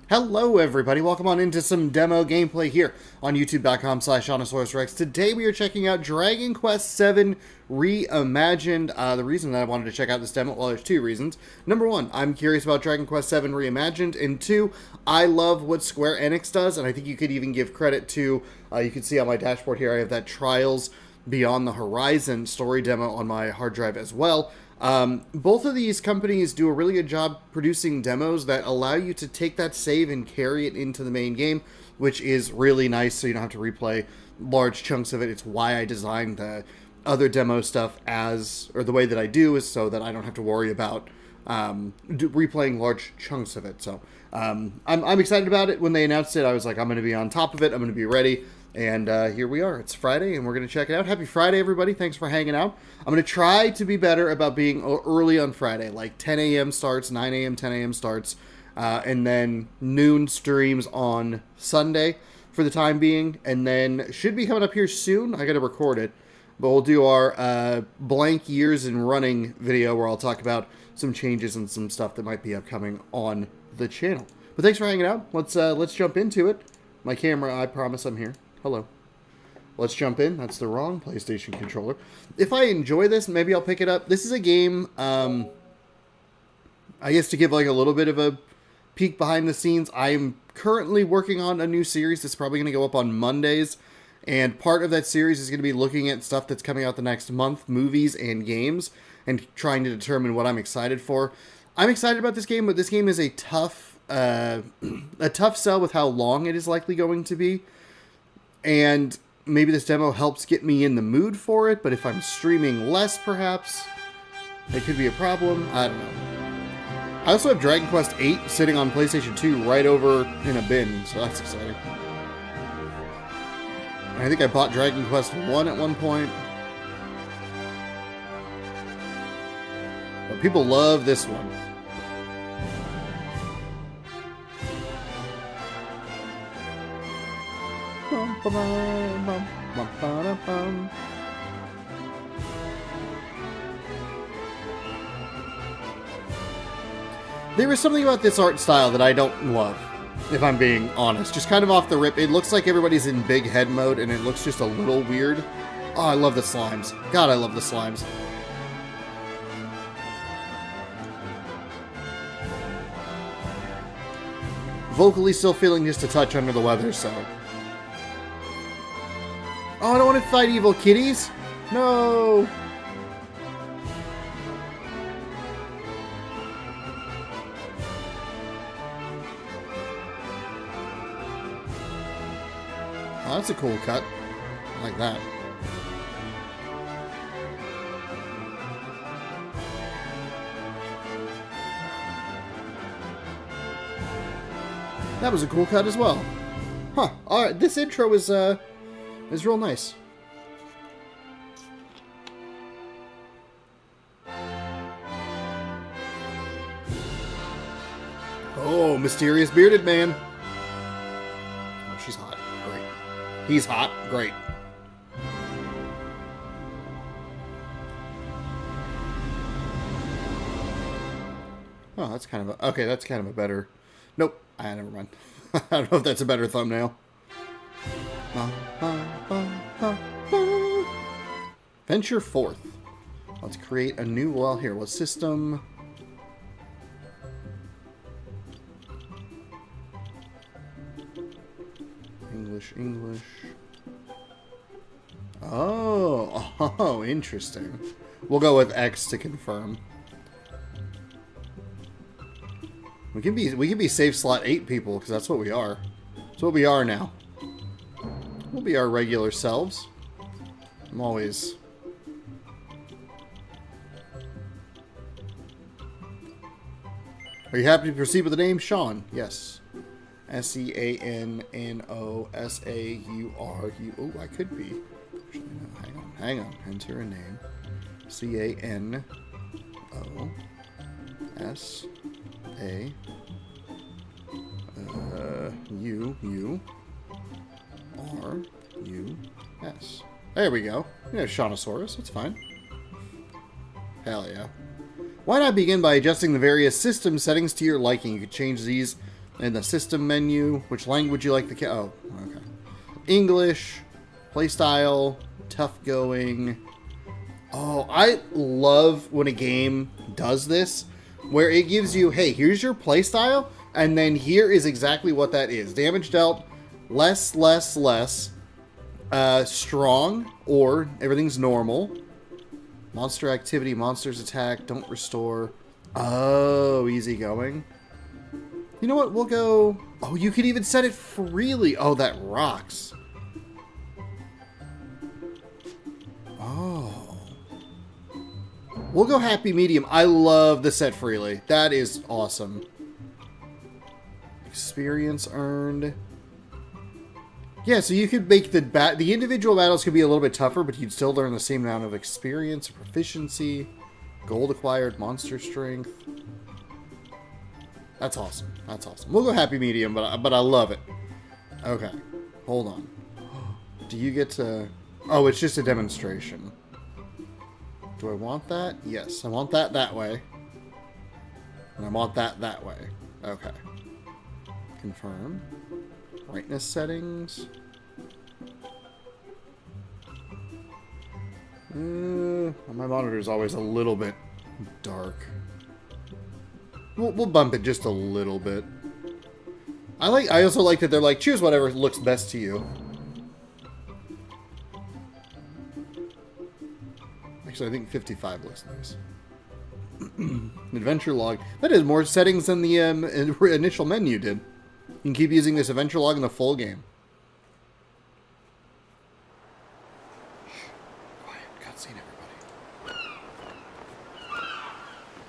Hello everybody, welcome on into some demo gameplay here on youtube.com/Seannosaurus. Today we are checking out Dragon Quest VII Reimagined. The reason that I wanted to check out this demo, well, there's two reasons. Number one, I'm curious about Dragon Quest VII Reimagined, and two, I love what Square Enix does, and I think you could even give credit to, you can see on my dashboard here, I have that Trials Beyond the Horizon story demo on my hard drive as well. Both of these companies do a really good job producing demos that allow you to take that save and carry it into the main game, which is really nice, so you don't have to replay large chunks of it. It's why I designed the other demo stuff or the way that I do, is so that I don't have to worry about replaying large chunks of it. So I'm excited about it. When they announced it, I was like, I'm going to be on top of it. I'm going to be ready. And here we are. It's Friday, and we're going to check it out. Happy Friday, everybody. Thanks for hanging out. I'm going to try to be better about being early on Friday, like 10 a.m. starts, 9 a.m., 10 a.m. starts, and then noon streams on Sunday for the time being. And then should be coming up here soon. I got to record it. But we'll do our blank years in running video where I'll talk about some changes and some stuff that might be upcoming on the channel. But thanks for hanging out. Let's jump into it. My camera, I promise I'm here. Hello. Let's jump in. That's the wrong PlayStation controller. If I enjoy this, maybe I'll pick it up. This is a game, I guess to give like a little bit of a peek behind the scenes, I'm currently working on a new series that's probably going to go up on Mondays. And part of that series is going to be looking at stuff that's coming out the next month, movies and games, and trying to determine what I'm excited for. I'm excited about this game, but this game is a tough sell with how long it is likely going to be. And maybe this demo helps get me in the mood for it, but if I'm streaming less, perhaps, it could be a problem. I don't know. I also have Dragon Quest VIII sitting on PlayStation 2 right over in a bin, so that's exciting. I think I bought Dragon Quest I at one point. But people love this one. There is something about this art style that I don't love, if I'm being honest. Just kind of off the rip. It looks like everybody's in big head mode, and it looks just a little weird. Oh, I love the slimes. God, I love the slimes. Vocally still feeling just a touch under the weather, so... Oh, I don't want to fight evil kitties. No. Oh, that's a cool cut. I like that. That was a cool cut as well. Huh. Alright, this intro is real nice. Oh, mysterious bearded man. Oh, she's hot. Great. He's hot. Great. Oh, that's kind of a... Okay, that's kind of a better... Nope. Never mind. I don't know if that's a better thumbnail. Venture forth. Let's create a new... Well, here. What system... English. Oh, interesting. We'll go with X to confirm. We can be save slot 8 people, because that's what we are. That's what we are now. We'll be our regular selves. I'm always... Are you happy to proceed with the name? Sean. Yes. Seannosauru. Oh, I could be. Actually, no, hang on. Enter a name. Cannosauru. There we go. You know, Seannosaurus. That's fine. Hell yeah. Why not begin by adjusting the various system settings to your liking? You could change these In the system menu, which language you like the oh, okay. English, playstyle, tough going. Oh, I love when a game does this, where it gives you, hey, here's your playstyle, and then here is exactly what that is. Damage dealt, less, strong, or everything's normal. Monster activity, monsters attack, don't restore. Oh, easy going. You know what? We'll go... Oh, you could even set it freely. Oh, that rocks. Oh. We'll go happy medium. I love the set freely. That is awesome. Experience earned. Yeah, so you could make the individual battles could be a little bit tougher, but you'd still learn the same amount of experience, proficiency, gold acquired, monster strength. That's awesome. That's awesome. We'll go happy medium, but I love it. Okay. Hold on. Do you get to... Oh, it's just a demonstration. Do I want that? Yes. I want that way. And I want that way. Okay. Confirm. Brightness settings. My monitor is always a little bit dark. We'll bump it just a little bit. I also like that they're like, choose whatever looks best to you. Actually, I think 55 looks nice. Adventure log. That is more settings than the initial menu did. You can keep using this adventure log in the full game. Shh. Quiet. Cutscene, everybody.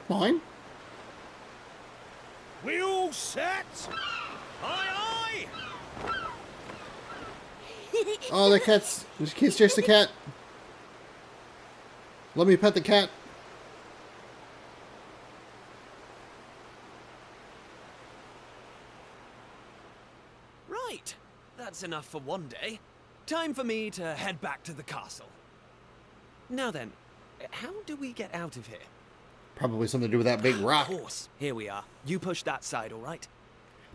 Mine? We all set? Aye, aye! Oh, the cat's... It's just a cat. Let me pet the cat. Right. That's enough for one day. Time for me to head back to the castle. Now then, how do we get out of here? Probably something to do with that big rock. Of course. Here we are. You push that side, all right?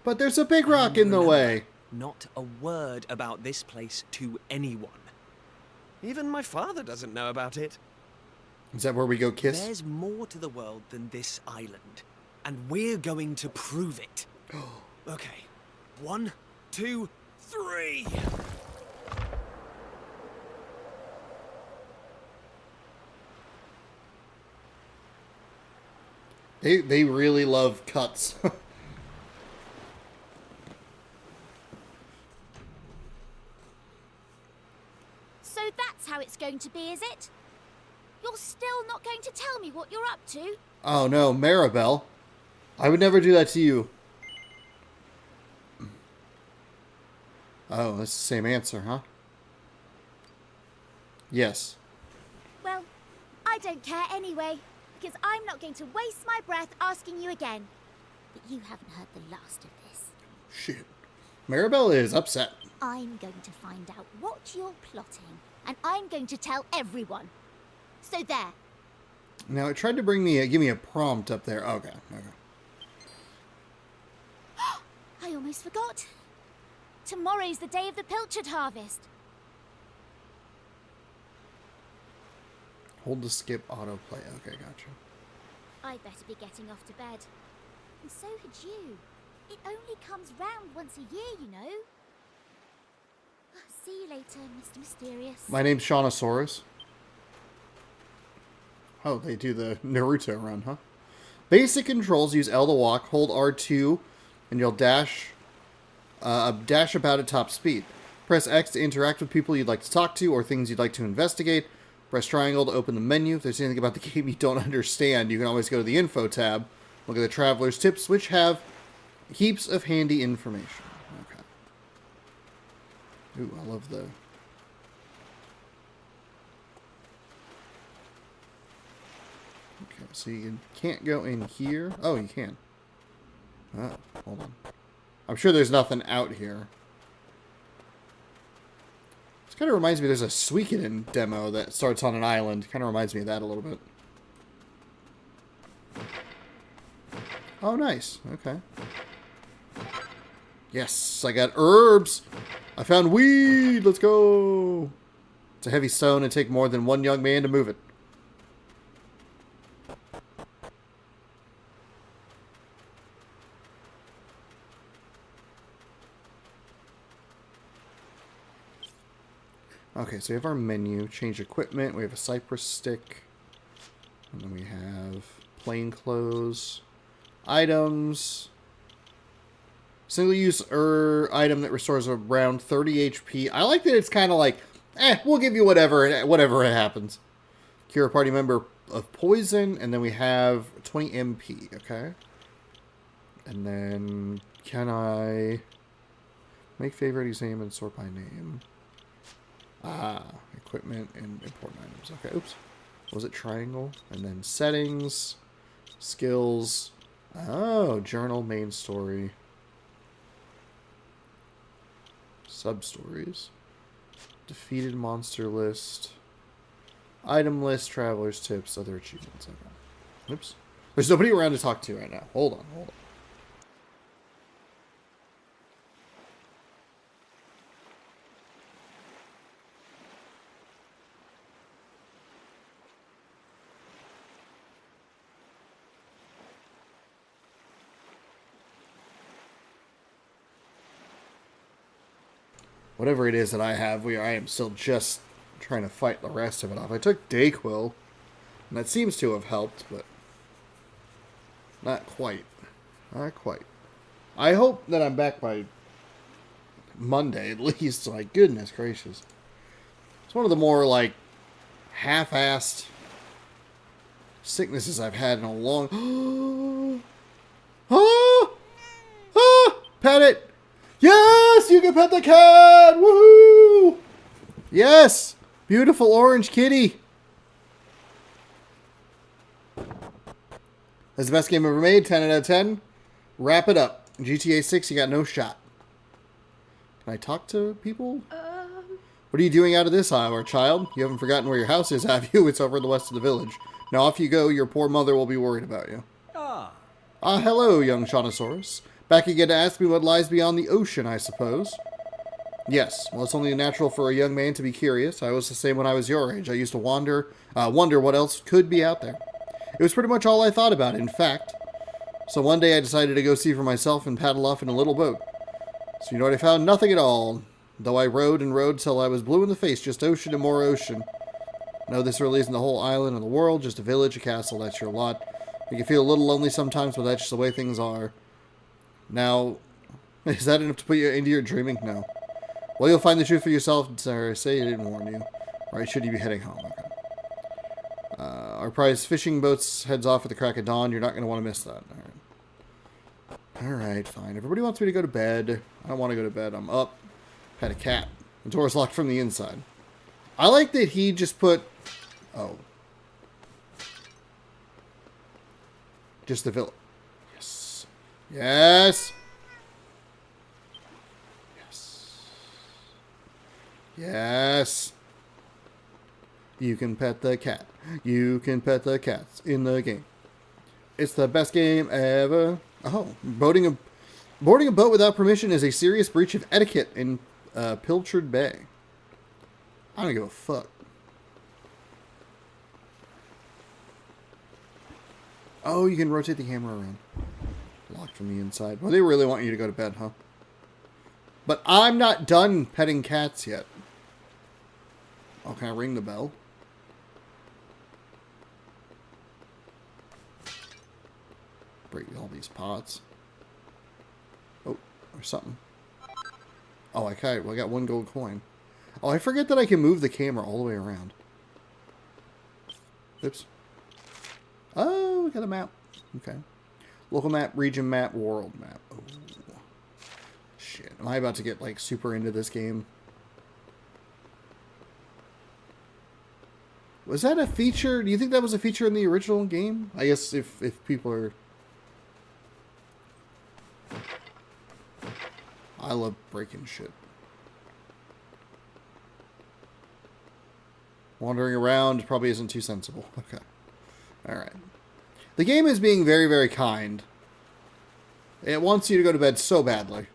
But there's a big rock in the way. Not a word about this place to anyone. Even my father doesn't know about it. Is that where we go kiss? There's more to the world than this island, and we're going to prove it. Okay. 1, 2, 3. They really love cuts. So that's how it's going to be, is it? You're still not going to tell me what you're up to? Oh no, Maribel. I would never do that to you. Oh, that's the same answer, huh? Yes. Well, I don't care anyway, because I'm not going to waste my breath asking you again. But you haven't heard the last of this. Shit. Maribel is upset. I'm going to find out what you're plotting, and I'm going to tell everyone. So there. Now, it tried to give me a prompt up there. Okay. I almost forgot. Tomorrow's the day of the pilchard harvest. Hold to skip autoplay. Okay, gotcha. I'd better be getting off to bed. And so had you. It only comes round once a year, you know. See you later, Mr. Mysterious. My name's Seannosaurus. Oh, they do the Naruto run, huh? Basic controls: use L to walk, hold R2, and you'll dash about at top speed. Press X to interact with people you'd like to talk to or things you'd like to investigate. Press triangle to open the menu. If there's anything about the game you don't understand, you can always go to the info tab. Look at the Traveler's Tips, which have heaps of handy information. Okay. Ooh, I love the... Okay, so you can't go in here. Oh, you can. Oh, hold on. I'm sure there's nothing out here. This kind of reminds me, there's a Suikoden demo that starts on an island. Kind of reminds me of that a little bit. Oh, nice. Okay. Yes, I got herbs. I found weed. Let's go. It's a heavy stone and take more than one young man to move it. Okay, so we have our menu. Change equipment. We have a cypress stick. And then we have plain clothes. Items. Single-use item that restores around 30 HP. I like that it's kind of like, we'll give you whatever it happens. Cure a party member of poison, and then we have 20 MP, okay? And then, can I make favorite name and sort by name? Equipment and important items. Okay, oops. Was it triangle? And then settings, skills. Oh, journal, main story. Sub-stories. Defeated monster list. Item list, traveler's tips, other achievements. Okay. Oops. There's nobody around to talk to right now. Hold on. Whatever it is that I have, I am still just trying to fight the rest of it off. I took Dayquil, and that seems to have helped, but not quite. Not quite. I hope that I'm back by Monday, at least. My goodness gracious. It's one of the more, like, half-assed sicknesses I've had in a long... Pet it! Yes! You can pet the cat! Woohoo! Yes! Beautiful orange kitty! That's the best game ever made. 10 out of 10. Wrap it up. GTA 6, you got no shot. Can I talk to people? What are you doing out of this hour, child? You haven't forgotten where your house is, have you? It's over in the west of the village. Now off you go. Your poor mother will be worried about you. Hello, young Seannosaurus. Back again to ask me what lies beyond the ocean, I suppose. Yes, well, it's only natural for a young man to be curious. I was the same when I was your age. I used to wonder what else could be out there. It was pretty much all I thought about, in fact. So one day I decided to go see for myself and paddle off in a little boat. So you know what I found? Nothing at all. Though I rowed and rowed till I was blue in the face, just ocean and more ocean. No, this really isn't the whole island of the world, just a village, a castle, that's your lot. You can feel a little lonely sometimes, but that's just the way things are. Now, is that enough to put you into your dreaming? No. Well, you'll find the truth for yourself, sir. Say I didn't warn you. Or should you be heading home? Okay. Our prize fishing boats heads off at the crack of dawn. You're not going to want to miss that. Alright, fine. Everybody wants me to go to bed. I don't want to go to bed. I'm up. Pet a cat. The door's locked from the inside. I like that he just put... Oh. Just the village. Yes. Yes! Yes. Yes! You can pet the cat. You can pet the cats in the game. It's the best game ever. Oh, boarding a boat without permission is a serious breach of etiquette in Pilchard Bay. I don't give a fuck. Oh, you can rotate the camera around. Locked from the inside. Well, they really want you to go to bed, huh? But I'm not done petting cats yet. Oh, can I ring the bell? Break all these pots. Oh, or something. Oh, I got one gold coin. Oh, I forget that I can move the camera all the way around. Oops. Oh, we got a map. Okay. Local map, region map, world map. Oh. Shit. Am I about to get, like, super into this game? Was that a feature? Do you think that was a feature in the original game? I guess if people are... I love breaking shit. Wandering around probably isn't too sensible. Okay. Alright. The game is being very, very kind. It wants you to go to bed so badly.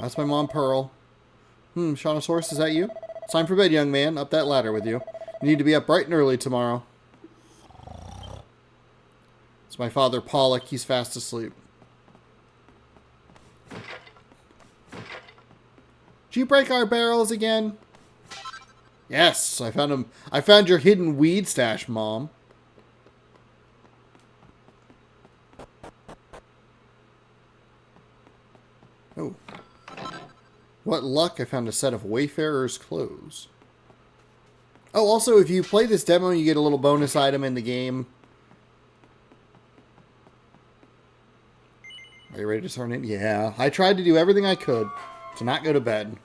That's my mom, Pearl. Seannosaurus, is that you? It's time for bed, young man. Up that ladder with you. You need to be up bright and early tomorrow. It's my father, Pollock. He's fast asleep. Did you break our barrels again? Yes, I found him. I found your hidden weed stash, Mom. Oh. What luck, I found a set of Wayfarer's clothes. Oh, also, if you play this demo, you get a little bonus item in the game. Are you ready to turn in? Yeah. I tried to do everything I could to not go to bed.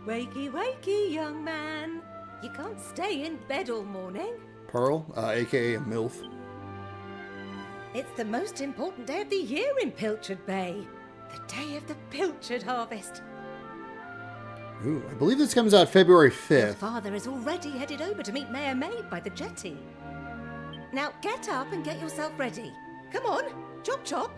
Wakey, wakey, young man. You can't stay in bed all morning. Pearl, a.k.a. a MILF. It's the most important day of the year in Pilchard Bay. The day of the pilchard harvest. Ooh, I believe this comes out February Your 5th. father has already headed over to meet Mayor Maid by the jetty. Now get up and get yourself ready. Come on, chop chop.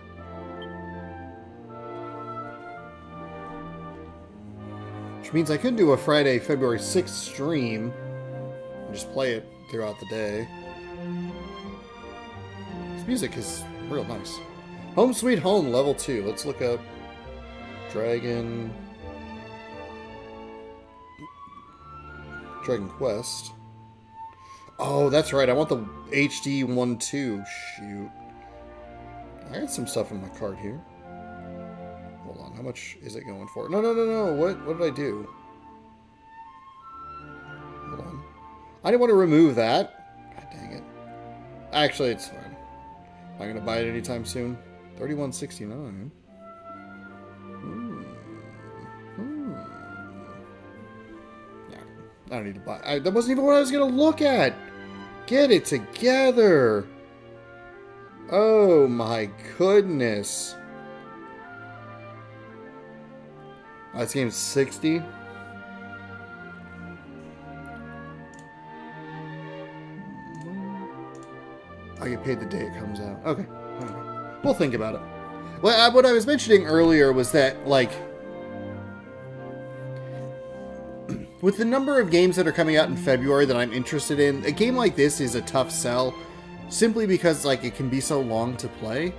Which means I could do a Friday, February 6th stream and just play it throughout the day. This music is real nice. Home Sweet Home, level 2. Let's look up Dragon Quest. Oh, that's right. I want the HD 1.2. Shoot. I got some stuff in my cart here. Hold on. How much is it going for? No. What did I do? Hold on. I didn't want to remove that. God dang it. Actually, it's fine. I'm not going to buy it anytime soon. $31.69. Yeah, I don't need to buy. That wasn't even what I was going to look at. Get it together. Oh my goodness. Oh, this game's 60. I get paid the day it comes out. Okay. Alright. We'll think about it. Well, what I was mentioning earlier was that, like, with the number of games that are coming out in February that I'm interested in, a game like this is a tough sell, simply because, like, it can be so long to play.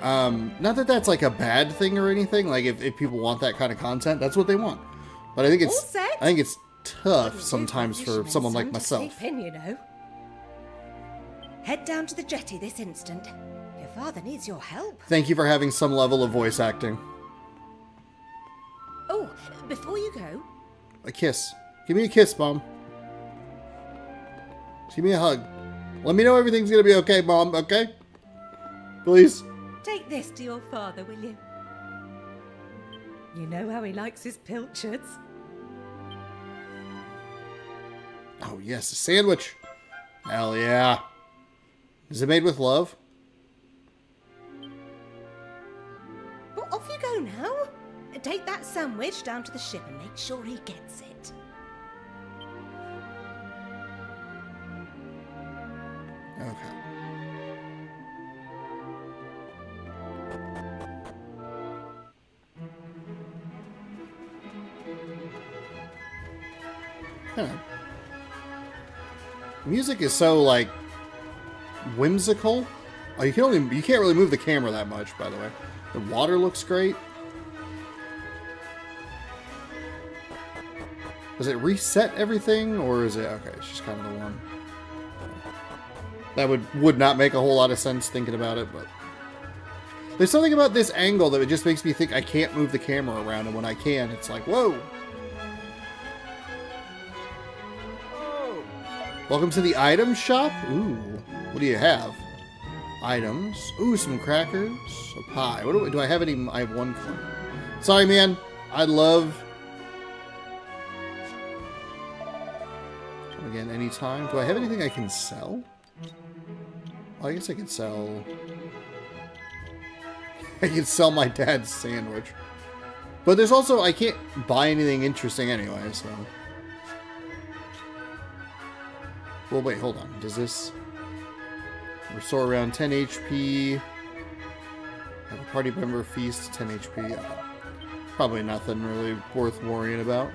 Not that that's, like, a bad thing or anything. Like, if people want that kind of content, that's what they want. But I think it's tough sometimes for someone like myself. Sleep in, you know. Head down to the jetty this instant. Your father needs your help. Thank you for having some level of voice acting. Oh, before you go... A kiss. Give me a kiss, Mom. Just give me a hug. Let me know everything's gonna be okay, Mom, okay? Please? Take this to your father, will you? You know how he likes his pilchards. Oh, yes, a sandwich. Hell yeah. Is it made with love? Well, off you go now. Take that sandwich down to the ship and make sure he gets it. Okay. Huh. Music is so, like, whimsical. Oh, you can't really move the camera that much, by the way. The water looks great. Does it reset everything, or is it okay? It's just kind of the one. That would not make a whole lot of sense thinking about it, but there's something about this angle that it just makes me think I can't move the camera around, and when I can, it's like, whoa. Welcome to the item shop. Ooh, what do you have? Items. Ooh, some crackers. A pie. What do I have any? I have one coin. Sorry, man. I love. Come again anytime. Do I have anything I can sell? Oh, I guess I could sell. I can sell my dad's sandwich. But there's also, I can't buy anything interesting anyway, so. Well, wait, hold on. Does this... Restore around 10 HP. Have a party member feast, 10 HP. Probably nothing really worth worrying about.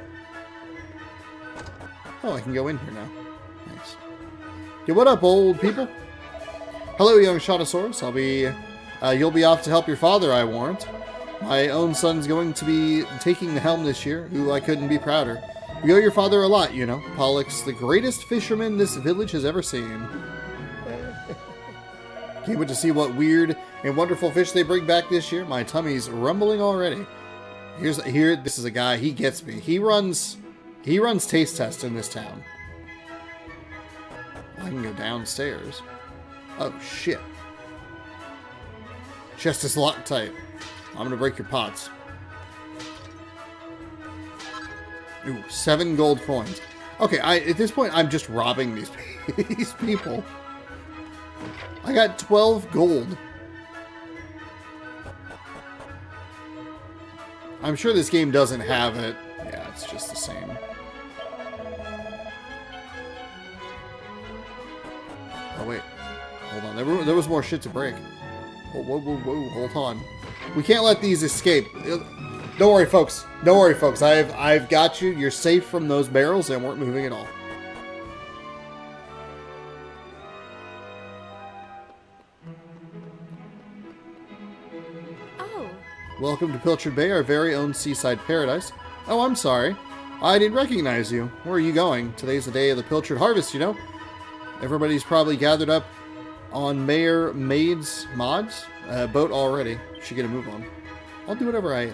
Oh, I can go in here now. Nice. Yeah, what up, old people? Hello, young Seannosaurus. You'll be off to help your father, I warrant. My own son's going to be taking the helm this year, who I couldn't be prouder. We owe your father a lot, you know. Pollock's the greatest fisherman this village has ever seen. Can't wait to see what weird and wonderful fish they bring back this year. My tummy's rumbling already. This is a guy, he gets me. He runs taste tests in this town. I can go downstairs. Oh, shit. Chest is locked tight. I'm gonna break your pots. Ooh, 7 gold coins. Okay, at this point, I'm just robbing these people. I got 12 gold. I'm sure this game doesn't have it. Yeah, it's just the same. Oh, wait. Hold on. There was more shit to break. Whoa. Hold on. We can't let these escape. Don't worry, folks. Don't worry, folks. I've got you. You're safe from those barrels. They weren't moving at all. Oh. Welcome to Pilchard Bay, our very own seaside paradise. Oh, I'm sorry. I didn't recognize you. Where are you going? Today's the day of the Pilchard harvest, you know? Everybody's probably gathered up on Mayor Maid's boat already. Should get a move on. I'll do whatever I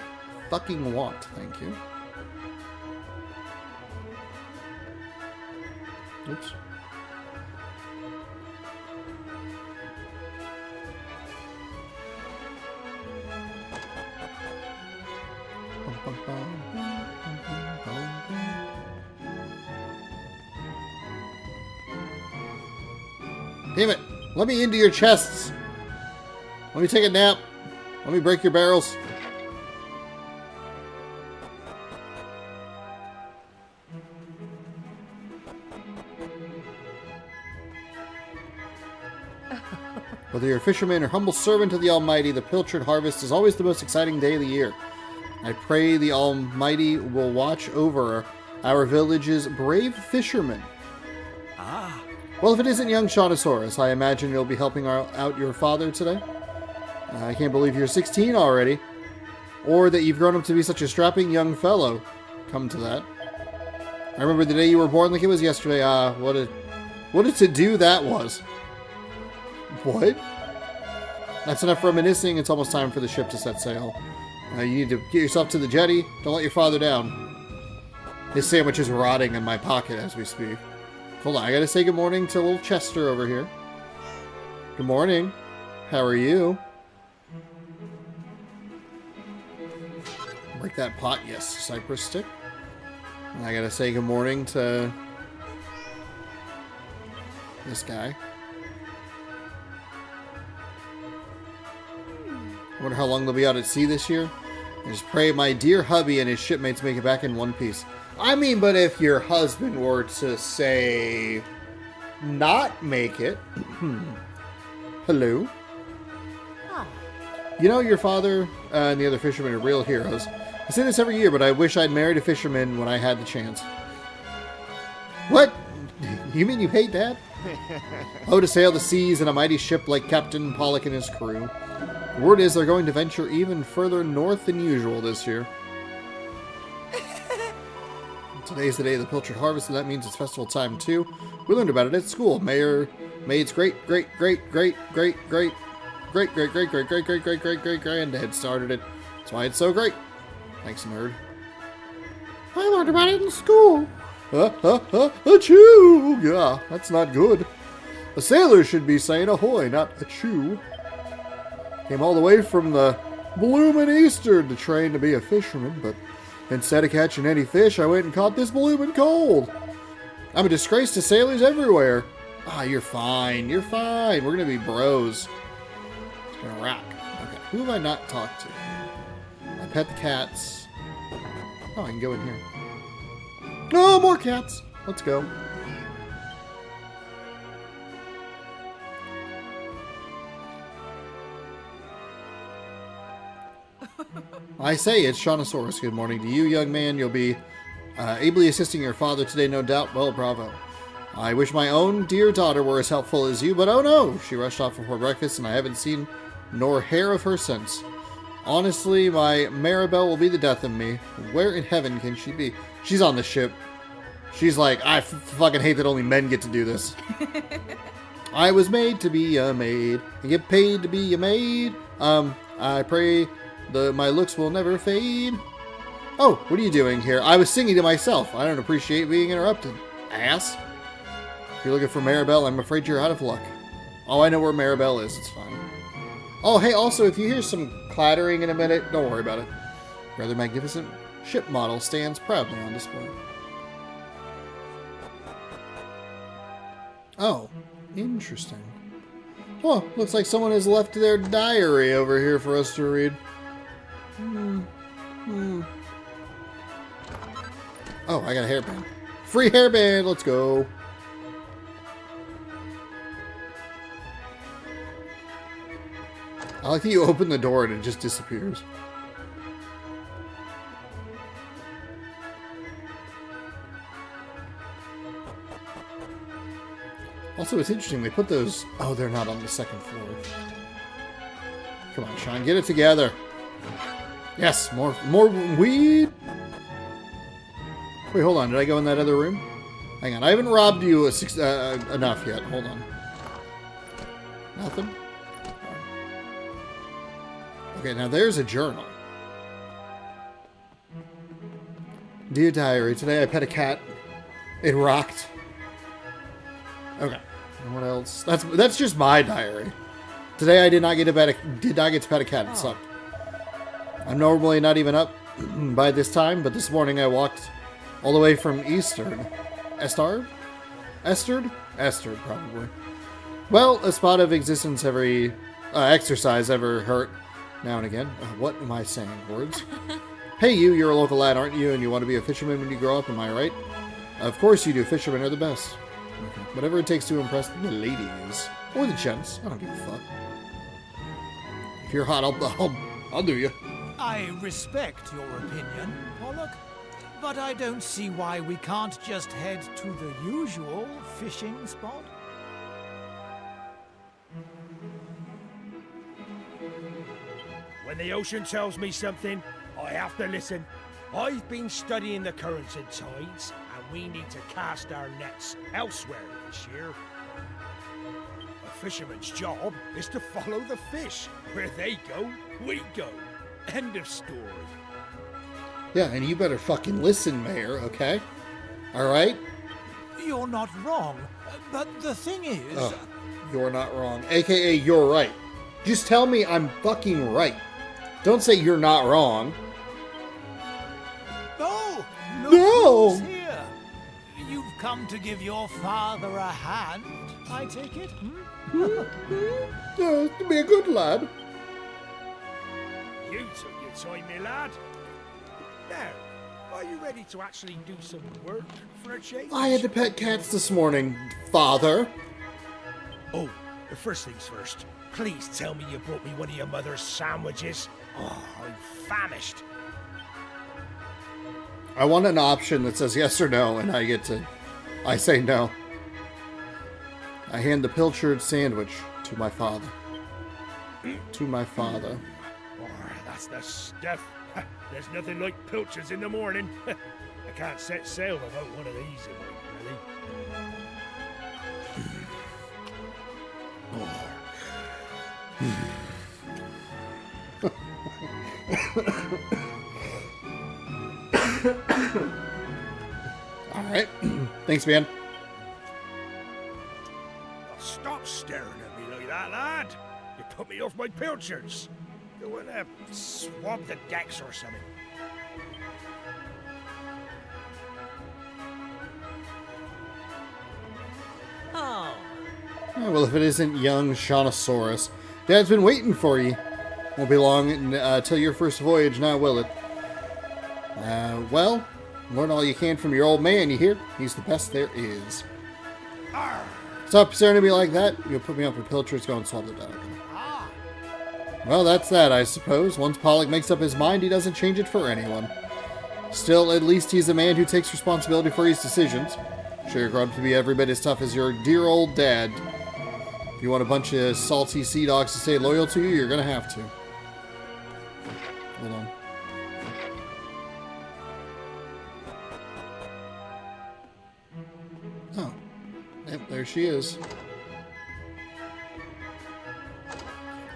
fucking want, thank you. Oops. Damn it! Let me into your chests! Let me take a nap. Let me break your barrels. Whether you're a fisherman or humble servant of the Almighty, the Pilchard harvest is always the most exciting day of the year. I pray the Almighty will watch over our village's brave fishermen. Ah. Well, if it isn't young Seannosaurus, I imagine you'll be helping out your father today. I can't believe you're 16 already. Or that you've grown up to be such a strapping young fellow. Come to that. I remember the day you were born like it was yesterday. What a to-do that was. What? That's enough reminiscing. It's almost time for the ship to set sail. You need to get yourself to the jetty. Don't let your father down. His sandwich is rotting in my pocket as we speak. Hold on, I gotta say good morning to little Chester over here. Good morning. How are you? Break that pot, yes. Cypress stick. And I gotta say good morning to this guy. I wonder how long they'll be out at sea this year. I just pray my dear hubby and his shipmates make it back in one piece. I mean, but if your husband were to, say, not make it... Hello? Oh. You know, your father and the other fishermen are real heroes. I say this every year, but I wish I'd married a fisherman when I had the chance. What? You mean you hate that? Oh, to sail the seas in a mighty ship like Captain Pollock and his crew. Word is they're going to venture even further north than usual this year. Today's the day of the Pilchard harvest, and that means it's festival time too. We learned about it at school. Maid's great granddad started it. That's why it's so great. Thanks, nerd. I learned about it in school. Achoo! Yeah, that's not good. A sailor should be saying ahoy, not achoo. Came all the way from the bloomin' Eastern to train to be a fisherman, but instead of catching any fish, I went and caught this bloomin' cold. I'm a disgrace to sailors everywhere. Ah, you're fine. You're fine. We're gonna be bros. It's gonna rock. Okay, who have I not talked to? I pet the cats. Oh, I can go in here. Oh, more cats. Let's go. I say, it's Seannosaurus. Good morning to you, young man. You'll be ably assisting your father today, no doubt. Well, bravo. I wish my own dear daughter were as helpful as you, but oh no! She rushed off before breakfast, and I haven't seen nor hair of her since. Honestly, my Maribel will be the death of me. Where in heaven can she be? She's on the ship. She's like, I fucking hate that only men get to do this. I was made to be a maid, and get paid to be a maid. I pray my looks will never fade. Oh, what are you doing here? I was singing to myself. I don't appreciate being interrupted. Ass. If you're looking for Maribel, I'm afraid you're out of luck. Oh, I know where Maribel is. It's fine. Oh, hey, also, if you hear some clattering in a minute, don't worry about it. Rather magnificent ship model stands proudly on display. Oh, interesting. Well, looks like someone has left their diary over here for us to read. Oh, I got a hairband. Free hairband, let's go. I like that you open the door and it just disappears. Also, it's interesting, they put those... Oh, they're not on the second floor. Come on, Sean, get it together. Yes, more weed. Wait, hold on, did I go in that other room? Hang on, I haven't robbed you enough yet. Hold on. Nothing? Okay, now there's a journal. Dear diary, today I pet a cat. It rocked. Okay. And what else? That's just my diary. Today I did not get to pet a cat. It sucked. I'm normally not even up by this time, but this morning I walked all the way from Estard, probably. Well, a spot of existence exercise ever hurt now and again. What am I saying? Words? Hey, you're a local lad, aren't you? And you want to be a fisherman when you grow up, am I right? Of course you do. Fishermen are the best. Okay. Whatever it takes to impress the ladies. Or the gents. I don't give a fuck. If you're hot, I'll do you. I respect your opinion, Pollock, but I don't see why we can't just head to the usual fishing spot. When the ocean tells me something, I have to listen. I've been studying the currents and tides, and we need to cast our nets elsewhere this year. A fisherman's job is to follow the fish. Where they go, we go. End of story. Yeah, and you better fucking listen, Mayor, okay? Alright? You're not wrong, but the thing is... Oh, you're not wrong. AKA, you're right. Just tell me I'm fucking right. Don't say you're not wrong. Oh, look No! who's here. You've come to give your father a hand, I take it? Yeah, to be a good lad. You took your time, my lad. Now, are you ready to actually do some work for a change? I had to pet cats this morning, father. Oh, the first things first. Please tell me you brought me one of your mother's sandwiches. Oh, I'm famished. I want an option that says yes or no, and I say no. I hand the pilchard sandwich to my father. To my father. Oh, that's the stuff. There's nothing like pilchards in the morning. I can't set sail without one of these in my belly. Alright. Thanks, man. Stop staring at me like that, lad. You put me off my pilchards. You want to swab the decks or something? Oh, Oh, well, if it isn't young Seannosaurus, Dad's been waiting for you. Won't be long till your first voyage, now will it? Well, learn all you can from your old man, you hear? He's the best there is. Arr! Stop staring at me like that. You'll put me up for pilchards, go and swab the dog. Ah, Well, that's that, I suppose. Once Pollock makes up his mind, he doesn't change it for anyone. Still, at least he's a man who takes responsibility for his decisions. Sure, you're growing up to be every bit as tough as your dear old dad. If you want a bunch of salty sea dogs to stay loyal to you, you're gonna have to. Hold on. Oh. Yep, there she is.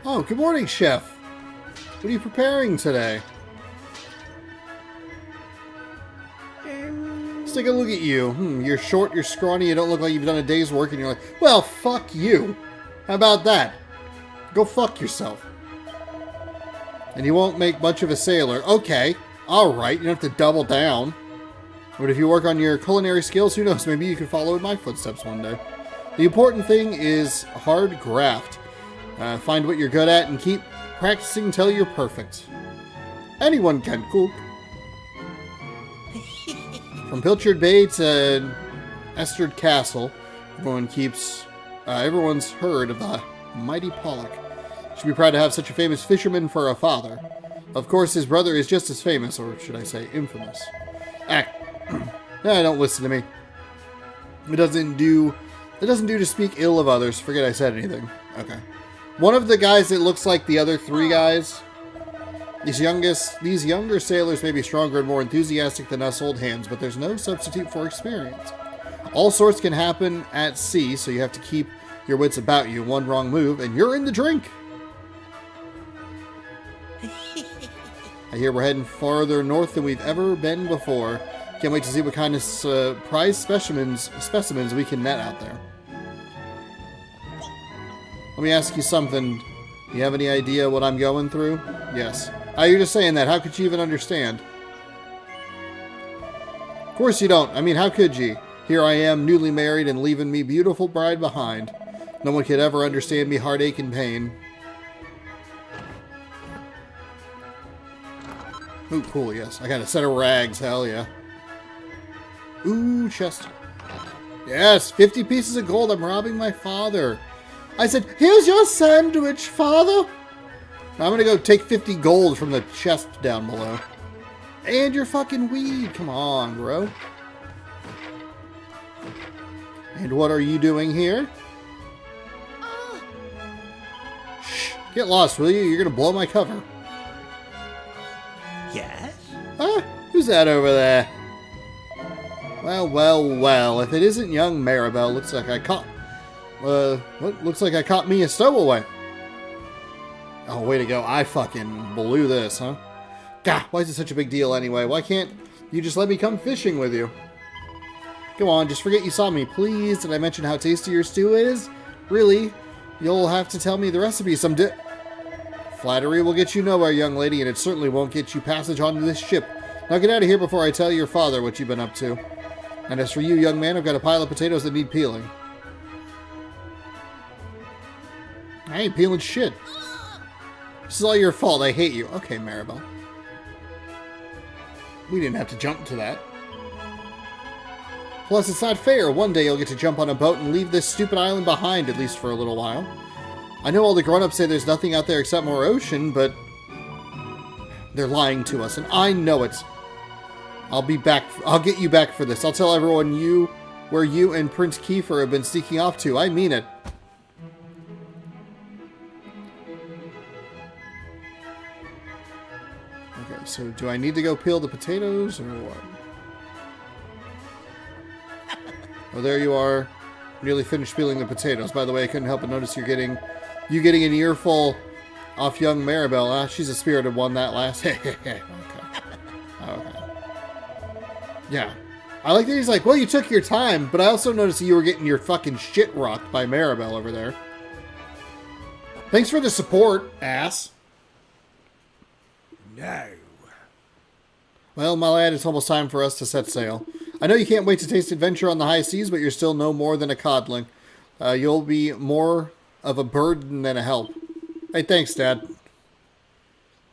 Oh, good morning, Chef. What are you preparing today? Let's take a look at you. You're short, you're scrawny, you don't look like you've done a day's work, and you're like, well, fuck you. How about that? Go fuck yourself. And you won't make much of a sailor. Okay, alright, you don't have to double down. But if you work on your culinary skills, who knows, maybe you can follow in my footsteps one day. The important thing is hard graft. Find what you're good at and keep practicing until you're perfect. Anyone can cook. From Pilchard Bay to Esterd Castle, everyone's heard of the mighty Pollock. Should be proud to have such a famous fisherman for a father. Of course, his brother is just as famous, or should I say infamous. Don't listen to me. It doesn't do to speak ill of others. Forget I said anything. Okay. One of the guys that looks like the other three guys, these younger sailors may be stronger and more enthusiastic than us old hands, but there's no substitute for experience. All sorts can happen at sea, so you have to keep your wits about you. One wrong move, and you're in the drink. I hear we're heading farther north than we've ever been before. Can't wait to see what kind of prize specimens we can net out there. Let me ask you something. You have any idea what I'm going through? Yes. You're just saying that. How could you even understand? Of course you don't. I mean, how could you? Here I am, newly married and leaving me beautiful bride behind. No one could ever understand me heartache and pain. Ooh, cool, yes. I got a set of rags, hell yeah. Ooh, chest. Yes, 50 pieces of gold. I'm robbing my father. I said, here's your sandwich, father. I'm gonna go take 50 gold from the chest down below. And your fucking weed. Come on, bro. And what are you doing here? Shh. Get lost, will you? You're gonna blow my cover. Yes? Huh? Who's that over there? Well, well, well. If it isn't young Maribel, looks like I caught... looks like I caught me a stowaway. Oh, way to go. I fucking blew this, huh? God, why is it such a big deal anyway? Why can't you just let me come fishing with you? Come on, just forget you saw me, please. Did I mention how tasty your stew is? Really? You'll have to tell me the recipe someday. Flattery will get you nowhere, young lady, and it certainly won't get you passage onto this ship. Now get out of here before I tell your father what you've been up to. And as for you, young man, I've got a pile of potatoes that need peeling. I ain't peeling shit. This is all your fault. I hate you. Okay, Maribel. We didn't have to jump to that. Plus, it's not fair. One day you'll get to jump on a boat and leave this stupid island behind, at least for a little while. I know all the grown-ups say there's nothing out there except more ocean, but they're lying to us, and I know it. I'll be back. I'll get you back for this. I'll tell everyone where you and Prince Kiefer have been sneaking off to. I mean it. Okay, so do I need to go peel the potatoes or what? Oh, there you are. Nearly finished peeling the potatoes. By the way, I couldn't help but notice you getting an earful off young Maribel. She's a spirited one, that last. Okay. Okay. Yeah. I like that he's like, well, you took your time, but I also noticed that you were getting your fucking shit rocked by Maribel over there. Thanks for the support, ass. No. Well, my lad, it's almost time for us to set sail. I know you can't wait to taste adventure on the high seas, but you're still no more than a codling. You'll be more of a burden than a help. Hey, thanks, Dad.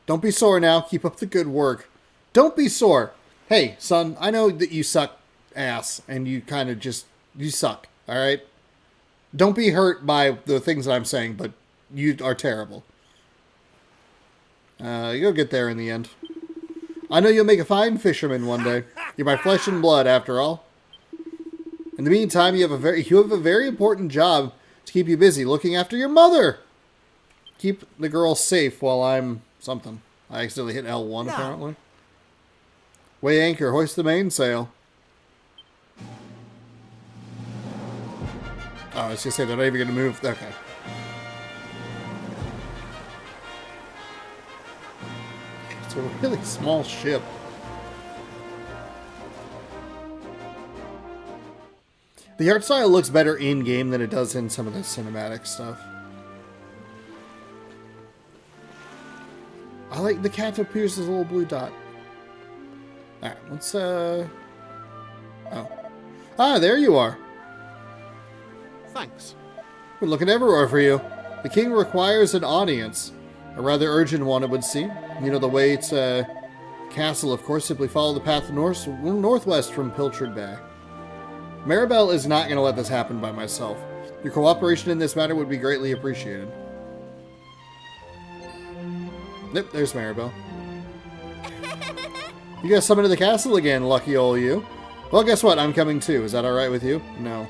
Don't be sore now. Keep up the good work. Don't be sore. Hey, son, I know that you suck ass, and you kind of just, you suck, alright? Don't be hurt by the things that I'm saying, but you are terrible. You'll get there in the end. I know you'll make a fine fisherman one day. You're my flesh and blood, after all. In the meantime, you have a very important job to keep you busy looking after your mother. Keep the girl safe while I'm something. I accidentally hit L1 apparently. Weigh anchor, hoist the mainsail. Oh, I was gonna say they're not even gonna move. Okay. It's a really small ship. The art style looks better in-game than it does in some of the cinematic stuff. I like the cat that appears as a little blue dot. Alright, let's, Oh. Ah, there you are. Thanks. We're looking everywhere for you. The king requires an audience. A rather urgent one, it would seem. You know the way to castle, of course. Simply follow the path northwest from Pilchard Bay. Maribel is not going to let this happen by myself. Your cooperation in this matter would be greatly appreciated. Yep, there's Maribel. You got summoned to the castle again, lucky old you. Well, guess what? I'm coming too. Is that alright with you? No.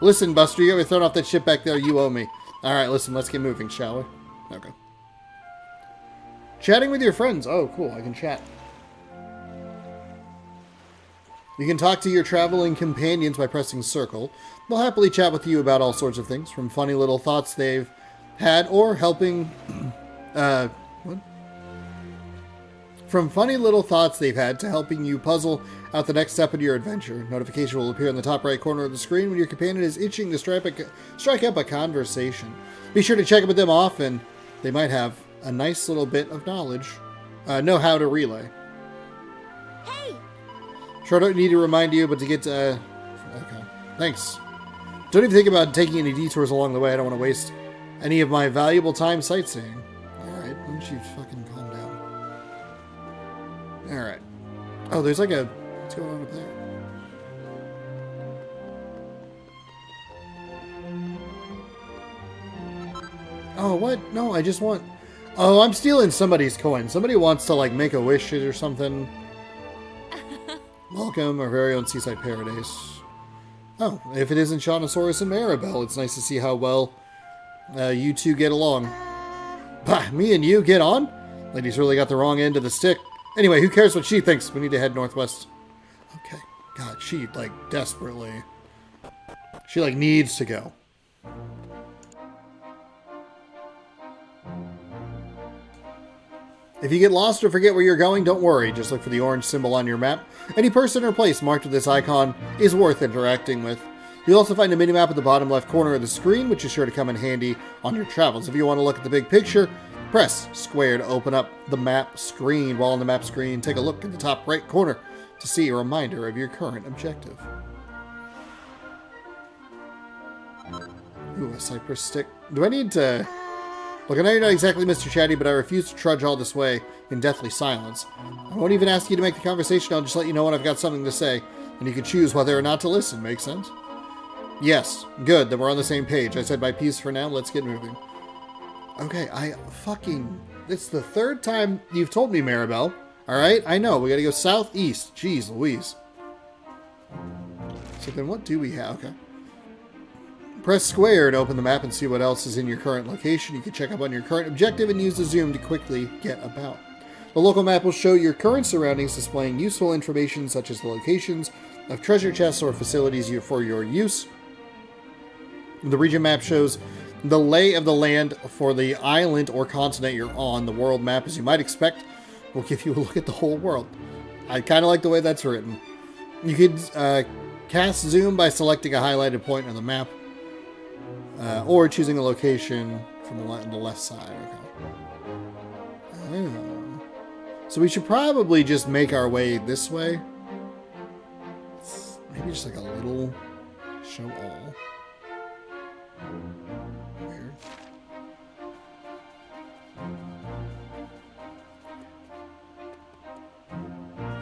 Listen, Buster, you got me thrown off that ship back there. You owe me. Alright, listen, let's get moving, shall we? Okay. Chatting with your friends. Oh, cool. I can chat. You can talk to your traveling companions by pressing circle. They'll happily chat with you about all sorts of things, from funny little thoughts they've had or helping... From funny little thoughts they've had to helping you puzzle out the next step in your adventure. Notification will appear in the top right corner of the screen when your companion is itching to strike up a conversation. Be sure to check in with them often. They might have a nice little bit of knowledge. Know how to relay. Hey! Sure, I don't need to remind you, but to get to... okay. Thanks. Don't even think about taking any detours along the way. I don't want to waste any of my valuable time sightseeing. Alright, why don't you fucking calm down? Alright. Oh, there's like a... what's going on up there? Oh, what? No, I just want... oh, I'm stealing somebody's coin. Somebody wants to, like, make a wish or something. Welcome, our very own seaside paradise. Oh, if it isn't Seannosaurus and Maribel, it's nice to see how well you two get along. Bah, me and you get on? Lady's really got the wrong end of the stick. Anyway, who cares what she thinks? We need to head northwest. Okay. God, she, like, desperately... she, like, needs to go. If you get lost or forget where you're going, don't worry. Just look for the orange symbol on your map. Any person or place marked with this icon is worth interacting with. You'll also find a minimap at the bottom left corner of the screen, which is sure to come in handy on your travels. If you want to look at the big picture, press square to open up the map screen. While on the map screen, take a look in the top right corner to see a reminder of your current objective. Ooh, a cypress stick. Do I need to... look, I know you're not exactly Mr. Chatty, but I refuse to trudge all this way in deathly silence. I won't even ask you to make the conversation. I'll just let you know when I've got something to say, and you can choose whether or not to listen. Make sense? Yes. Good. Then we're on the same page. I said my piece for now. Let's get moving. Okay, it's the third time you've told me, Maribel. Alright, I know. We gotta go southeast. Jeez Louise. So then what do we have? Okay. Press square to open the map and see what else is in your current location. You can check up on your current objective and use the zoom to quickly get about. The local map will show your current surroundings, displaying useful information such as the locations of treasure chests or facilities for your use. The region map shows the lay of the land for the island or continent you're on. The world map, as you might expect, will give you a look at the whole world. I kind of like the way that's written. You could cast zoom by selecting a highlighted point on the map. Or choosing a location from the left side. Okay. Oh. So we should probably just make our way this way. Maybe just like a little show all. Weird.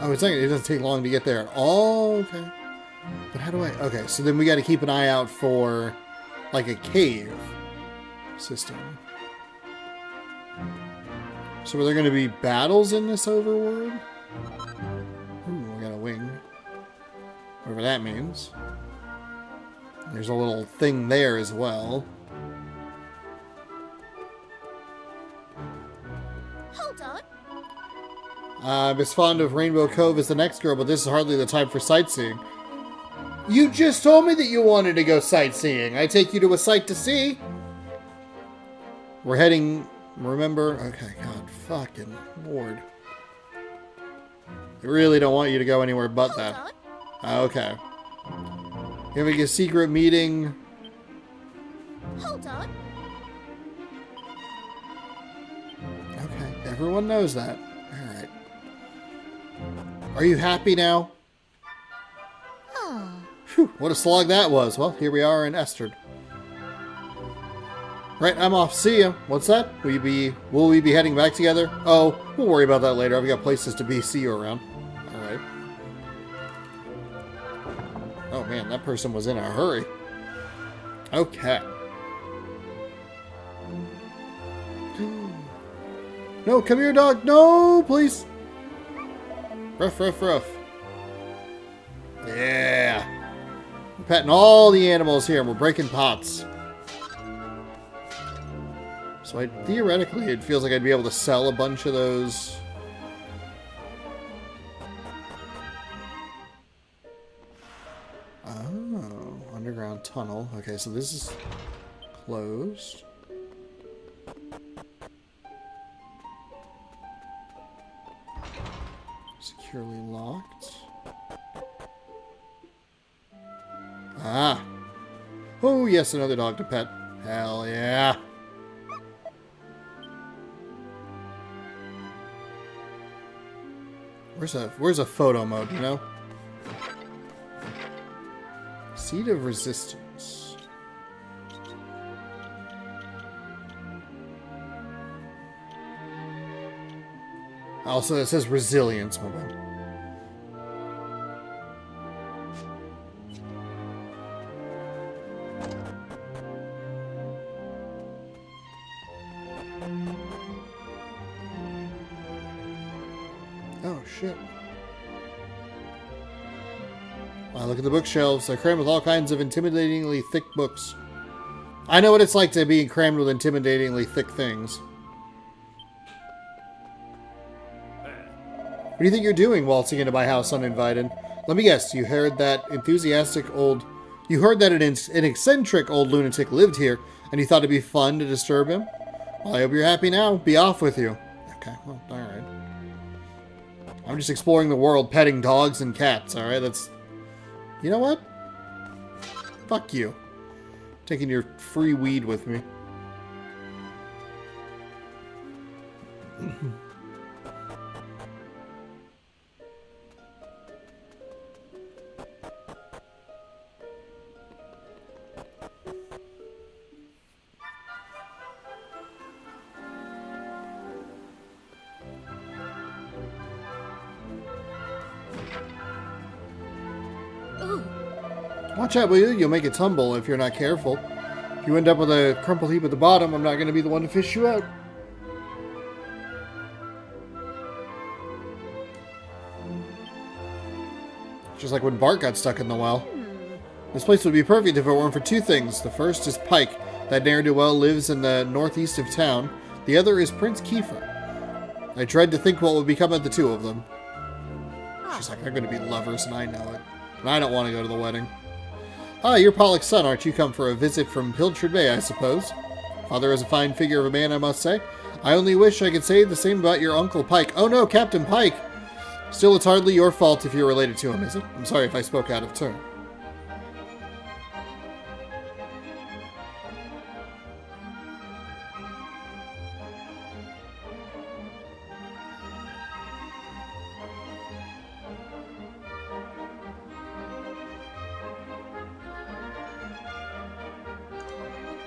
Oh, it's not, it doesn't take long to get there at all. Okay. But how do I... okay, so then we got to keep an eye out for... like a cave system. So are there going to be battles in this overworld? Ooh, I got a wing. Whatever that means. There's a little thing there as well. Hold on. I'm as fond of Rainbow Cove as the next girl, but this is hardly the time for sightseeing. You just told me that you wanted to go sightseeing. I take you to a sight to see. We're heading, remember? Okay, God, fucking Lord. I really don't want you to go anywhere but that. Hold Okay. Having a secret meeting. on. Hold on. Okay, everyone knows that. Alright. Are you happy now? Oh. Phew, what a slog that was. Well, here we are in Esterd. Right, I'm off. See ya. What's that? Will we be heading back together? Oh, we'll worry about that later. I've got places to be. See you around. Alright. Oh man, that person was in a hurry. Okay. No, come here, dog. No, please. Ruff, ruff, ruff. Yeah. We're petting all the animals here and we're breaking pots. So theoretically, it feels like I'd be able to sell a bunch of those. Oh, underground tunnel. Okay, so this is closed. Securely locked. Ah. Oh, yes, another dog to pet. Hell yeah. Where's a photo mode, you know? Seed of Resistance. Also, it says Resilience, my bad. Oh, shit. Wow, look at the bookshelves. They're crammed with all kinds of intimidatingly thick books. I know what it's like to be crammed with intimidatingly thick things. What do you think you're doing waltzing into my house uninvited? Let me guess, you heard that an eccentric old lunatic lived here, and you thought it'd be fun to disturb him? Well, I hope you're happy now. Be off with you. Okay, well, alright. I'm just exploring the world, petting dogs and cats, alright? That's... You know what? Fuck you. Taking your free weed with me. Watch out, will you? You'll make it tumble if you're not careful. If you end up with a crumpled heap at the bottom, I'm not going to be the one to fish you out. Just like when Bart got stuck in the well. This place would be perfect if it weren't for two things. The first is Pike. That ne'er-do-well lives in the northeast of town. The other is Prince Kiefer. I dread to think what will become of the two of them. She's like, they're going to be lovers, and I know it. And I don't want to go to the wedding. Ah, you're Pollock's son, aren't you? Come for a visit from Pilchard Bay, I suppose. Father is a fine figure of a man, I must say. I only wish I could say the same about your Uncle Pike. Oh no, Captain Pike! Still, it's hardly your fault if you're related to him, is it? I'm sorry if I spoke out of turn.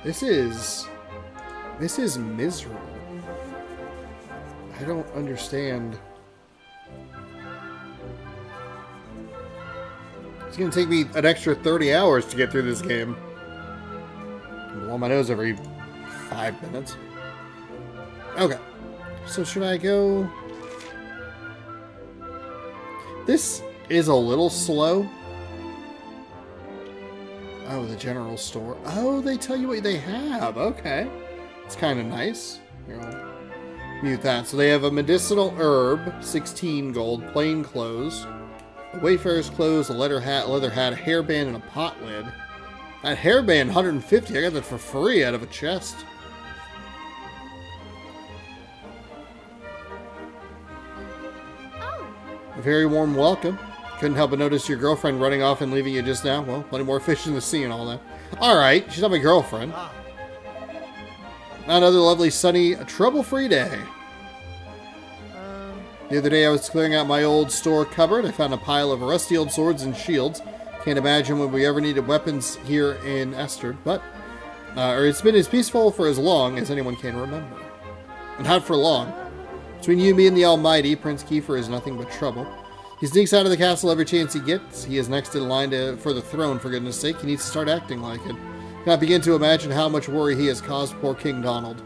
This is miserable. I don't understand. It's gonna take me an extra 30 hours to get through this game. I blow my nose every 5 minutes. Okay. So should I go... This is a little slow. Oh, the general store. Oh, they tell you what they have. Okay. It's kind of nice. Here, I'll mute that. So they have a medicinal herb, 16 gold, plain clothes, a wayfarer's clothes, a leather hat, a hairband, and a pot lid. That hairband, 150. I got that for free out of a chest. Oh, A very warm welcome. Couldn't help but notice your girlfriend running off and leaving you just now. Well, plenty more fish in the sea and all that. Alright, she's not my girlfriend. Another lovely, sunny, trouble-free day. The other day I was clearing out my old store cupboard. I found a pile of rusty old swords and shields. Can't imagine when we ever needed weapons here in Esther, but... or it's been as peaceful for as long as anyone can remember. And not for long. Between you, me, and the Almighty, Prince Kiefer is nothing but trouble. He sneaks out of the castle every chance he gets. He is next in line for the throne, for goodness sake. He needs to start acting like it. Cannot begin to imagine how much worry he has caused poor King Donald.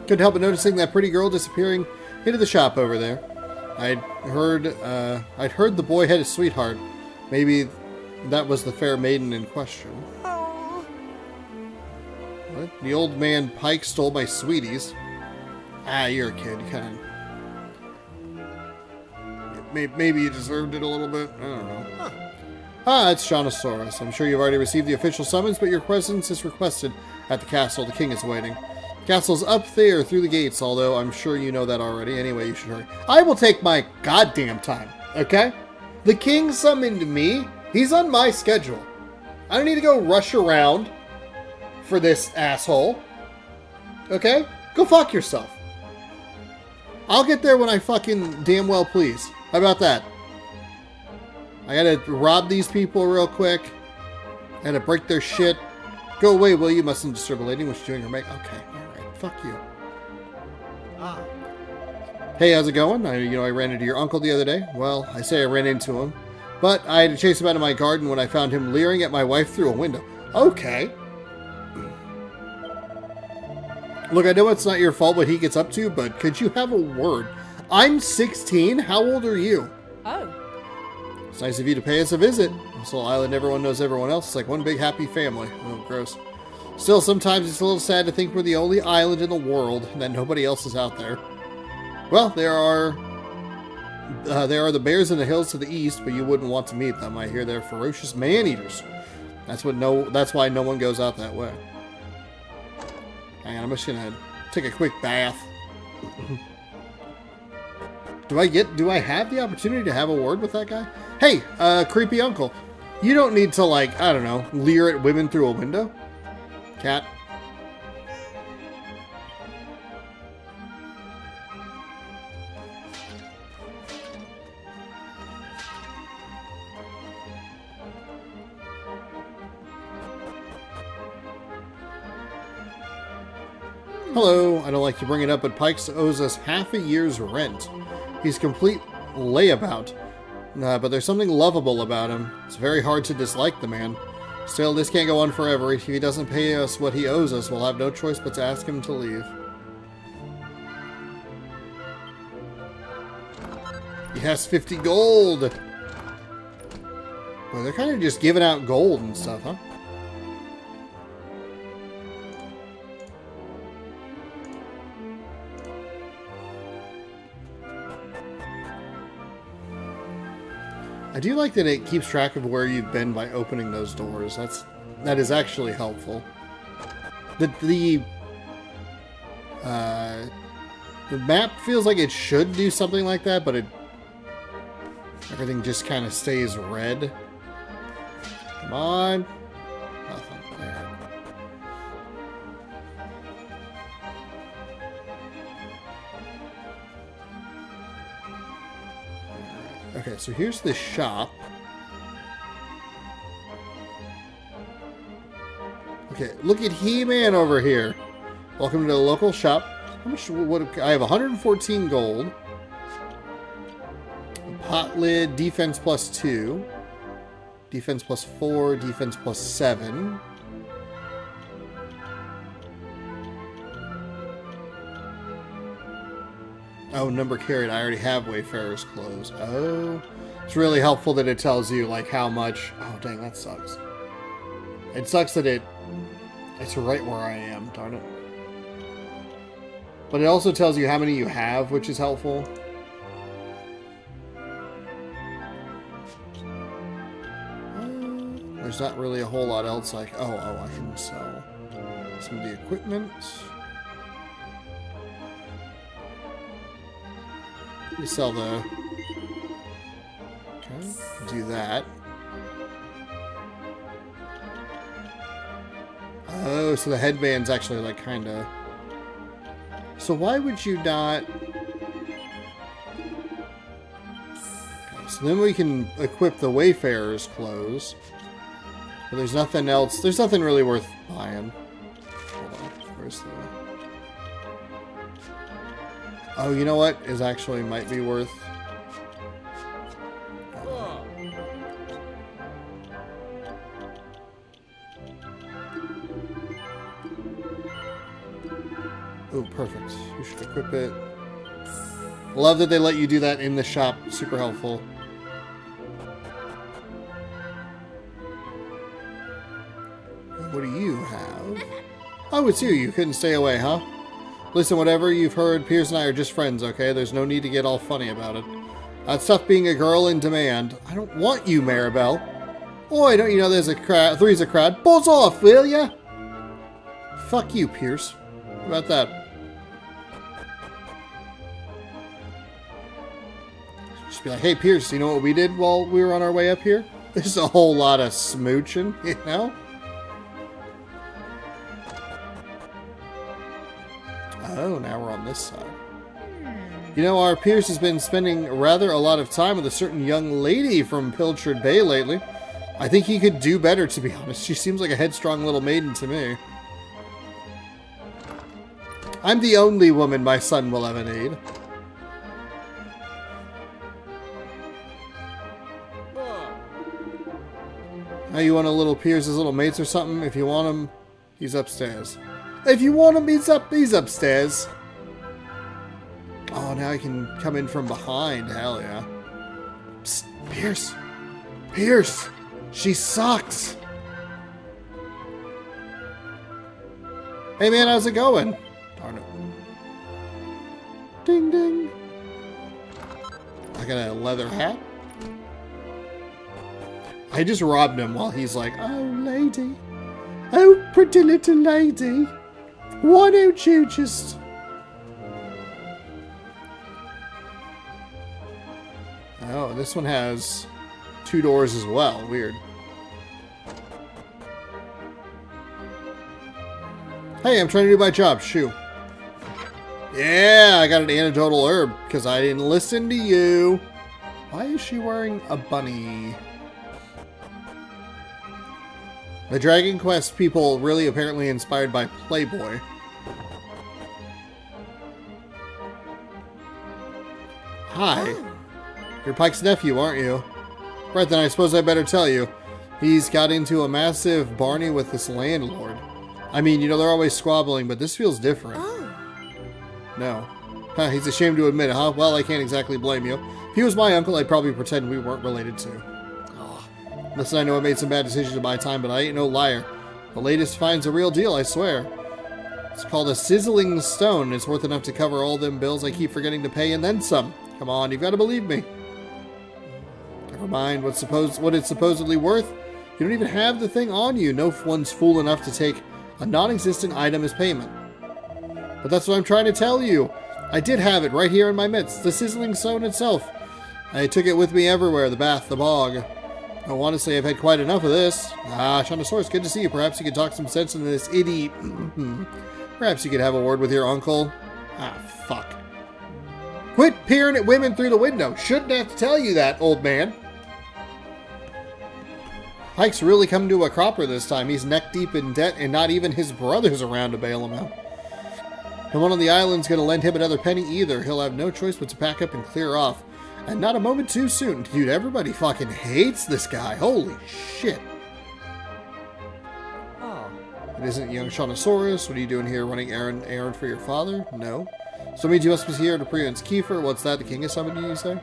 Couldn't help but noticing that pretty girl disappearing into the shop over there. I'd heard the boy had a sweetheart. Maybe that was the fair maiden in question. What? The old man Pike stole my sweeties. Ah, you're a kid. You kind of... Maybe you deserved it a little bit. I don't know. Ah, it's Seannosaurus. I'm sure you've already received the official summons, but your presence is requested at the castle. The king is waiting. The castle's up there through the gates, although I'm sure you know that already. Anyway, you should hurry. I will take my goddamn time, okay? The king summoned me. He's on my schedule. I don't need to go rush around for this asshole. Okay? Go fuck yourself. I'll get there when I fucking damn well please. How about that? I gotta rob these people real quick. I gotta break their shit. Go away, will you? Mustn't disturb a lady when she's doing her make. Okay, alright. Fuck you. Hey, how's it going? I ran into your uncle the other day. Well, I say I ran into him. But I had to chase him out of my garden when I found him leering at my wife through a window. Okay. Look, I know it's not your fault what he gets up to, but could you have a word? I'm 16. How old are you? Oh. It's nice of you to pay us a visit. This little island, everyone knows everyone else. It's like one big happy family. Oh, gross. Still, sometimes it's a little sad to think we're the only island in the world and that nobody else is out there. Well, there are the bears in the hills to the east, but you wouldn't want to meet them. I hear they're ferocious man-eaters. That's why no one goes out that way. Hang on, I'm just gonna take a quick bath. Do I have the opportunity to have a word with that guy? Hey, creepy uncle. You don't need to, like, I don't know, leer at women through a window. Cat. Hello, I don't like to bring it up, but Pikes owes us half a year's rent. He's complete layabout. But there's something lovable about him. It's very hard to dislike the man. Still, this can't go on forever. If he doesn't pay us what he owes us, we'll have no choice but to ask him to leave. He has 50 gold! Boy, they're kind of just giving out gold and stuff, huh? I do like that it keeps track of where you've been by opening those doors. That is actually helpful. The map feels like it should do something like that, but everything just kind of stays red. Come on. Nothing. All right. Okay, so here's the shop. Okay, look at He-Man over here. Welcome to the local shop. How much? What? I have 114 gold. Pot lid, defense +2, defense +4, defense +7. Oh, number carried. I already have Wayfarer's clothes. Oh. It's really helpful that it tells you, like, how much... Oh, dang, that sucks. It sucks that it's right where I am, darn it. But it also tells you how many you have, which is helpful. There's not really a whole lot else like... Oh, I can sell some of the equipment. We sell the... Okay, do that. Oh, so the headband's actually like kind of... So why would you not... Okay, so then we can equip the Wayfarer's clothes. But there's nothing else. There's nothing really worth buying. Hold on. Where's the... Oh, you know what? Is actually might be worth... Oh, perfect. You should equip it. Love that they let you do that in the shop. Super helpful. What do you have? Oh, it's you. You couldn't stay away, huh? Listen, whatever you've heard, Piers and I are just friends, okay? There's no need to get all funny about it. That's tough being a girl in demand. I don't want you, Maribel. Oi, don't you know there's a crowd? Three's a crowd. Buzz off, will ya? Fuck you, Piers. How about that? Just be like, hey, Piers, you know what we did while we were on our way up here? There's a whole lot of smooching, you know? Oh, now we're on this side. You know, our Pierce has been spending rather a lot of time with a certain young lady from Pilchard Bay lately. I think he could do better, to be honest. She seems like a headstrong little maiden to me. I'm the only woman my son will ever need. Now you want a little Pierce's little mates or something? If you want him, he's upstairs. If you want him, he's upstairs. Oh, now I can come in from behind. Hell yeah. Psst, Pierce. Pierce. She sucks. Hey man, how's it going? Darn it. Ding ding. I got a leather hat. I just robbed him while he's like, oh lady. Oh pretty little lady. Why don't you just... Oh, this one has 2 doors as well. Weird. Hey, I'm trying to do my job. Shoo. Yeah, I got an antidotal herb because I didn't listen to you. Why is she wearing a bunny? The Dragon Quest people really apparently inspired by Playboy. Hi. You're Pike's nephew, aren't you? Right then, I suppose I better tell you. He's got into a massive Barney with this landlord. I mean, you know, they're always squabbling, but this feels different. Oh. No. Huh, he's ashamed to admit it, huh? Well, I can't exactly blame you. If he was my uncle, I'd probably pretend we weren't related to. Listen, I know I made some bad decisions in my time, but I ain't no liar. The latest find's a real deal, I swear. It's called a sizzling stone, and it's worth enough to cover all them bills I keep forgetting to pay and then some. Come on, you've got to believe me. Never mind what it's supposedly worth. You don't even have the thing on you. No one's fool enough to take a non-existent item as payment. But that's what I'm trying to tell you. I did have it right here in my midst, the sizzling stone itself. I took it with me everywhere, the bath, the bog. I want to say I've had quite enough of this. Ah, Seannosaurus, good to see you. Perhaps you could talk some sense into this idiot. Perhaps you could have a word with your uncle. Ah, fuck. Quit peering at women through the window. Shouldn't have to tell you that, old man. Pike's really come to a cropper this time. He's neck deep in debt and not even his brother's around to bail him out. No one on the island's going to lend him another penny either. He'll have no choice but to pack up and clear off. And not a moment too soon. Dude, everybody fucking hates this guy. Holy shit. Oh. It isn't young Seannosaurus. What are you doing here? Running errand for your father? No. So means you must be here to Prince Kiefer. What's that? The king is summoned you, say?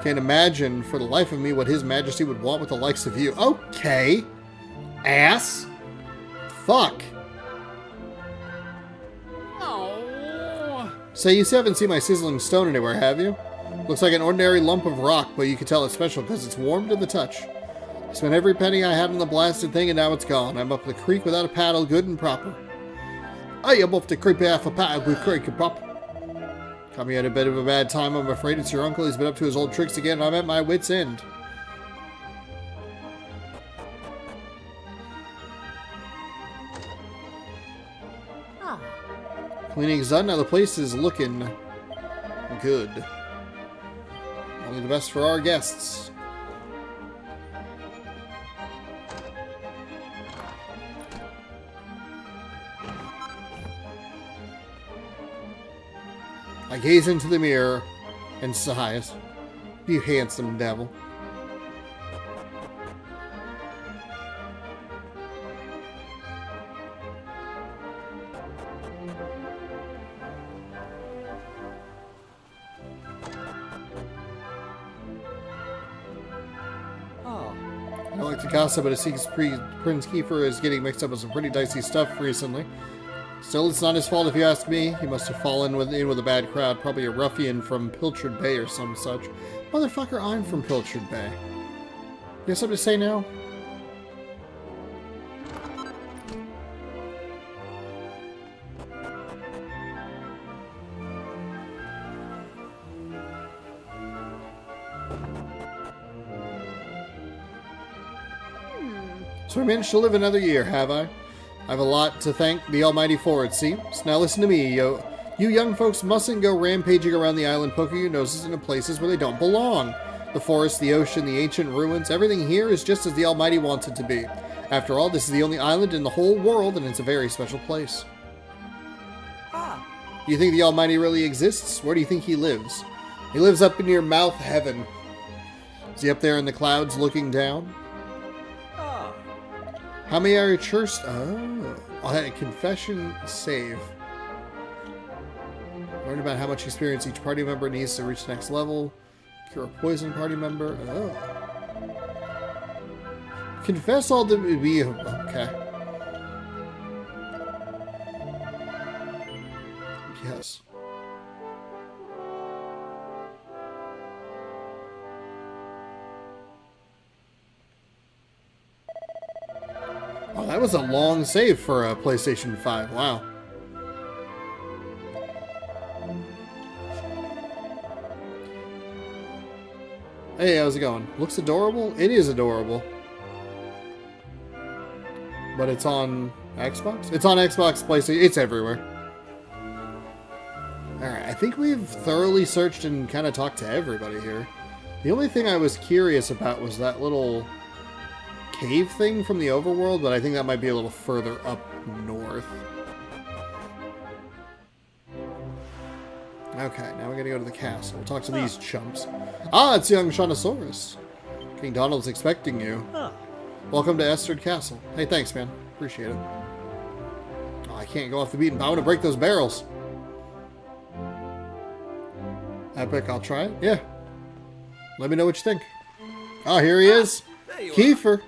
Can't imagine for the life of me what his majesty would want with the likes of you. Okay. Ass. Fuck. Oh. Say, you haven't seen my sizzling stone anywhere, have you? Looks like an ordinary lump of rock, but you can tell it's special because it's warm to the touch. I spent every penny I had on the blasted thing and now it's gone. I'm up the creek without a paddle, good and proper. I am up the creek half a paddle with creek and proper. Caught me at a bit of a bad time, I'm afraid. It's your uncle. He's been up to his old tricks again, and I'm at my wit's end. Ah, Cleaning's done. Now the place is looking good. Only the best for our guests. I gaze into the mirror and sighs. You handsome devil. Oh, I don't like to gossip, but it seems Prince Kiefer is getting mixed up with some pretty dicey stuff recently. Still, it's not his fault if you ask me. He must have fallen in with a bad crowd, probably a ruffian from Pilchard Bay or some such. Motherfucker, I'm from Pilchard Bay. You have something to say now? So I managed to live another year, have I? I have a lot to thank the Almighty for, it seems. Now listen to me, yo. You young folks mustn't go rampaging around the island poking your noses into places where they don't belong. The forest, the ocean, the ancient ruins, everything here is just as the Almighty wants it to be. After all, this is the only island in the whole world, and it's a very special place. ah, Do you think the Almighty really exists? Where do you think he lives? He lives up in your mouth heaven. Is he up there in the clouds looking down? ah. How many are church? Oh, a confession save. Learn about how much experience each party member needs to reach the next level. Cure a poison party member. Oh. Confess all the be okay. Yes. Oh, that was a long save for a PlayStation 5. Wow. Hey, how's it going? Looks adorable? It is adorable. But it's on Xbox? It's on Xbox, PlayStation. It's everywhere. Alright, I think we've thoroughly searched and kind of talked to everybody here. The only thing I was curious about was that little cave thing from the overworld, but I think that might be a little further up north. Okay, now we're gonna go to the castle. We'll talk to these chumps. Ah, it's young Seannosaurus. King Donald's expecting you. Huh. Welcome to Esterd Castle. Hey, thanks, man. Appreciate it. Oh, I can't go off the beaten path. I want to break those barrels. Epic, I'll try it. Yeah. Let me know what you think. Oh, here he is. There you are. Kiefer.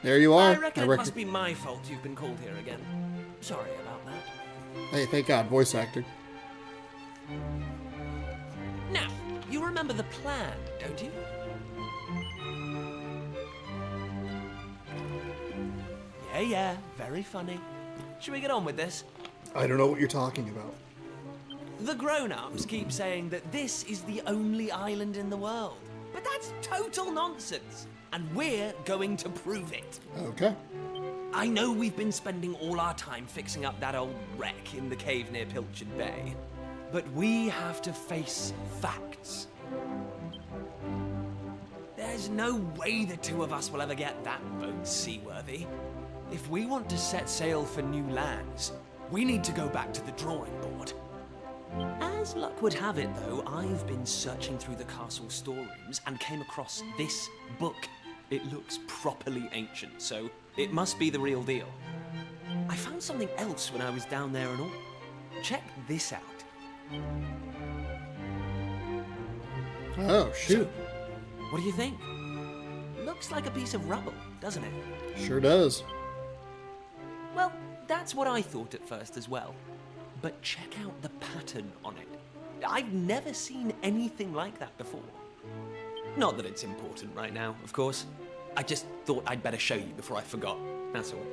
There you are. I reckon it must be my fault you've been called here again. Sorry about that. Hey, thank God. Voice acting. Now, you remember the plan, don't you? Yeah, very funny. Should we get on with this? I don't know what you're talking about. The grown-ups keep saying that this is the only island in the world. But that's total nonsense. And we're going to prove it. Okay. I know we've been spending all our time fixing up that old wreck in the cave near Pilchard Bay. But we have to face facts. There's no way the two of us will ever get that boat seaworthy. If we want to set sail for new lands, we need to go back to the drawing board. As luck would have it, though, I've been searching through the castle storerooms and came across this book. It looks properly ancient, so it must be the real deal. I found something else when I was down there and all. Check this out. Oh, shoot. What do you think? Looks like a piece of rubble, doesn't it? Sure does. Well, that's what I thought at first as well. But check out the pattern on it. I've never seen anything like that before. Not that it's important right now, of course. I just thought I'd better show you before I forgot, that's all.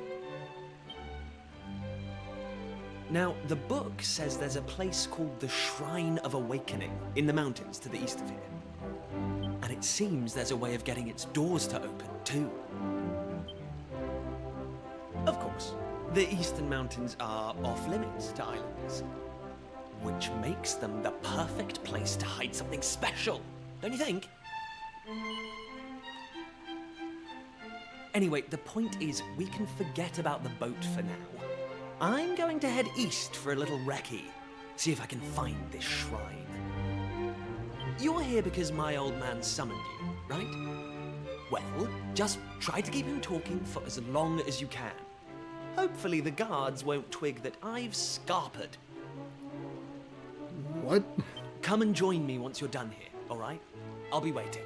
Now, the book says there's a place called the Shrine of Awakening in the mountains to the east of here. And it seems there's a way of getting its doors to open, too. Of course, the eastern mountains are off-limits to islanders, which makes them the perfect place to hide something special, don't you think? Anyway, the point is, we can forget about the boat for now. I'm going to head east for a little recce, see if I can find this shrine. You're here because my old man summoned you, right? Well, just try to keep him talking for as long as you can. Hopefully the guards won't twig that I've scarpered. What? Come and join me once you're done here, all right? I'll be waiting.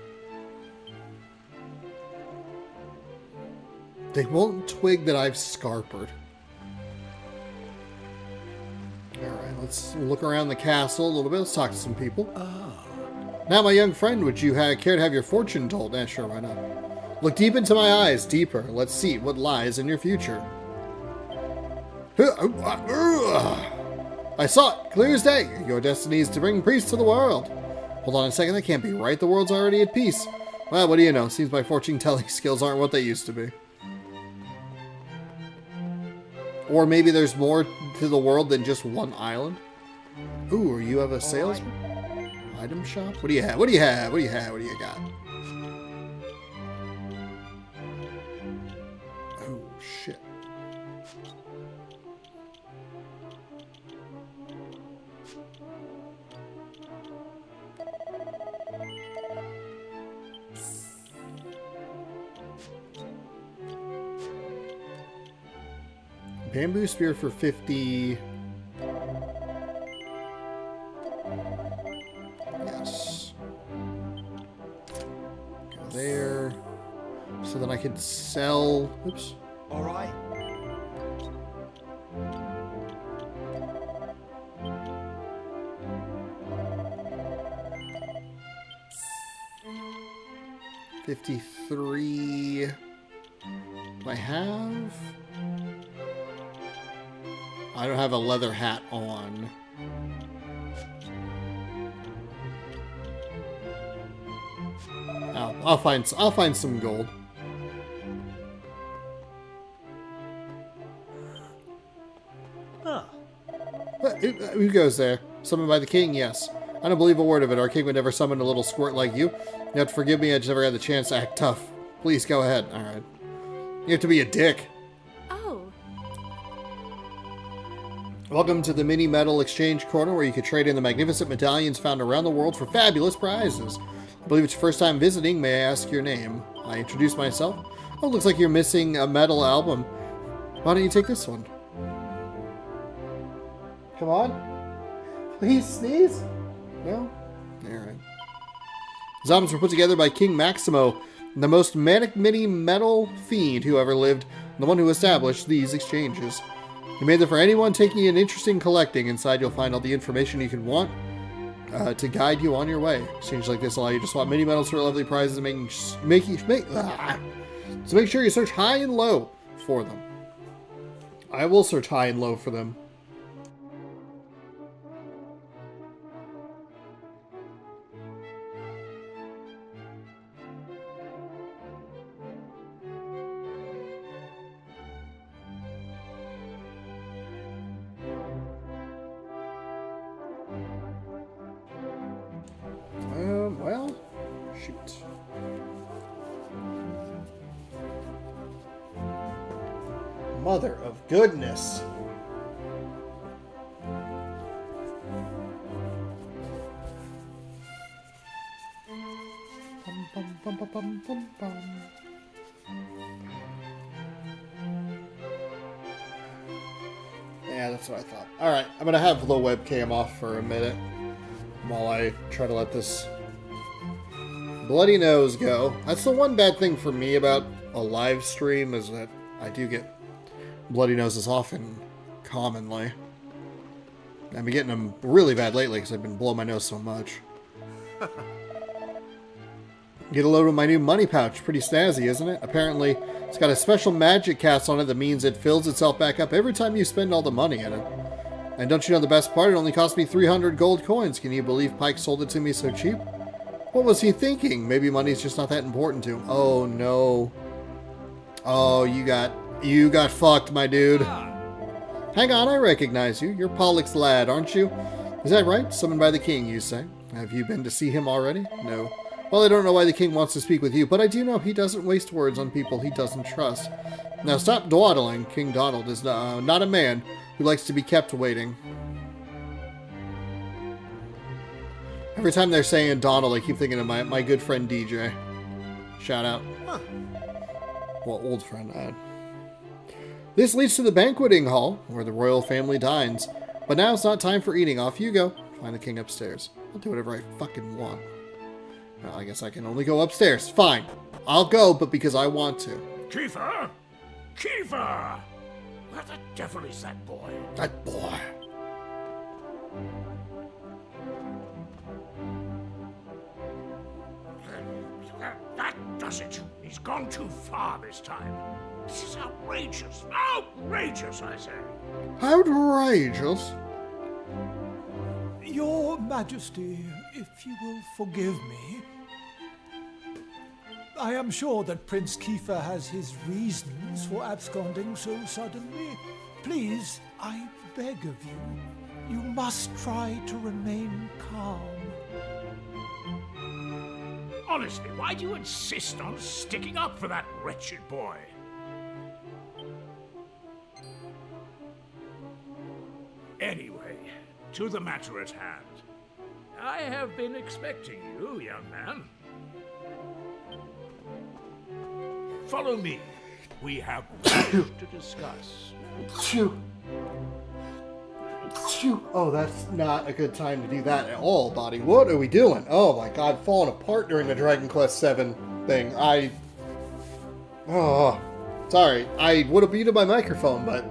They won't twig that I've scarpered. Alright, let's look around the castle a little bit. Let's talk to some people. Now, my young friend, would you care to have your fortune told? Sure, why not? Look deep into my eyes, deeper. Let's see what lies in your future. I saw it, clear as day. Your destiny is to bring peace to the world. Hold on a second, that can't be right. The world's already at peace. Well, what do you know? Seems my fortune-telling skills aren't what they used to be. Or maybe there's more to the world than just one island. Ooh, you have a salesman? Item shop? What do you have? What do you have? What do you have? What do you got? Oh, shit. Bamboo spear for 50. Yes. Go there. So that I can sell. Oops. All right. $53. Do I have? I don't have a leather hat on. I'll find some gold. Huh. Who goes there? Summoned by the king? Yes. I don't believe a word of it. Our king would never summon a little squirt like you. You have to forgive me. I just never had the chance to act tough. Please go ahead. All right. You have to be a dick. Oh, Welcome to the Mini Metal Exchange Corner, where you can trade in the magnificent medallions found around the world for fabulous prizes. I believe it's your first time visiting. May I ask your name? I introduce myself. Oh, looks like you're missing a metal album. Why don't you take this one? Come on. Please sneeze. No? Alright. These albums were put together by King Maximo, the most manic mini metal fiend who ever lived, and the one who established these exchanges. He made them for anyone taking an interest in collecting. Inside you'll find all the information you can want to guide you on your way. Exchanges like this allow you to swap mini metals for lovely prizes and so make sure you search high and low for them. I will search high and low for them. Well, shoot. Mother of goodness. Bum, bum, bum, bum, bum, bum, bum. Yeah, that's what I thought. Alright, I'm gonna have the webcam off for a minute while I try to let this bloody nose go. That's the one bad thing for me about a live stream, is that I do get bloody noses often, commonly. I've been getting them really bad lately because I've been blowing my nose so much. Get a load of my new money pouch. Pretty snazzy, isn't it? Apparently, it's got a special magic cast on it that means it fills itself back up every time you spend all the money in it. And don't you know the best part? It only cost me 300 gold coins. Can you believe Pike sold it to me so cheap? What was he thinking? Maybe money's just not that important to him. Oh, no. Oh, you got fucked, my dude. Hang on, I recognize you. You're Pollock's lad, aren't you? Is that right? Summoned by the king, you say? Have you been to see him already? No. Well, I don't know why the king wants to speak with you, but I do know he doesn't waste words on people he doesn't trust. Now stop dawdling. King Donald is not a man who likes to be kept waiting. Every time they're saying Donald, I keep thinking of my good friend DJ. Shout out. Well, old friend. This leads to the banqueting hall, where the royal family dines. But now it's not time for eating. Off you go. Find the king upstairs. I'll do whatever I fucking want. Well, I guess I can only go upstairs. Fine. I'll go, but because I want to. Kiefer! Kiefer! Where the devil is that boy? That boy. That does it. He's gone too far this time. This is outrageous. Outrageous, I say. Outrageous? Your Majesty, if you will forgive me, I am sure that Prince Kiefer has his reasons for absconding so suddenly. Please, I beg of you, you must try to remain calm. Honestly, why do you insist on sticking up for that wretched boy? Anyway, to the matter at hand. I have been expecting you, young man. Follow me. We have much to discuss. Phew. Phew. Oh, that's not a good time to do that at all, Dottie. What are we doing? Oh my god, falling apart during the Dragon Quest VII thing. Oh, sorry. I would have muted my microphone, but...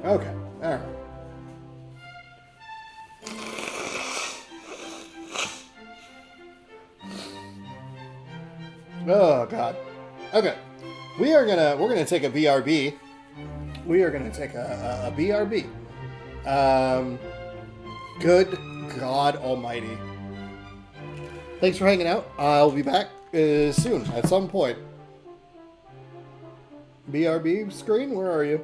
Okay, alright. Oh god. Okay. We're gonna take a BRB. We are gonna take a BRB. Good God Almighty. Thanks for hanging out. I'll be back soon, at some point. BRB screen, where are you?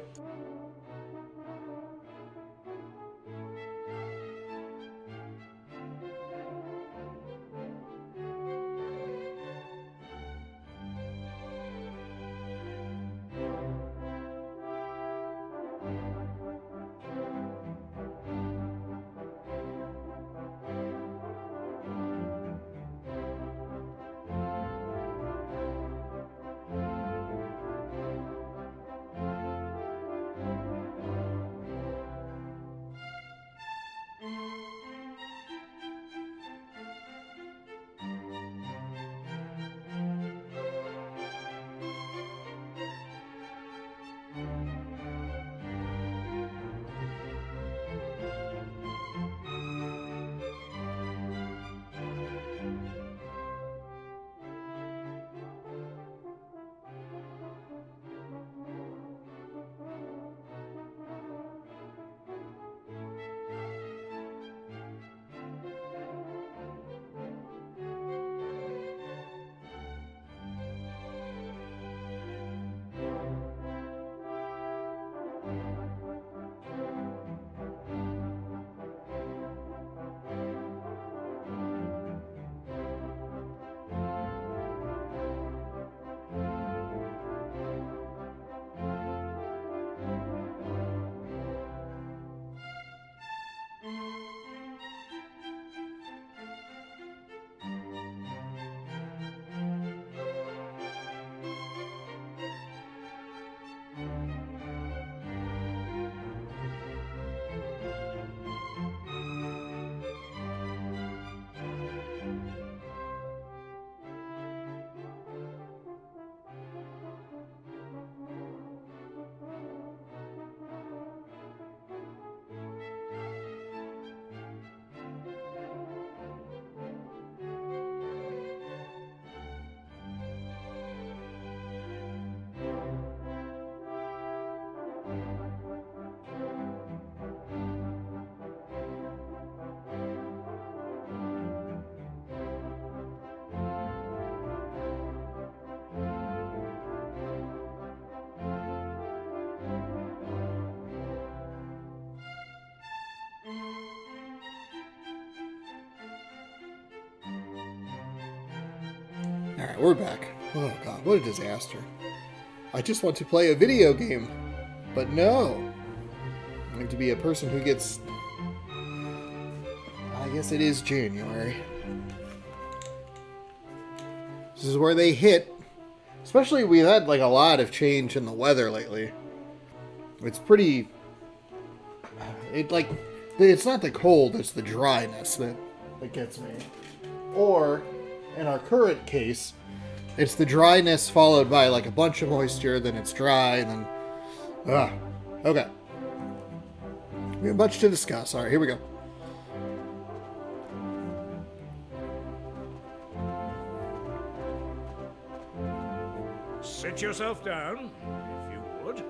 Alright, we're back. Oh god, what a disaster. I just want to play a video game. But no. I have to be a person who gets... I guess it is January. This is where they hit. Especially, we've had like a lot of change in the weather lately. It's pretty... It's not the cold, it's the dryness that gets me. Or, in our current case, it's the dryness followed by like a bunch of moisture, then it's dry, and then... Okay. We have much to discuss. Alright, here we go. Sit yourself down, if you would.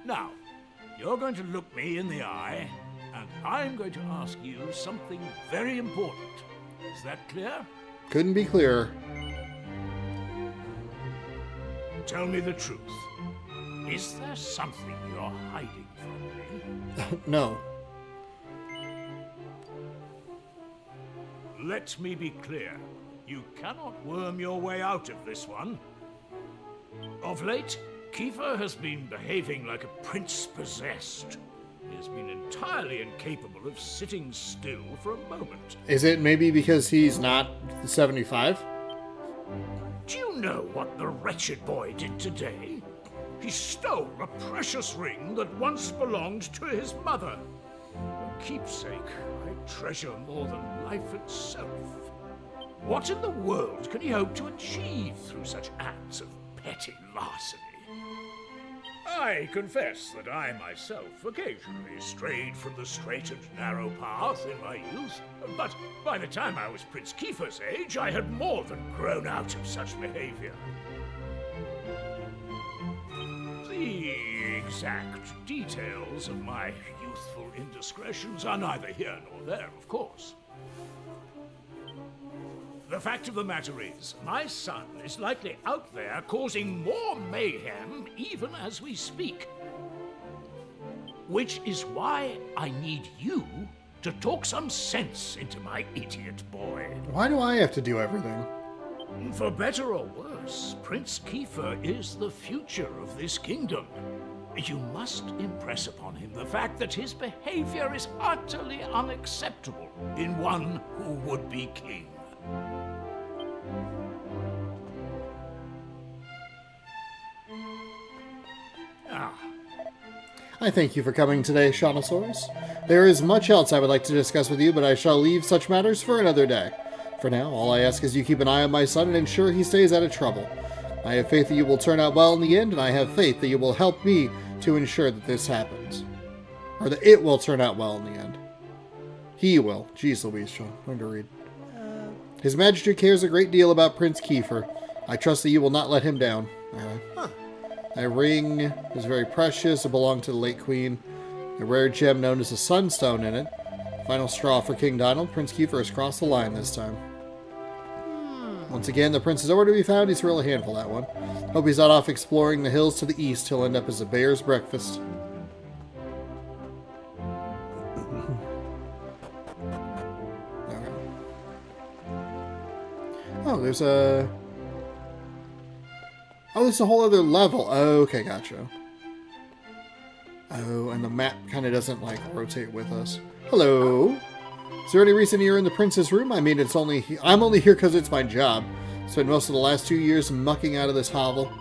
Now, you're going to look me in the eye, and I'm going to ask you something very important. Is that clear? Couldn't be clearer. Tell me the truth. Is there something you're hiding from me? No. Let me be clear. You cannot worm your way out of this one. Of late, Kiefer has been behaving like a prince possessed. He has been entirely incapable of sitting still for a moment. Is it maybe because he's not 75? Do you know what the wretched boy did today? He stole a precious ring that once belonged to his mother. A keepsake I treasure more than life itself. What in the world can he hope to achieve through such acts of petty larceny? I confess that I myself occasionally strayed from the straight and narrow path in my youth, but by the time I was Prince Kiefer's age, I had more than grown out of such behavior. The exact details of my youthful indiscretions are neither here nor there, of course. The fact of the matter is, my son is likely out there causing more mayhem even as we speak. Which is why I need you to talk some sense into my idiot boy. Why do I have to do everything? For better or worse, Prince Kiefer is the future of this kingdom. You must impress upon him the fact that his behavior is utterly unacceptable in one who would be king. I thank you for coming today, Seannosaurus. There is much else I would like to discuss with you, but I shall leave such matters for another day. For now, all I ask is you keep an eye on my son and ensure he stays out of trouble. I have faith that you will turn out well in the end, and I have faith that you will help me to ensure that this happens. Or that it will turn out well in the end. He will. Jeez Louise, Sean. Learn to read. His Majesty cares a great deal about Prince Kiefer. I trust that you will not let him down. That ring is very precious. It belonged to the late queen. A rare gem known as a sunstone in it. Final straw for King Donald. Prince Kiefer has crossed the line this time. Once again, the prince is nowhere to be found. He's really a handful, that one. Hope he's not off exploring the hills to the east. He'll end up as a bear's breakfast. Okay. Oh, there's a... Oh, there's a whole other level. Oh, okay, gotcha. Oh, and the map kind of doesn't, like, rotate with us. Hello. Is there any reason you're in the prince's room? I mean, I'm only here because it's my job. Spent most of the last 2 years mucking out of this hovel.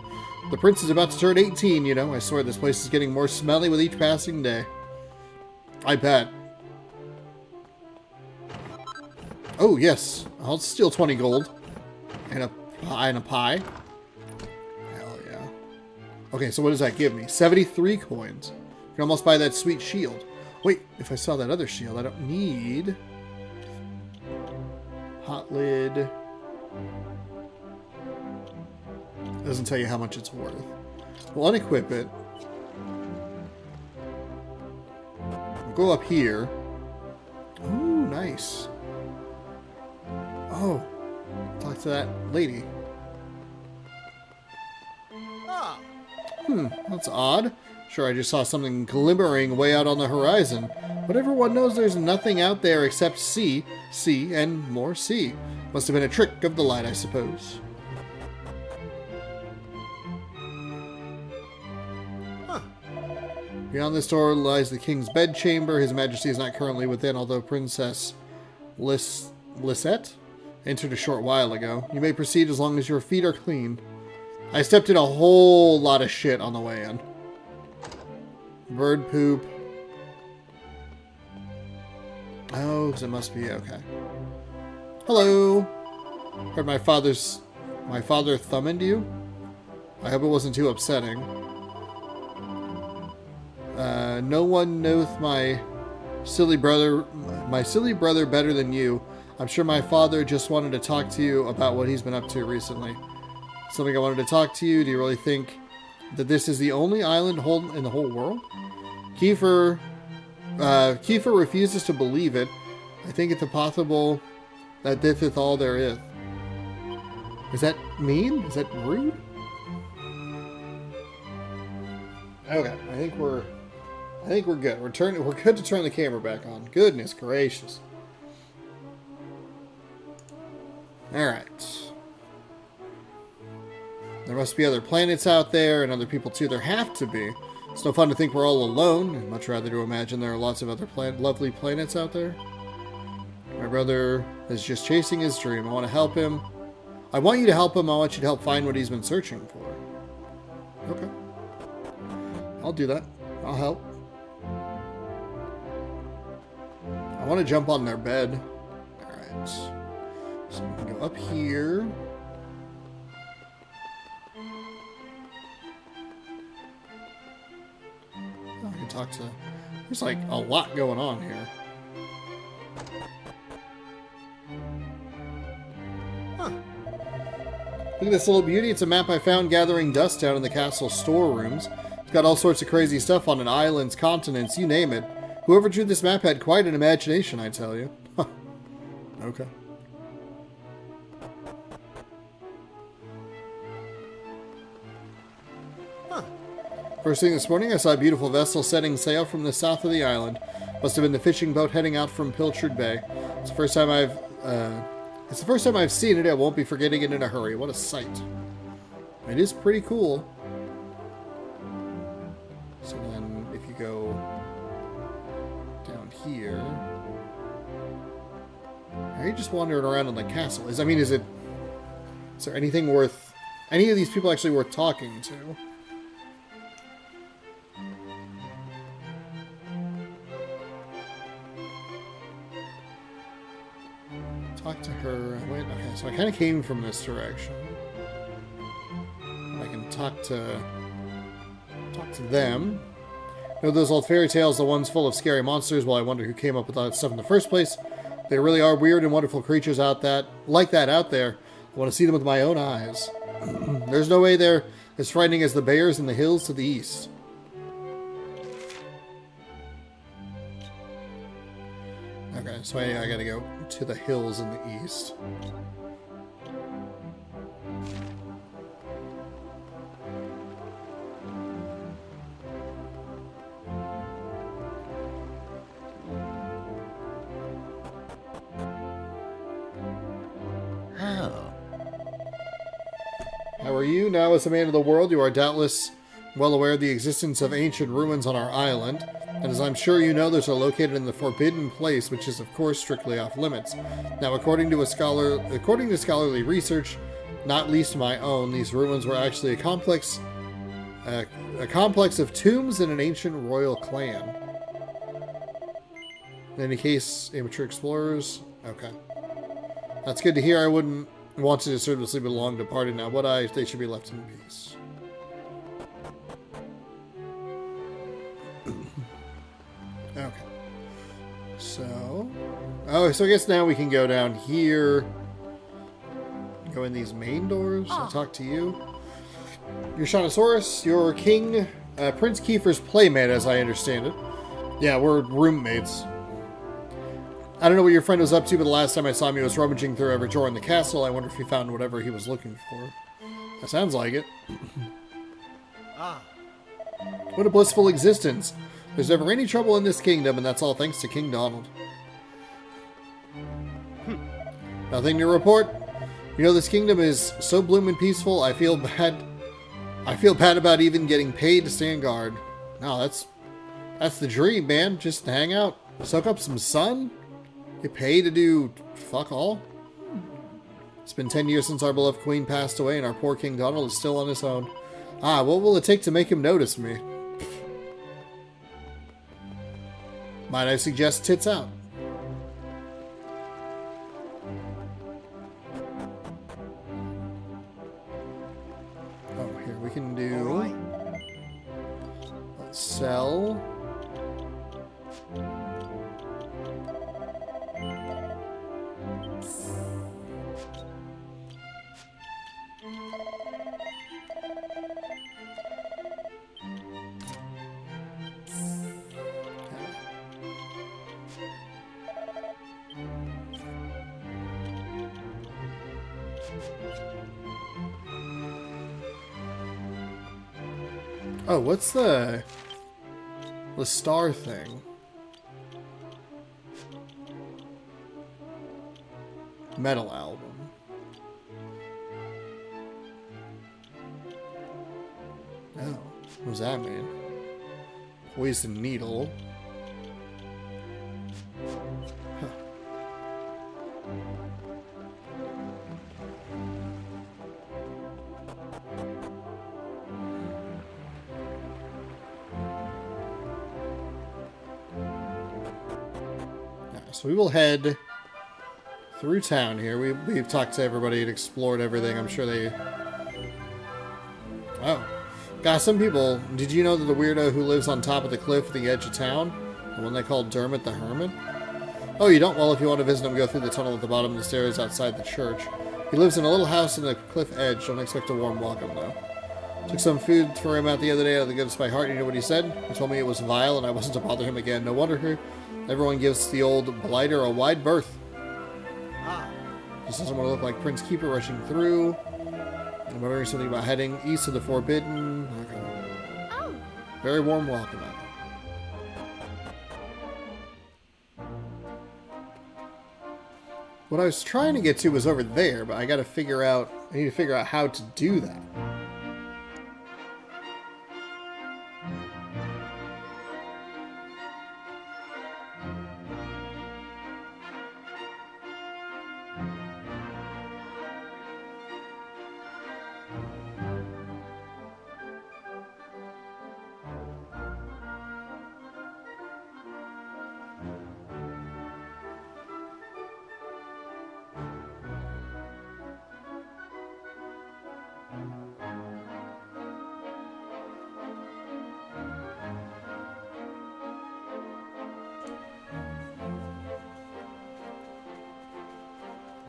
The prince is about to turn 18, you know. I swear this place is getting more smelly with each passing day. I bet. Oh, yes. I'll steal 20 gold. And a pie. Hell yeah. Okay, so what does that give me? 73 coins. I can almost buy that sweet shield. Wait, if I saw that other shield, I don't need... Hot lid. Doesn't tell you how much it's worth. We'll unequip it. We'll go up here. Ooh, nice. Oh, talk to that lady. That's odd. Sure, I just saw something glimmering way out on the horizon. But everyone knows there's nothing out there except sea, and more sea. Must have been a trick of the light, I suppose. Huh. Beyond this door lies the king's bedchamber. His Majesty is not currently within, although Princess Lisette entered a short while ago. You may proceed as long as your feet are clean. I stepped in a whole lot of shit on the way in. Bird poop. Oh, because it must be okay. Hello. Heard my father thumb into you? I hope it wasn't too upsetting. No one knoweth my silly brother better than you. I'm sure my father just wanted to talk to you about what he's been up to recently. Something I wanted to talk to you. Do you really think that this is the only island in the whole world? Kiefer refuses to believe it. I think it's possible that this is all there is. Is that mean? Is that rude? Okay, I think we're good. We're good to turn the camera back on. Goodness gracious. Alright. There must be other planets out there and other people too. There have to be. It's no fun to think we're all alone. I'd much rather to imagine there are lots of other lovely planets out there. My brother is just chasing his dream. I want to help him. I want you to help him. I want you to help find what he's been searching for. Okay. I'll do that. I'll help. I want to jump on their bed. Alright. So we can go up here. Oh, I can talk to... There's like a lot going on here. Huh. Look at this little beauty. It's a map I found gathering dust down in the castle storerooms. It's got all sorts of crazy stuff on it. Islands, continents, you name it. Whoever drew this map had quite an imagination, I tell you. Okay. Huh. First thing this morning, I saw a beautiful vessel setting sail from the south of the island. Must have been the fishing boat heading out from Pilchard Bay. It's the first time I've seen it. I won't be forgetting it in a hurry. What a sight! It is pretty cool. So then, if you go down here, are you just wandering around in the castle? Is there anything worth? Any of these people actually worth talking to? Talk to her. Wait, okay, so I kind of came from this direction. I can talk to them. You know those old fairy tales, the ones full of scary monsters? Well, I wonder who came up with all that stuff in the first place. There really are weird and wonderful creatures like that out there. I want to see them with my own eyes. There's no way they're as frightening as the bears in the hills to the east. Okay, so I gotta go to the hills in the east. How are you? Now, as a man of the world, you are doubtless well aware of the existence of ancient ruins on our island, and as I'm sure you know, those are located in the Forbidden Place, which is, of course, strictly off limits. Now, according to scholarly research, not least my own, these ruins were actually a complex of tombs in an ancient royal clan. In any case, amateur explorers. Okay, that's good to hear. I wouldn't want to disturb the sleep of the long departed now. They should be left in peace. Okay. So I guess now we can go down here. Go in these main doors. I'll talk to you. You're Seannosaurus. You're King Prince Kiefer's playmate, as I understand it. Yeah, we're roommates. I don't know what your friend was up to, but the last time I saw him, he was rummaging through every drawer in the castle. I wonder if he found whatever he was looking for. That sounds like it. Ah. What a blissful existence. There's never any trouble in this kingdom, and that's all thanks to King Donald. Nothing to report. You know, this kingdom is so blooming peaceful, I feel bad. I feel bad about even getting paid to stand guard. No, that's the dream, man. Just hang out, soak up some sun, get paid to do fuck all. It's been 10 years since our beloved queen passed away, and our poor King Donald is still on his own. Ah, what will it take to make him notice me? Might I suggest tits out? Oh, here we can do... Let's sell... Oh, what's the star thing? Metal album. Oh, what does that mean? Poison needle. Huh. So we will head through town here. We've talked to everybody and explored everything. I'm sure they... Oh. Gosh, some people... Did you know that the weirdo who lives on top of the cliff at the edge of town? The one they call Dermot the Hermit? Oh, you don't? Well, if you want to visit him, go through the tunnel at the bottom of the stairs outside the church. He lives in a little house in the cliff edge. Don't expect a warm welcome, though. Took some food for him out the other day out of the goodness of my heart. You know what he said? He told me it was vile and I wasn't to bother him again. No wonder everyone gives the old blighter a wide berth. Just doesn't want to look like Prince Keeper rushing through. I'm wondering something about heading east of the Forbidden. Okay. Oh. Very warm welcome. What I was trying to get to was over there, but I need to figure out how to do that.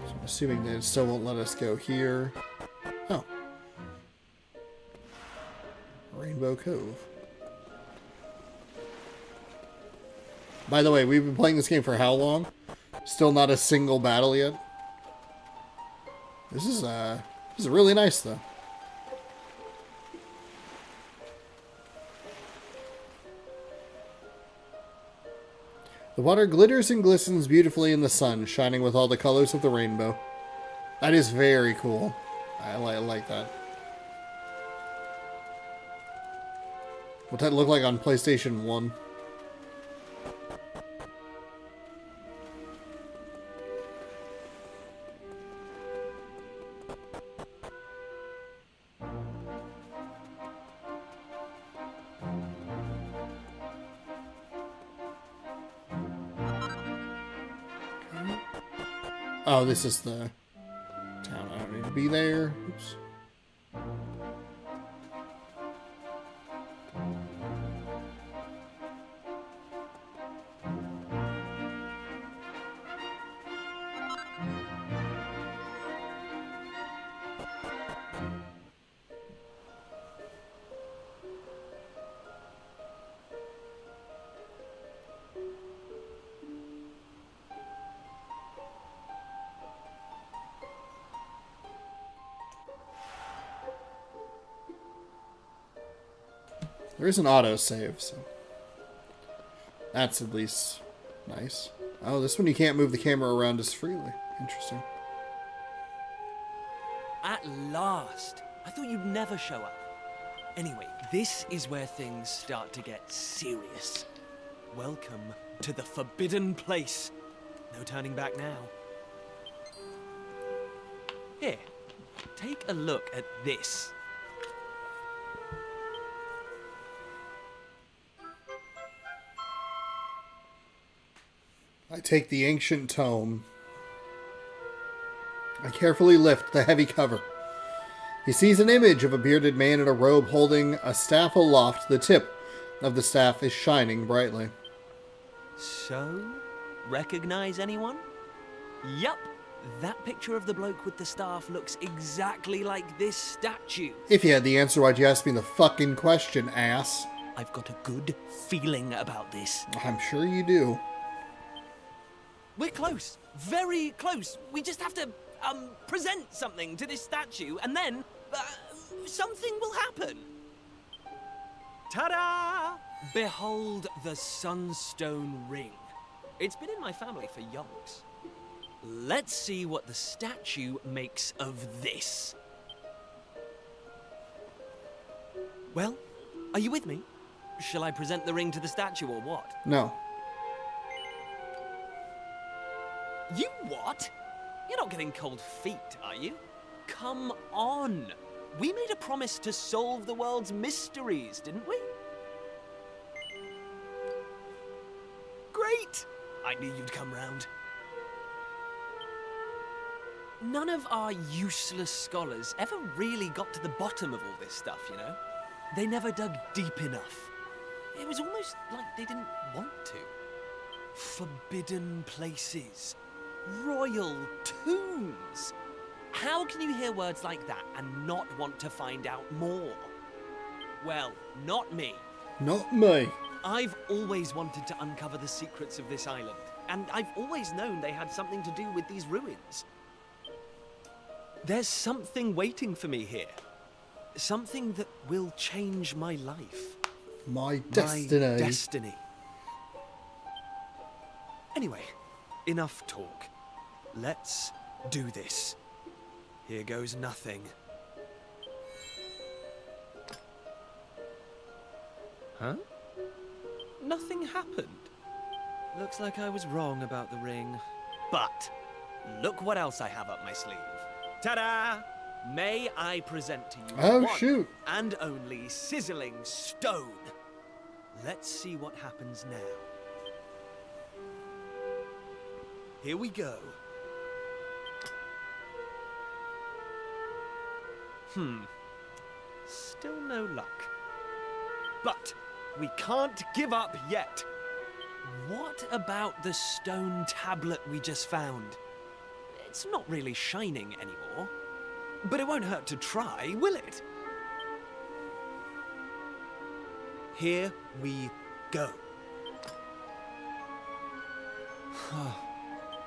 So I'm assuming they still won't let us go here. Oh. Rainbow Cove. By the way, we've been playing this game for how long? Still not a single battle yet. This is really nice though. The water glitters and glistens beautifully in the sun, shining with all the colors of the rainbow. That is very cool. I like that. What'd that look like on PlayStation 1? Oh, this is the town. I don't need to be there. Oops. There is an autosave, so That's at least nice. Oh, this one you can't move the camera around as freely. Interesting. At last! I thought you'd never show up. Anyway, this is where things start to get serious. Welcome to the forbidden place. No turning back now. Here, take a look at this. I take the ancient tome. I carefully lift the heavy cover. He sees an image of a bearded man in a robe holding a staff aloft. The tip of the staff is shining brightly. So, recognize anyone? Yup, that picture of the bloke with the staff looks exactly like this statue. If you had the answer, why'd you ask me the fucking question, ass? I've got a good feeling about this. I'm sure you do. We're close, very close. We just have to, present something to this statue, and then, something will happen. Ta-da! Behold the Sunstone Ring. It's been in my family for yonks. Let's see what the statue makes of this. Well, are you with me? Shall I present the ring to the statue or what? No. You what? You're not getting cold feet, are you? Come on. We made a promise to solve the world's mysteries, didn't we? Great! I knew you'd come round. None of our useless scholars ever really got to the bottom of all this stuff, you know? They never dug deep enough. It was almost like they didn't want to. Forbidden places. Royal tombs. How can you hear words like that and not want to find out more? Well, not me. Not me. I've always wanted to uncover the secrets of this island, and I've always known they had something to do with these ruins. There's something waiting for me here. Something that will change my life. My destiny. My destiny. Anyway, enough talk. Let's do this. Here goes nothing. Huh? Nothing happened. Looks like I was wrong about the ring. But look what else I have up my sleeve. Ta-da! May I present to you Oh, one shoot. and only sizzling stone. Let's see what happens now. Here we go. Still no luck. But we can't give up yet. What about the stone tablet we just found? It's not really shining anymore. But it won't hurt to try, will it? Here we go.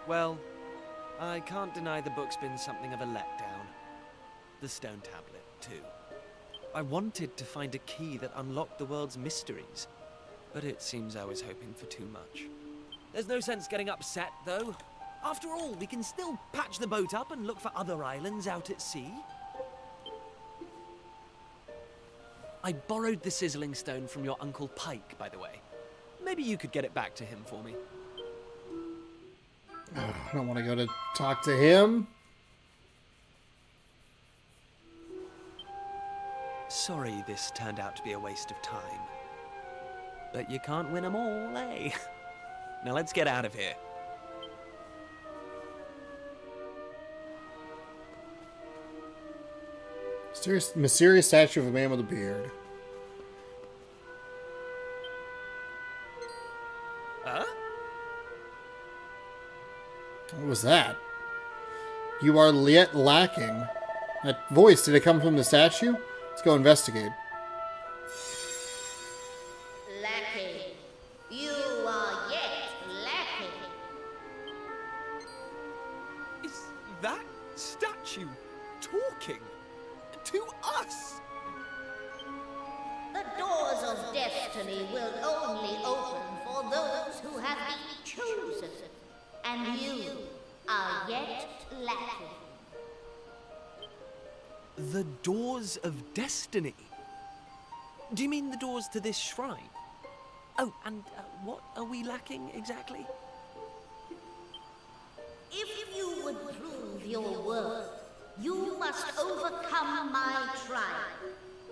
Well, I can't deny the book's been something of a letdown. The stone tablet, too. I wanted to find a key that unlocked the world's mysteries, but it seems I was hoping for too much. There's no sense getting upset, though. After all, we can still patch the boat up and look for other islands out at sea. I borrowed the sizzling stone from your Uncle Pike, by the way. Maybe you could get it back to him for me. I don't want to go to talk to him. Sorry this turned out to be a waste of time. But you can't win them all, eh? Now let's get out of here. Mysterious statue of a man with a beard. Huh? What was that? You are yet lacking. That voice, did it come from the statue? Let's go investigate. Lacking. You are yet lacking. Is that statue talking to us? The doors of destiny will only open for those who have been chosen, and you are yet lacking. The doors of destiny? Do you mean the doors to this shrine? Oh, and what are we lacking exactly? If you would prove your worth, you must overcome my trial.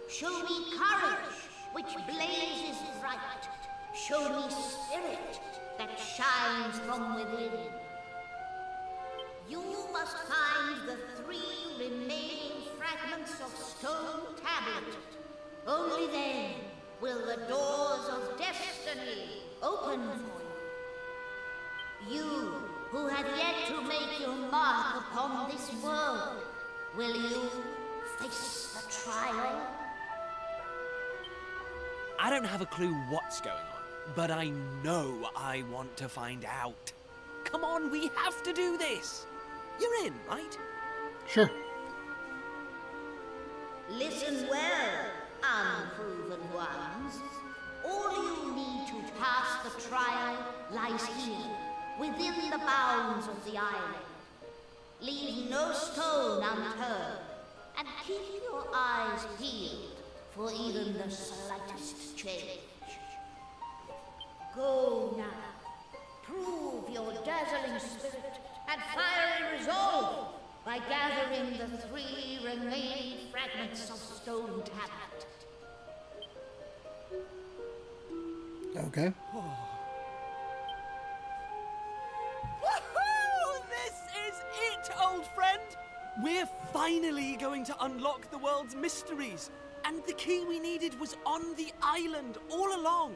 Show me courage, which blazes bright. Show me spirit that shines from within. You must find the 3 remaining fragments of stone tablet. Only then will the doors of destiny open for you. You who have yet to make your mark upon this world, will you face the trial? I don't have a clue what's going on, but I know I want to find out. Come on, we have to do this. You're in, right? Sure. Listen well, unproven ones. All you need to pass the trial lies here, within the bounds of the island. Leave no stone unturned, and keep your eyes peeled for even the slightest change. Go now. Prove your dazzling spirit and fiery resolve by gathering the 3 remaining fragments of stone tablet. Okay. Woohoo! This is it, old friend! We're finally going to unlock the world's mysteries. And the key we needed was on the island all along.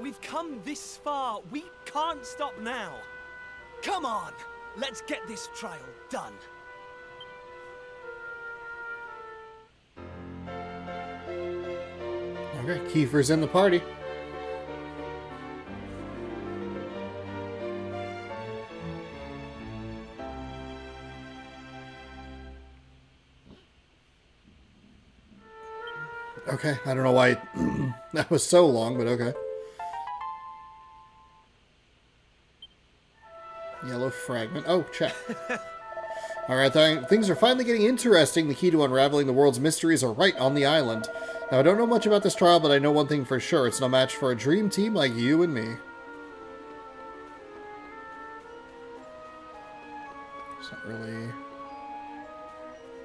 We've come this far. We can't stop now. Come on, let's get this trial done. Okay, Kiefer's in the party. Okay, I don't know why that was so long, but okay. Yellow fragment. Oh, check. Alright, things are finally getting interesting. The key to unraveling the world's mysteries are right on the island. Now, I don't know much about this trial, but I know one thing for sure. It's no match for a dream team like you and me. It's not really...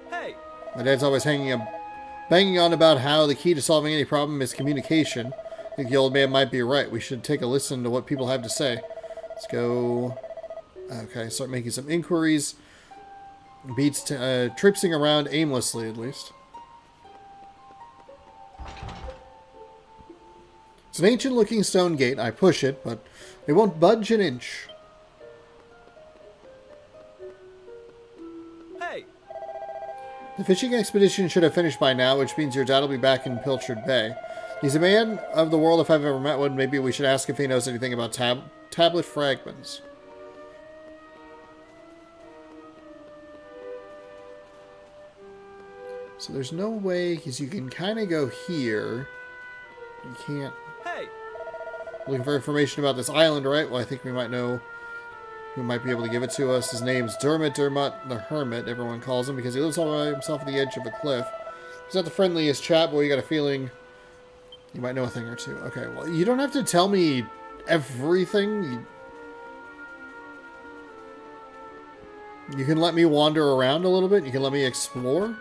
Hey! My dad's always banging on about how the key to solving any problem is communication. I think the old man might be right. We should take a listen to what people have to say. Let's go... Okay, start making some inquiries. Beats tripsing around aimlessly, at least. It's an ancient-looking stone gate. I push it, but it won't budge an inch. Hey! The fishing expedition should have finished by now, which means your dad will be back in Pilchard Bay. He's a man of the world if I've ever met one. Maybe we should ask if he knows anything about tablet fragments. So there's no way, because you can kind of go here. You can't... Hey! Looking for information about this island, right? Well, I think we might know who might be able to give it to us. His name's Dermot the Hermit, everyone calls him, because he lives all by himself at the edge of a cliff. He's not the friendliest chap, but you got a feeling you might know a thing or two. Okay, well, you don't have to tell me everything. You can let me wander around a little bit. You can let me explore.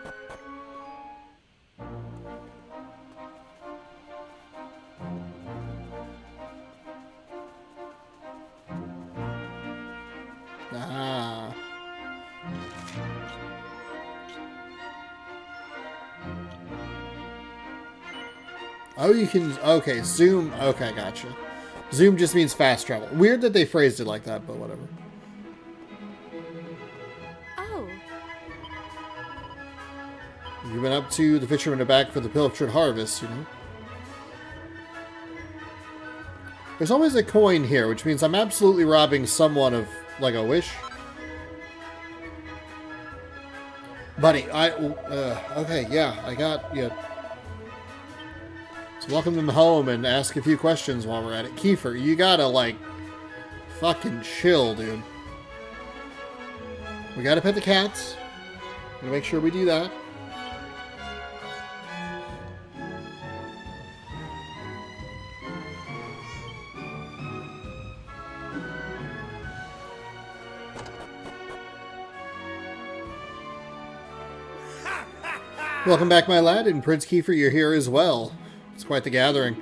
Ah. Oh, you can... Okay, zoom... Okay, gotcha. Zoom just means fast travel. Weird that they phrased it like that, but whatever. Oh, You've been up to the fishermen are back for the pilchard harvest, you know? There's always a coin here, which means I'm absolutely robbing someone of, like, a wish. Buddy, okay, yeah, I got you. So welcome them home and ask a few questions while we're at it. Kiefer, you gotta, like, fucking chill, dude. We gotta pet the cats. I'm gonna make sure we do that. Welcome back, my lad, and Prince Kiefer, you're here as well. It's quite the gathering.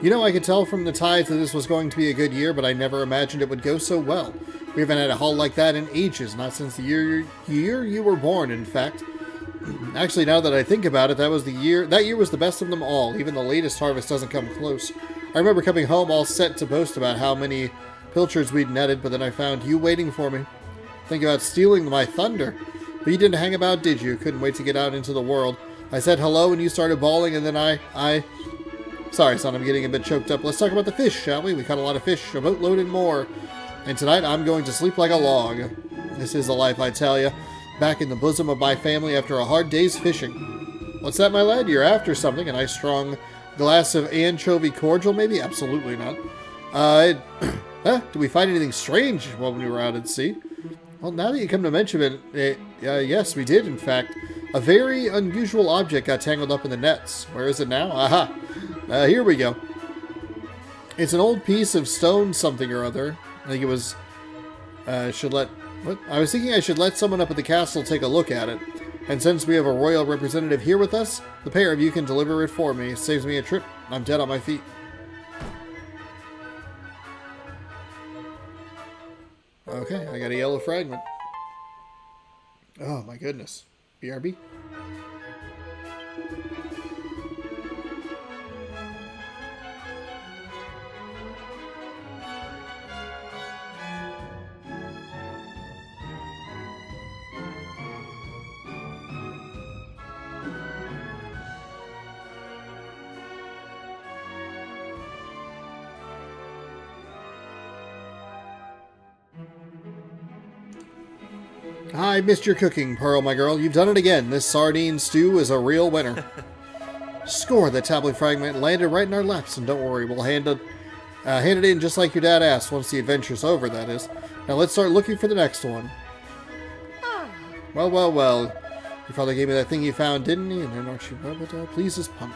You know, I could tell from the tides that this was going to be a good year, but I never imagined it would go so well. We haven't had a haul like that in ages, not since the year you were born, in fact. Actually, now that I think about it, that year was the best of them all. Even the latest harvest doesn't come close. I remember coming home all set to boast about how many pilchards we'd netted, but then I found you waiting for me. Think about stealing my thunder. But you didn't hang about, did you? Couldn't wait to get out into the world. I said hello and you started bawling, and then Sorry, son, I'm getting a bit choked up. Let's talk about the fish, shall we? We caught a lot of fish, a boatload and more. And tonight I'm going to sleep like a log. This is the life, I tell you. Back in the bosom of my family after a hard day's fishing. What's that, my lad? You're after something? A nice strong glass of anchovy cordial, maybe? Absolutely not. Did we find anything strange when we were out at sea? Well, now that you come to mention it, yes, we did, in fact. A very unusual object got tangled up in the nets. Where is it now? Aha! Here we go. It's an old piece of stone something or other. I think it was... I was thinking I should let someone up at the castle take a look at it. And since we have a royal representative here with us, the pair of you can deliver it for me. It saves me a trip. I'm dead on my feet. Okay, I got a yellow fragment. Oh my goodness. BRB? I missed your cooking, Pearl, my girl. You've done it again. This sardine stew is a real winner. Score, the tablet fragment landed right in our laps, and don't worry, we'll hand it in just like your dad asked, once the adventure's over, that is. Now let's start looking for the next one. Well, well, well. Your father gave me that thing you found, didn't he? And then aren't you please as punch.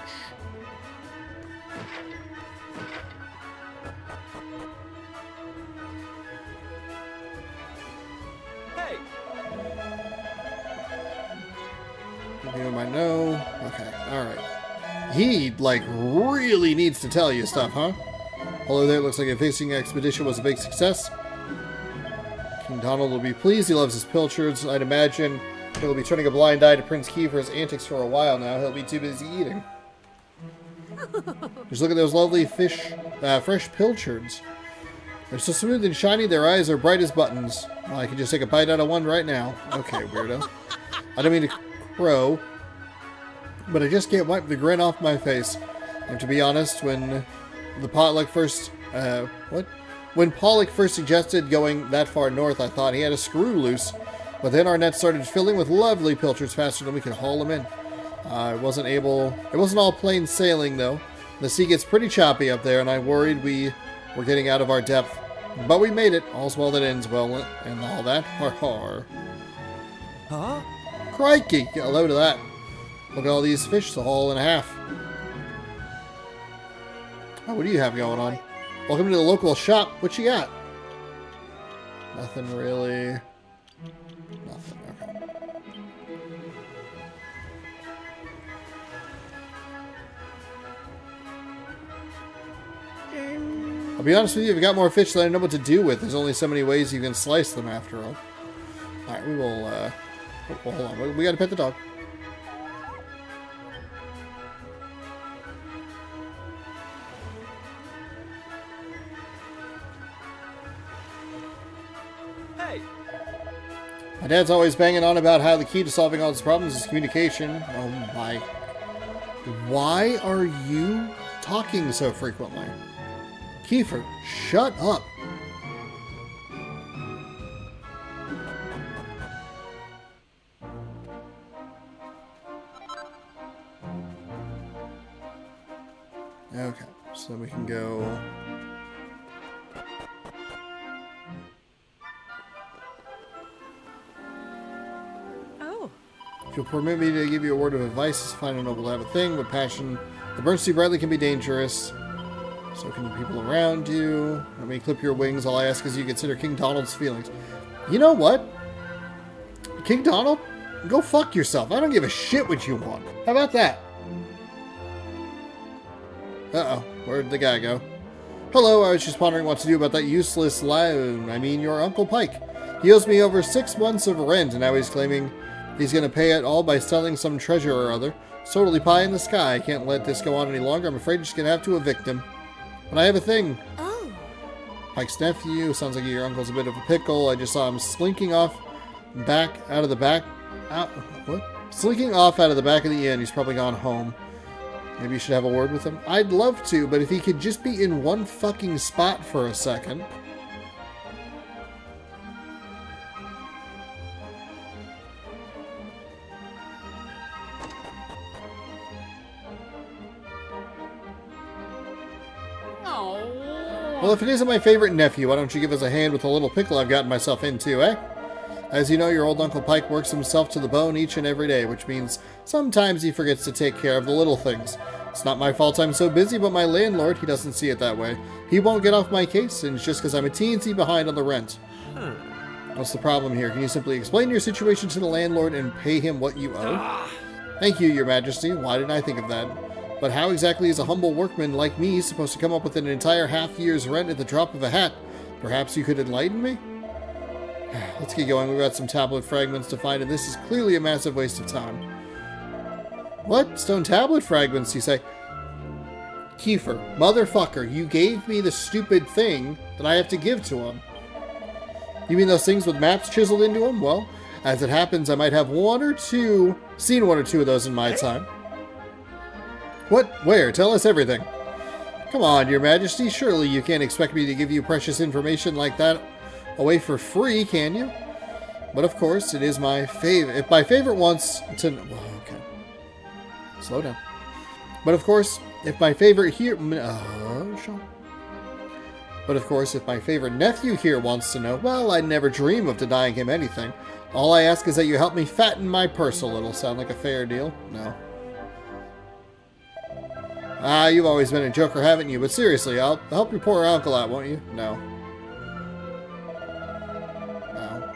You might know. Okay, alright. He, like, really needs to tell you stuff, huh? Hello there, looks like a fishing expedition was a big success. King Donald will be pleased. He loves his pilchards. I'd imagine he'll be turning a blind eye to Prince Kiefer's antics for a while now. He'll be too busy eating. Just look at those lovely fresh pilchards. They're so smooth and shiny, their eyes are bright as buttons. Well, I can just take a bite out of one right now. Okay, weirdo. I don't mean to crow, but I just can't wipe the grin off my face. And to be honest, when Pollock first suggested going that far north, I thought he had a screw loose. But then our net started filling with lovely pilchards faster than we could haul them in. It wasn't all plain sailing though. The sea gets pretty choppy up there, and I worried we were getting out of our depth. But we made it. All's well that ends well, and all that. Har har. Huh? Crikey! Get a load of that. Look at all these fish, the haul and a half. Oh, what do you have going on? Welcome to the local shop. What you got? Nothing really. Nothing. Okay. I'll be honest with you, I've got more fish than I know what to do with. There's only so many ways you can slice them after all. Alright, we will, hold on. We gotta pet the dog. Hey! My dad's always banging on about how the key to solving all his problems is communication. Oh my. Why are you talking so frequently? Kiefer, shut up. Okay, so we can go... Oh, If you'll permit me to give you a word of advice, it's fine and noble to have a thing, but passion that burns too brightly can be dangerous. So can the people around you. Let me clip your wings. All I ask is you consider King Donald's feelings. You know what? King Donald? Go fuck yourself. I don't give a shit what you want. How about that? Uh-oh. Where'd the guy go? Hello, I was just pondering what to do about that useless your Uncle Pike. He owes me over 6 months of rent, and now he's claiming he's going to pay it all by selling some treasure or other. It's totally pie in the sky. I can't let this go on any longer. I'm afraid you're just going to have to evict him. But I have a thing. Oh. Pike's nephew. Sounds like your uncle's a bit of a pickle. I just saw him slinking off out of the back of the inn. He's probably gone home. Maybe you should have a word with him. I'd love to, but if he could just be in one fucking spot for a second. Well, if it isn't my favorite nephew, why don't you give us a hand with the little pickle I've gotten myself into, eh? As you know, your old Uncle Pike works himself to the bone each and every day, which means sometimes he forgets to take care of the little things. It's not my fault I'm so busy, but my landlord, he doesn't see it that way. He won't get off my case, and it's just because I'm a teensy behind on the rent. What's the problem here? Can you simply explain your situation to the landlord and pay him what you owe? Thank you, your majesty. Why didn't I think of that? But how exactly is a humble workman like me supposed to come up with an entire half-year's rent at the drop of a hat? Perhaps you could enlighten me? Let's get going. We've got some tablet fragments to find, and this is clearly a massive waste of time. What? Stone tablet fragments, you say? Kiefer, motherfucker, you gave me the stupid thing that I have to give to him. You mean those things with maps chiseled into them? Well, as it happens, I might have seen one or two of those in my time. What? Where? Tell us everything. Come on, your majesty. Surely you can't expect me to give you precious information like that away for free, can you? But of course, it is my favorite. If my favorite wants to... Well, okay. Slow down. But of course, if my favorite here... Sean. But of course, if my favorite nephew here wants to know, well, I'd never dream of denying him anything. All I ask is that you help me fatten my purse a little. Sound like a fair deal? No. You've always been a joker, haven't you? But seriously, I'll help your poor uncle out, won't you? No. No.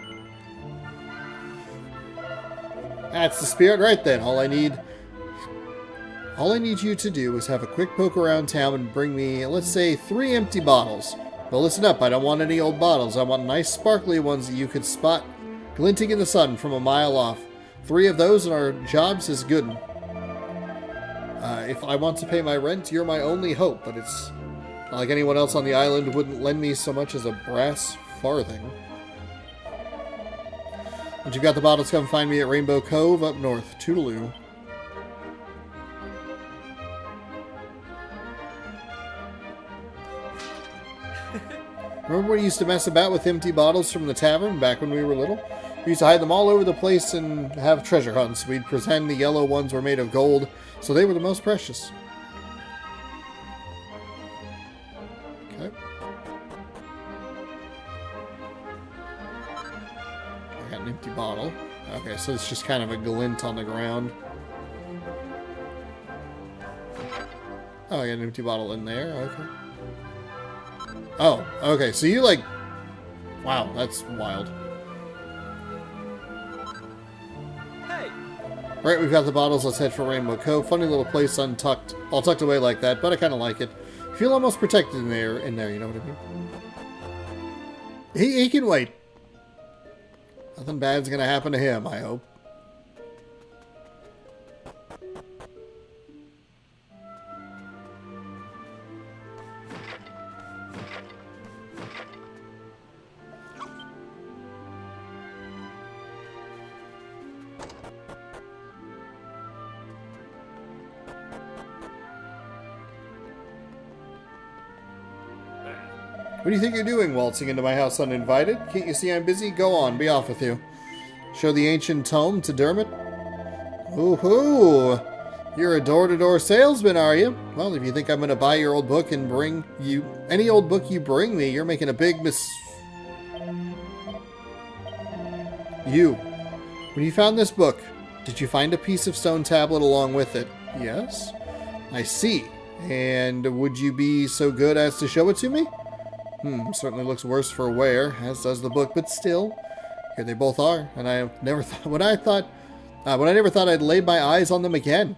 That's the spirit right then. All I need you to do is have a quick poke around town and bring me, let's say, 3 empty bottles. But listen up, I don't want any old bottles. I want nice sparkly ones that you could spot glinting in the sun from a mile off. 3 of those and our job's is good. If I want to pay my rent, you're my only hope, but it's not like anyone else on the island wouldn't lend me so much as a brass farthing. Once you've got the bottles, come find me at Rainbow Cove up north. Toodaloo. Remember when we used to mess about with empty bottles from the tavern back when we were little? We used to hide them all over the place and have treasure hunts. We'd pretend the yellow ones were made of gold, so they were the most precious. Okay. I got an empty bottle. Okay, so it's just kind of a glint on the ground. Oh, I got an empty bottle in there. Okay. Oh, okay, so you like... Wow, that's wild. Right, we've got the bottles. Let's head for Rainbow Cove. Funny little place, untucked, all tucked away like that, but I kind of like it. Feel almost protected in there. You know what I mean? He can wait. Nothing bad's gonna happen to him, I hope. What do you think you're doing, waltzing into my house uninvited? Can't you see I'm busy? Go on, be off with you. Show the ancient tome to Dermot? Ooh-hoo! You're a door-to-door salesman, are you? Well, if you think I'm going to buy your old book and bring you... any old book you bring me, you're making a big You. When you found this book, did you find a piece of stone tablet along with it? Yes. I see. And would you be so good as to show it to me? Certainly looks worse for wear, as does the book, but still, here they both are. And I never thought when I never thought I'd lay my eyes on them again.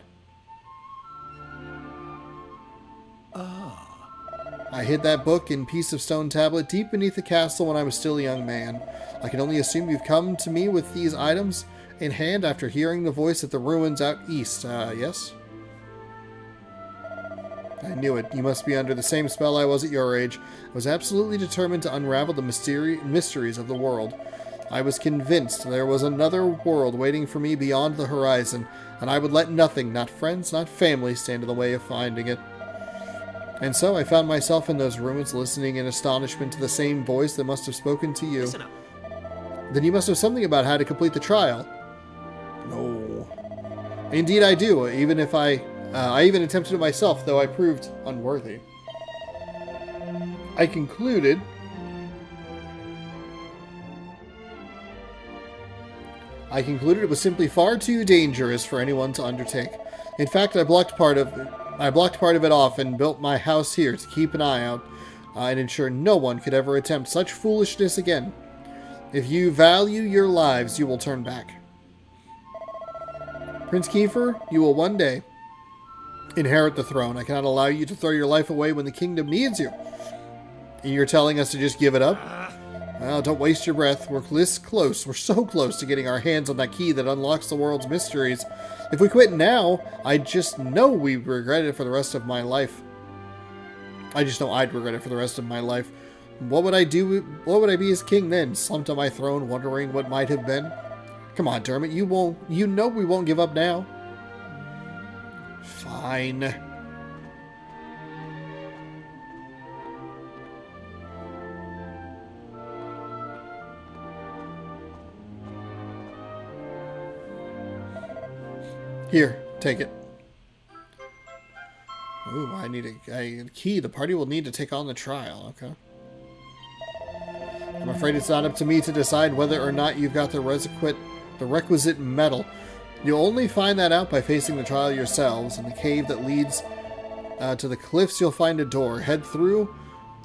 I hid that book and piece of stone tablet deep beneath the castle when I was still a young man. I can only assume you've come to me with these items in hand after hearing the voice at the ruins out east. Yes? I knew it. You must be under the same spell I was at your age. I was absolutely determined to unravel the mysteries of the world. I was convinced there was another world waiting for me beyond the horizon, and I would let nothing, not friends, not family, stand in the way of finding it. And so I found myself in those ruins, listening in astonishment to the same voice that must have spoken to you. Listen up. Then you must know something about how to complete the trial. No. Indeed I do, even if I even attempted it myself, though I proved unworthy. I concluded it was simply far too dangerous for anyone to undertake. In fact, I blocked part of it off and built my house here to keep an eye out and ensure no one could ever attempt such foolishness again. If you value your lives, you will turn back. Prince Kiefer, you will one day inherit the throne. I cannot allow you to throw your life away when the kingdom needs you. And you're telling us to just give it up? Well, don't waste your breath. We're this close. We're so close to getting our hands on that key that unlocks the world's mysteries. If we quit now, I just know we regret it for the rest of my life. I just know I'd regret it for the rest of my life. What would I do? What would I be as king then? Slumped on my throne, wondering what might have been? Come on, Dermot. You know we won't give up now. Fine. Here, take it. Ooh, I need a key. The party will need to take on the trial. Okay. I'm afraid it's not up to me to decide whether or not you've got the requisite metal. You'll only find that out by facing the trial yourselves. In the cave that leads to the cliffs, you'll find a door. Head through,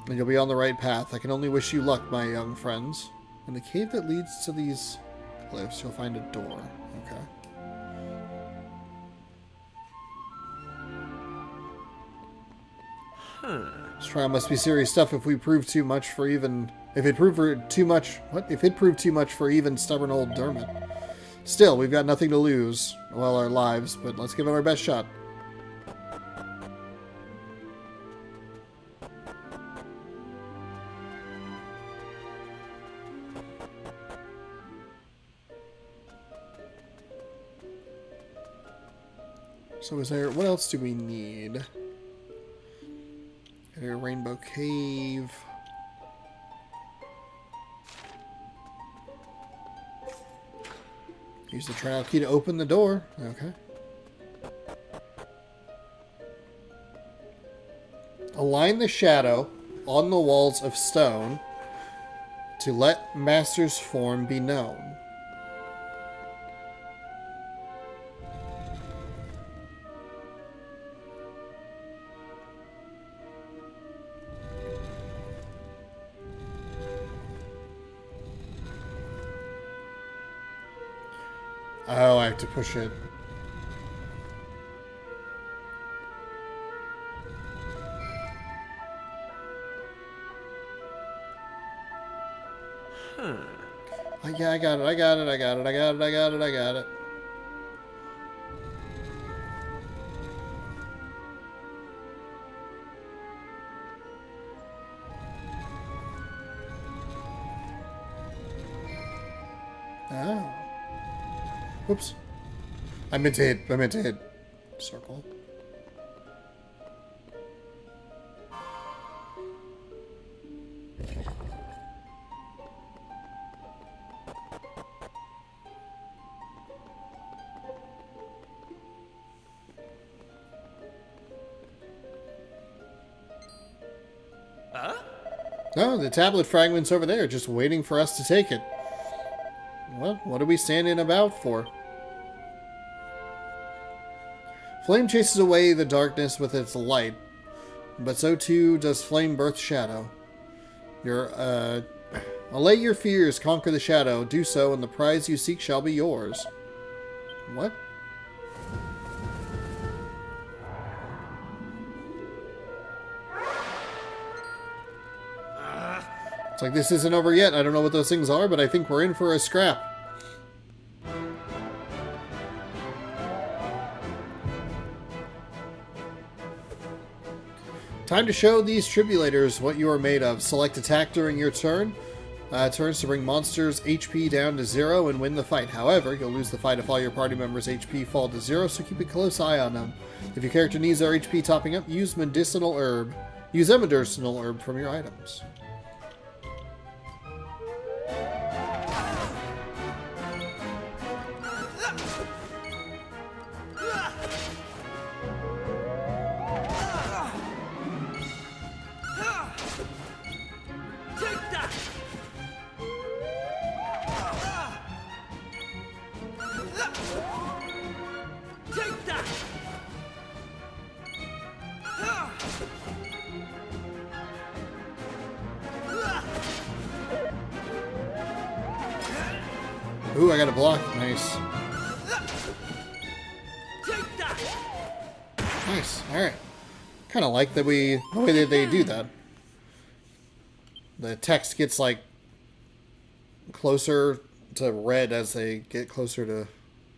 and you'll be on the right path. I can only wish you luck, my young friends. In the cave that leads to these cliffs, you'll find a door. Okay. This trial must be serious stuff if it proved too much for even stubborn old Dermot. Still, we've got nothing to lose. Well, our lives, but let's give it our best shot. So what else do we need? Got a rainbow cave. Use the trial key to open the door. Okay. Align the shadow on the walls of stone to let Master's form be known. Oh, I have to push it. Yeah, I got it. Oh. Whoops. I meant to hit circle. Oh, the tablet fragment's over there, just waiting for us to take it. Well, what are we standing about for? Flame chases away the darkness with its light, but so too does flame birth shadow. Allay your fears, conquer the shadow, do so, and the prize you seek shall be yours. What? It's like this isn't over yet. I don't know what those things are, but I think we're in for a scrap. Time to show these tribulators what you are made of. Select attack during your turns to bring monsters' HP down to 0 and win the fight. However, you'll lose the fight if all your party members' HP fall to 0, so keep a close eye on them. If your character needs their HP topping up, use medicinal herb. Use a medicinal herb from your items. Ooh, I got a block. Nice. Nice. Alright. Kind of like the way that they do that. The text gets, like, closer to red as they get closer to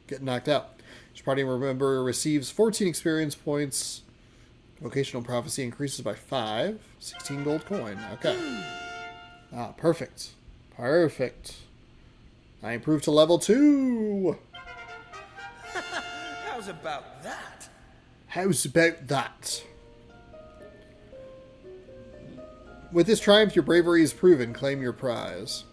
get knocked out. Each party member receives 14 experience points. Vocational prophecy increases by 5. 16 gold coin. Okay. Ah, perfect. Perfect. I improved to level 2. How's about that? How's about that? With this triumph, your bravery is proven. Claim your prize.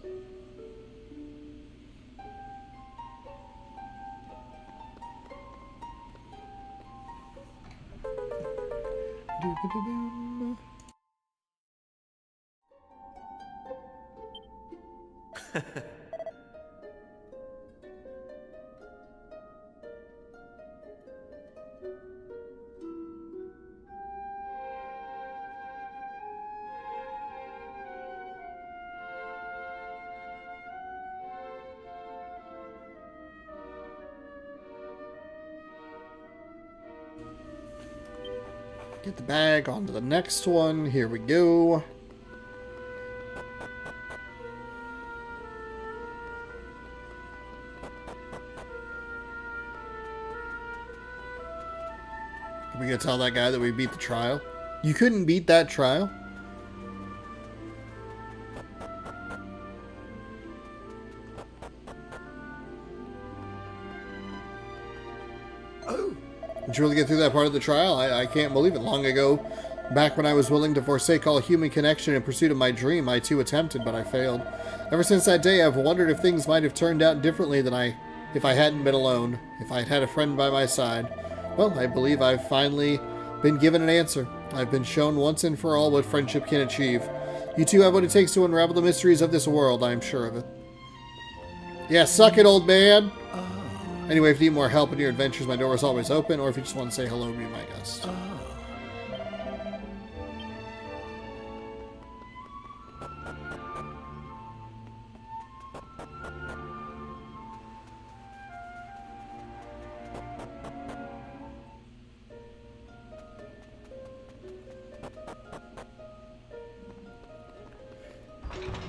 Get the bag onto the next one. Here we go. Are we gonna tell that guy that we beat the trial? You couldn't beat that trial? Did you really get through that part of the trial? I can't believe it. Long ago, back when I was willing to forsake all human connection in pursuit of my dream, I too attempted, but I failed. Ever since that day, I've wondered if things might have turned out differently than if I hadn't been alone, if I had had a friend by my side. Well, I believe I've finally been given an answer. I've been shown once and for all what friendship can achieve. You two have what it takes to unravel the mysteries of this world, I am sure of it. Yeah, suck it, old man! Anyway, if you need more help in your adventures, my door is always open, or if you just want to say hello, be my guest.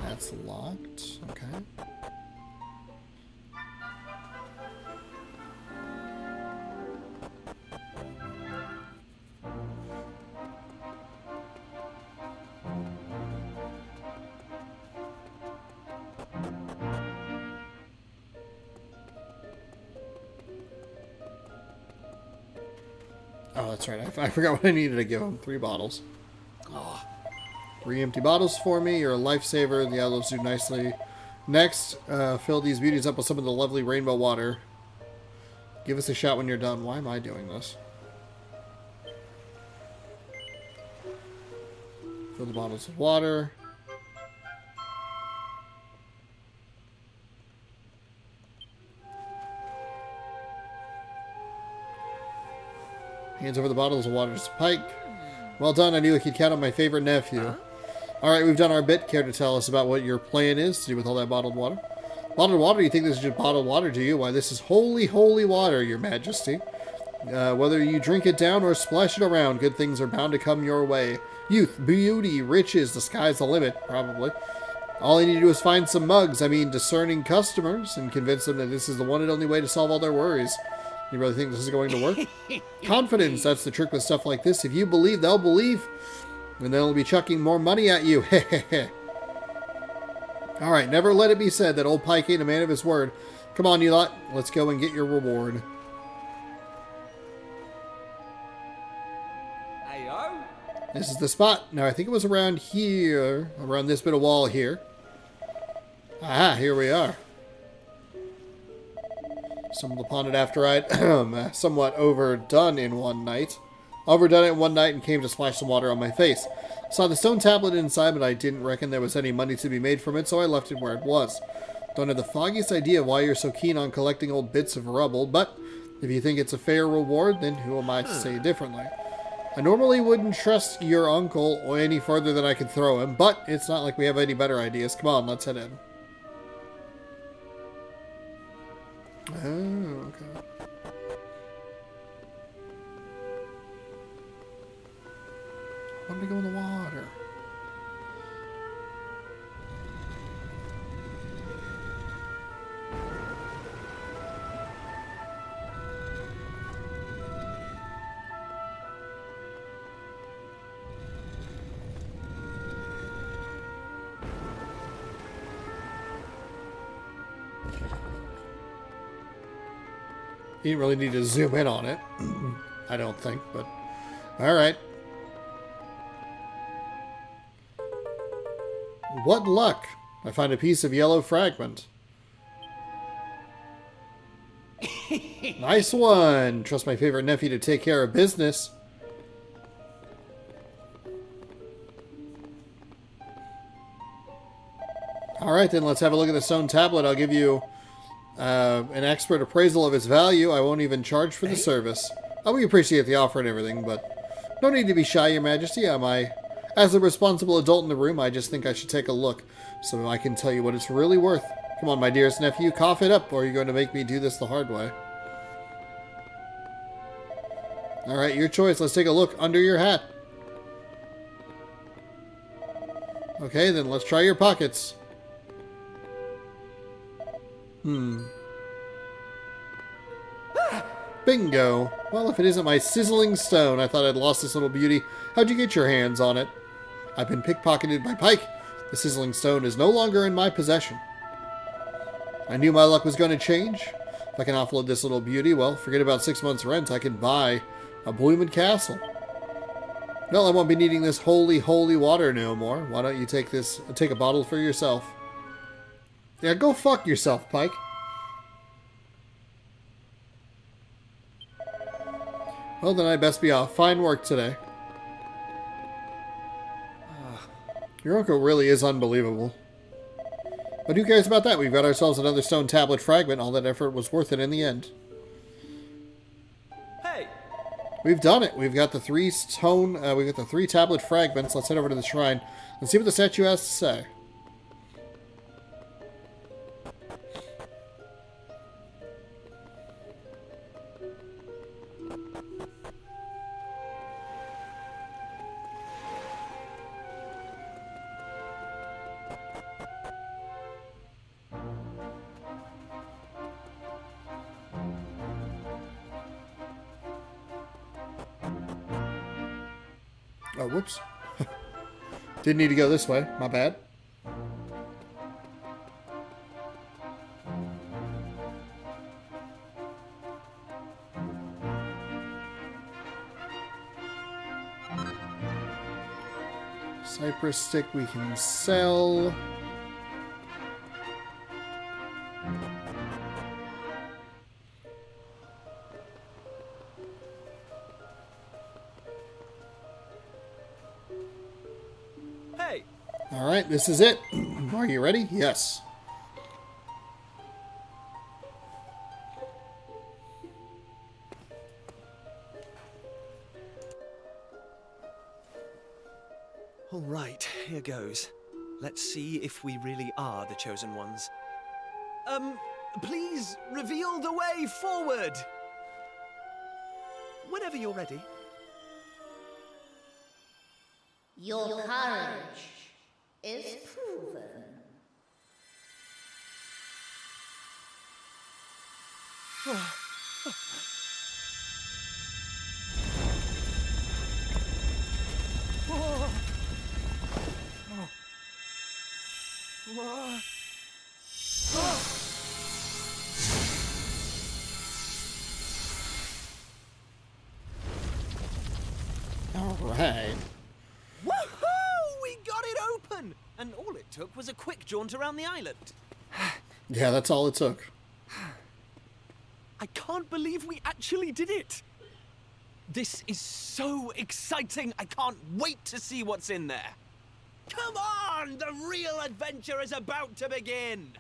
That's locked. Okay. Oh, that's right. I forgot what I needed to give him. 3 bottles. Oh. 3 empty bottles for me. You're a lifesaver. The others do nicely. Next, fill these beauties up with some of the lovely rainbow water. Give us a shot when you're done. Why am I doing this? Fill the bottles with water. Hands over the bottles of water to Pike. Well done, I knew I could count on my favorite nephew. Alright, we've done our bit. Care to tell us about what your plan is to do with all that bottled water? Bottled water? You think this is just bottled water, do you? Why, this is holy, holy water, your majesty. Whether you drink it down or splash it around, good things are bound to come your way. Youth, beauty, riches, the sky's the limit, probably. All I need to do is find some mugs, discerning customers, and convince them that this is the one and only way to solve all their worries. You really think this is going to work? Confidence, that's the trick with stuff like this. If you believe, they'll believe. And they'll be chucking more money at you. Alright, never let it be said that old Pike ain't a man of his word. Come on, you lot. Let's go and get your reward. Ayo. This is the spot. Now, I think it was around here. Around this bit of wall here. Aha, here we are. Stumbled upon it after I'd somewhat overdone it in one night and came to splash some water on my face. Saw the stone tablet inside, but I didn't reckon there was any money to be made from it, so I left it where it was. Don't have the foggiest idea why you're so keen on collecting old bits of rubble, but if you think it's a fair reward, then who am I to say differently? I normally wouldn't trust your uncle or any further than I could throw him, but it's not like we have any better ideas. Come on, let's head in. Oh, okay. I want to go in the water. You didn't really need to zoom in on it. I don't think, but... Alright. What luck! I find a piece of yellow fragment. Nice one! Trust my favorite nephew to take care of business. Alright then, let's have a look at the stone tablet. I'll give you an expert appraisal of its value. I won't even charge for the service. We appreciate the offer and everything, but no need to be shy, your majesty. As a responsible adult in the room, I just think I should take a look so I can tell you what it's really worth. Come on, my dearest nephew, cough it up, or you're going to make me do this the hard way. Alright, your choice. Let's take a look under your hat. Okay, then let's try your pockets. Bingo. Well, if it isn't my sizzling stone, I thought I'd lost this little beauty. How'd you get your hands on it? I've been pickpocketed by Pike. The sizzling stone is no longer in my possession. I knew my luck was going to change. If I can offload this little beauty, well, forget about 6 months' rent. I can buy a bloomin' castle. Well, I won't be needing this holy, holy water no more. Why don't you take a bottle for yourself? Yeah, go fuck yourself, Pike. Well, then I'd best be off. Fine work today. Your uncle really is unbelievable. But who cares about that? We've got ourselves another stone tablet fragment. All that effort was worth it in the end. Hey! We've done it. We've got the three tablet fragments. Let's head over to the shrine and see what the statue has to say. Oh, whoops. Didn't need to go this way. My bad. Cypress stick we can sell. Hey! Alright, this is it. Are you ready? Yes. All right, here goes. Let's see if we really are the chosen ones. Please reveal the way forward. Whenever you're ready. Your courage is proven. All right. Woohoo! We got it open! And all it took was a quick jaunt around the island. Yeah, that's all it took. I can't believe we actually did it! This is so exciting! I can't wait to see what's in there! Come on! The real adventure is about to begin!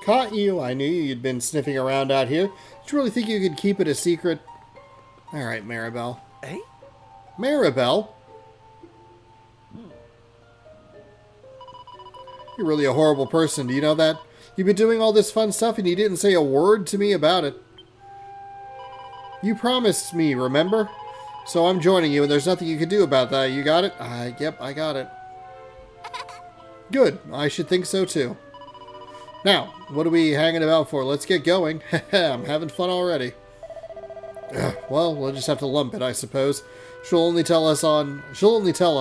Caught you. I knew you'd been sniffing around out here. Did you really think you could keep it a secret? All right, Maribel. Eh? Maribel? You're really a horrible person. Do you know that? You've been doing all this fun stuff and you didn't say a word to me about it. You promised me, remember? So I'm joining you and there's nothing you can do about that. You got it? Yep, I got it. Good. I should think so too. Now, what are we hanging about for? Let's get going. I'm having fun already. Well, we'll just have to lump it, I suppose. She'll only tell on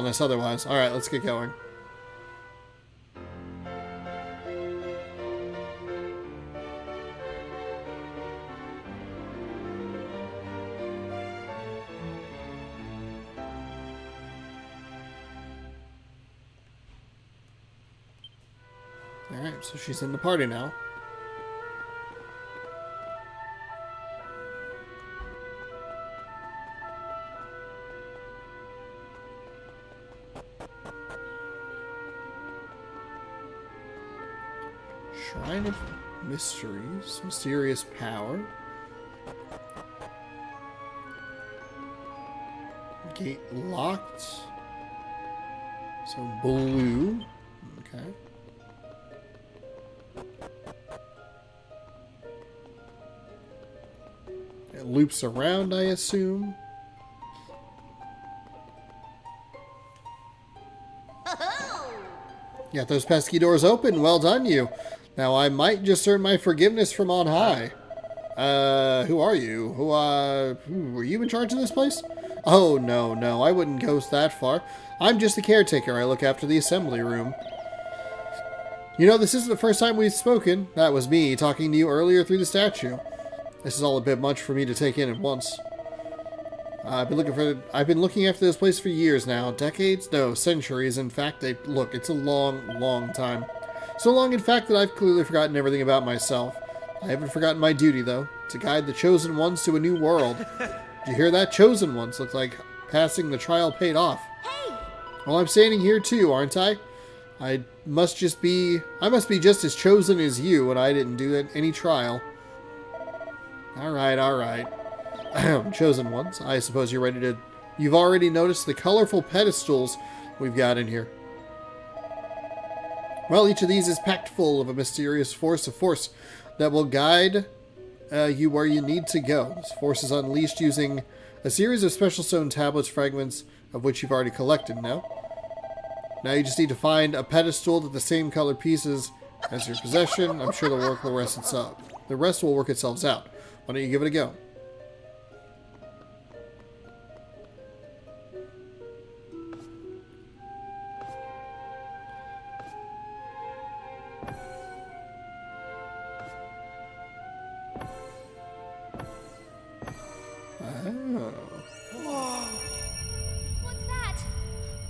us otherwise. All right, let's get going. Alright, so she's in the party now. Shrine of Mysteries, Mysterious Power. Gate locked. So blue. Okay. It loops around, I assume. Got those pesky doors open. Well done, you. Now I might just earn my forgiveness from on high. Who are you? Were you in charge of this place? Oh, no, I wouldn't go that far. I'm just the caretaker. I look after the assembly room. You know, this isn't the first time we've spoken. That was me talking to you earlier through the statue. This is all a bit much for me to take in at once. I've been looking after this place for years now. Decades? No, centuries. In fact, look, it's a long, long time. So long, in fact, that I've clearly forgotten everything about myself. I haven't forgotten my duty, though, to guide the chosen ones to a new world. Did you hear that? Chosen ones. Looks like passing the trial paid off. Hey! Well, I'm standing here too, aren't I? I must be just as chosen as you, and I didn't do any trial. Alright. Chosen ones. I suppose you're ready to... You've already noticed the colorful pedestals we've got in here. Well, each of these is packed full of a mysterious force that will guide you where you need to go. This force is unleashed using a series of special stone tablets, fragments of which you've already collected now. Now you just need to find a pedestal with the same color pieces as your possession. I'm sure the rest will work itself out. Why don't you give it a go? What's that?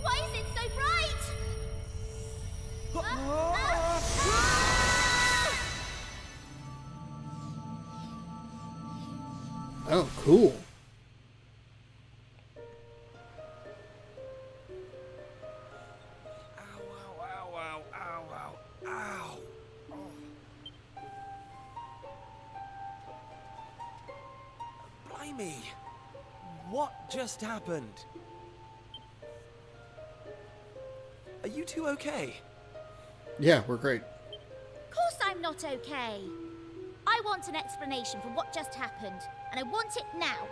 Why is it so bright? Oh, cool. Blimey! What just happened? Are you two okay? Yeah, we're great. Of course I'm not okay. I want an explanation for what just happened, and I want it now.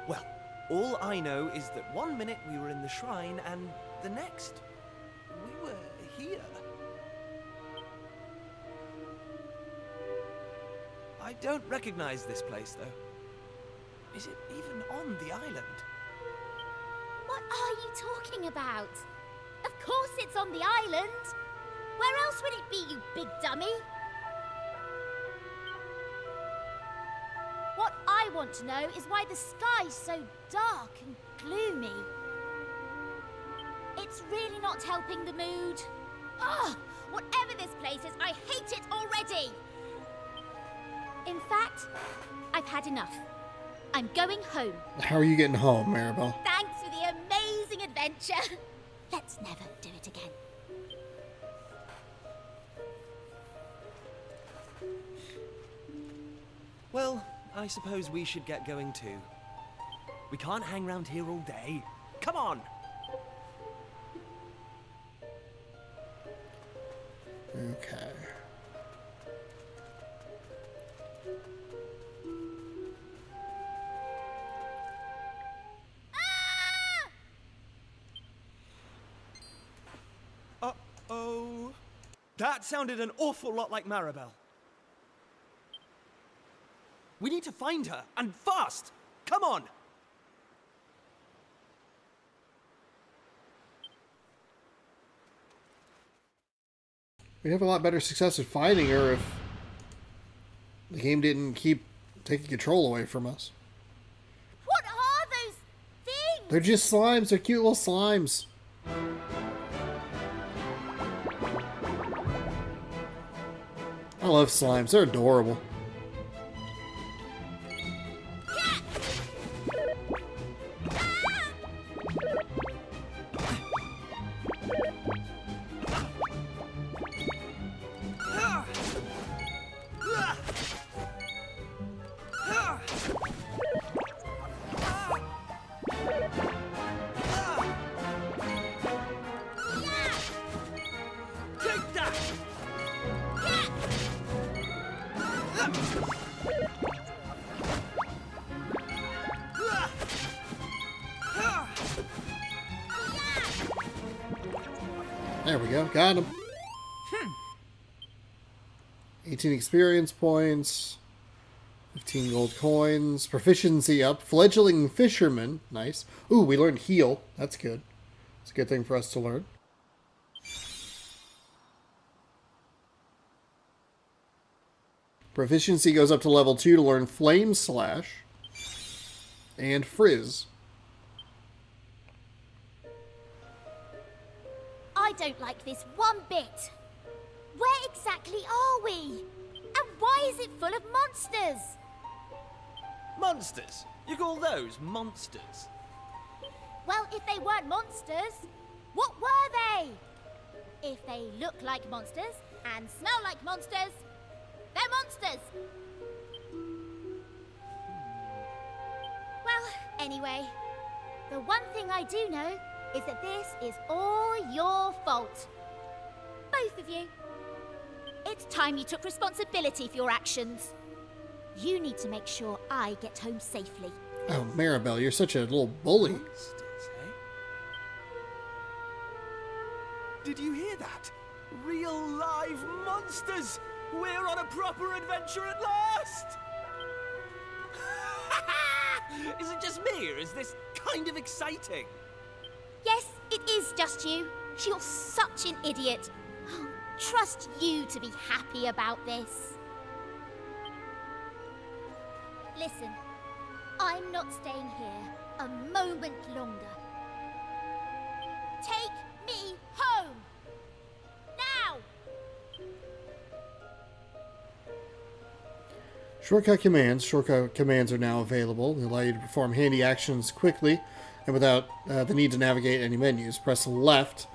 Well, all I know is that one minute we were in the shrine, and the next, we were here. I don't recognize this place, though. Is it even on the island? What are you talking about? Of course it's on the island. Where else would it be, you big dummy? What I want to know is why the sky's so dark and gloomy. It's really not helping the mood. Ugh! Whatever this place is, I hate it already! In fact, I've had enough. I'm going home. How are you getting home, Maribel? Thanks for the amazing adventure. Let's never do it again. Well, I suppose we should get going too. We can't hang around here all day. Come on! Okay. Uh-oh. That sounded an awful lot like Maribel. We need to find her, and fast! Come on! We'd have a lot better success at finding her if the game didn't keep taking control away from us. What are those things? They're just slimes. They're cute little slimes. I love slimes. They're adorable. Take that! There we go. Got him. 18 experience points. 15 gold coins. Proficiency up. Fledgling fisherman. Nice. Ooh, we learned heal. That's good. It's a good thing for us to learn. Proficiency goes up to level 2 to learn Flame Slash and Frizz. I don't like this one bit. Where exactly are we? And why is it full of monsters? Monsters? You call those monsters? Well, if they weren't monsters, what were they? If they look like monsters and smell like monsters, they're monsters. Well, anyway, the one thing I do know is that this is all your fault. Both of you. It's time you took responsibility for your actions. You need to make sure I get home safely. Oh, Maribel, you're such a little bully. Monsters, eh? Did you hear that? Real live monsters! We're on a proper adventure at last! Is it just me, or is this kind of exciting? Yes, it is just you. You're such an idiot. Trust you to be happy about this. Listen, I'm not staying here a moment longer. Take me home! Now! Shortcut commands. Shortcut commands are now available. They allow you to perform handy actions quickly and without the need to navigate any menus. Press left.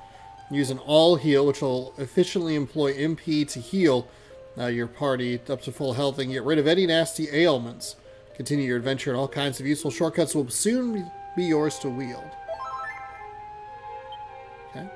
Use an all heal, which will efficiently employ MP to heal your party up to full health and get rid of any nasty ailments. Continue your adventure, and all kinds of useful shortcuts will soon be yours to wield. Okay.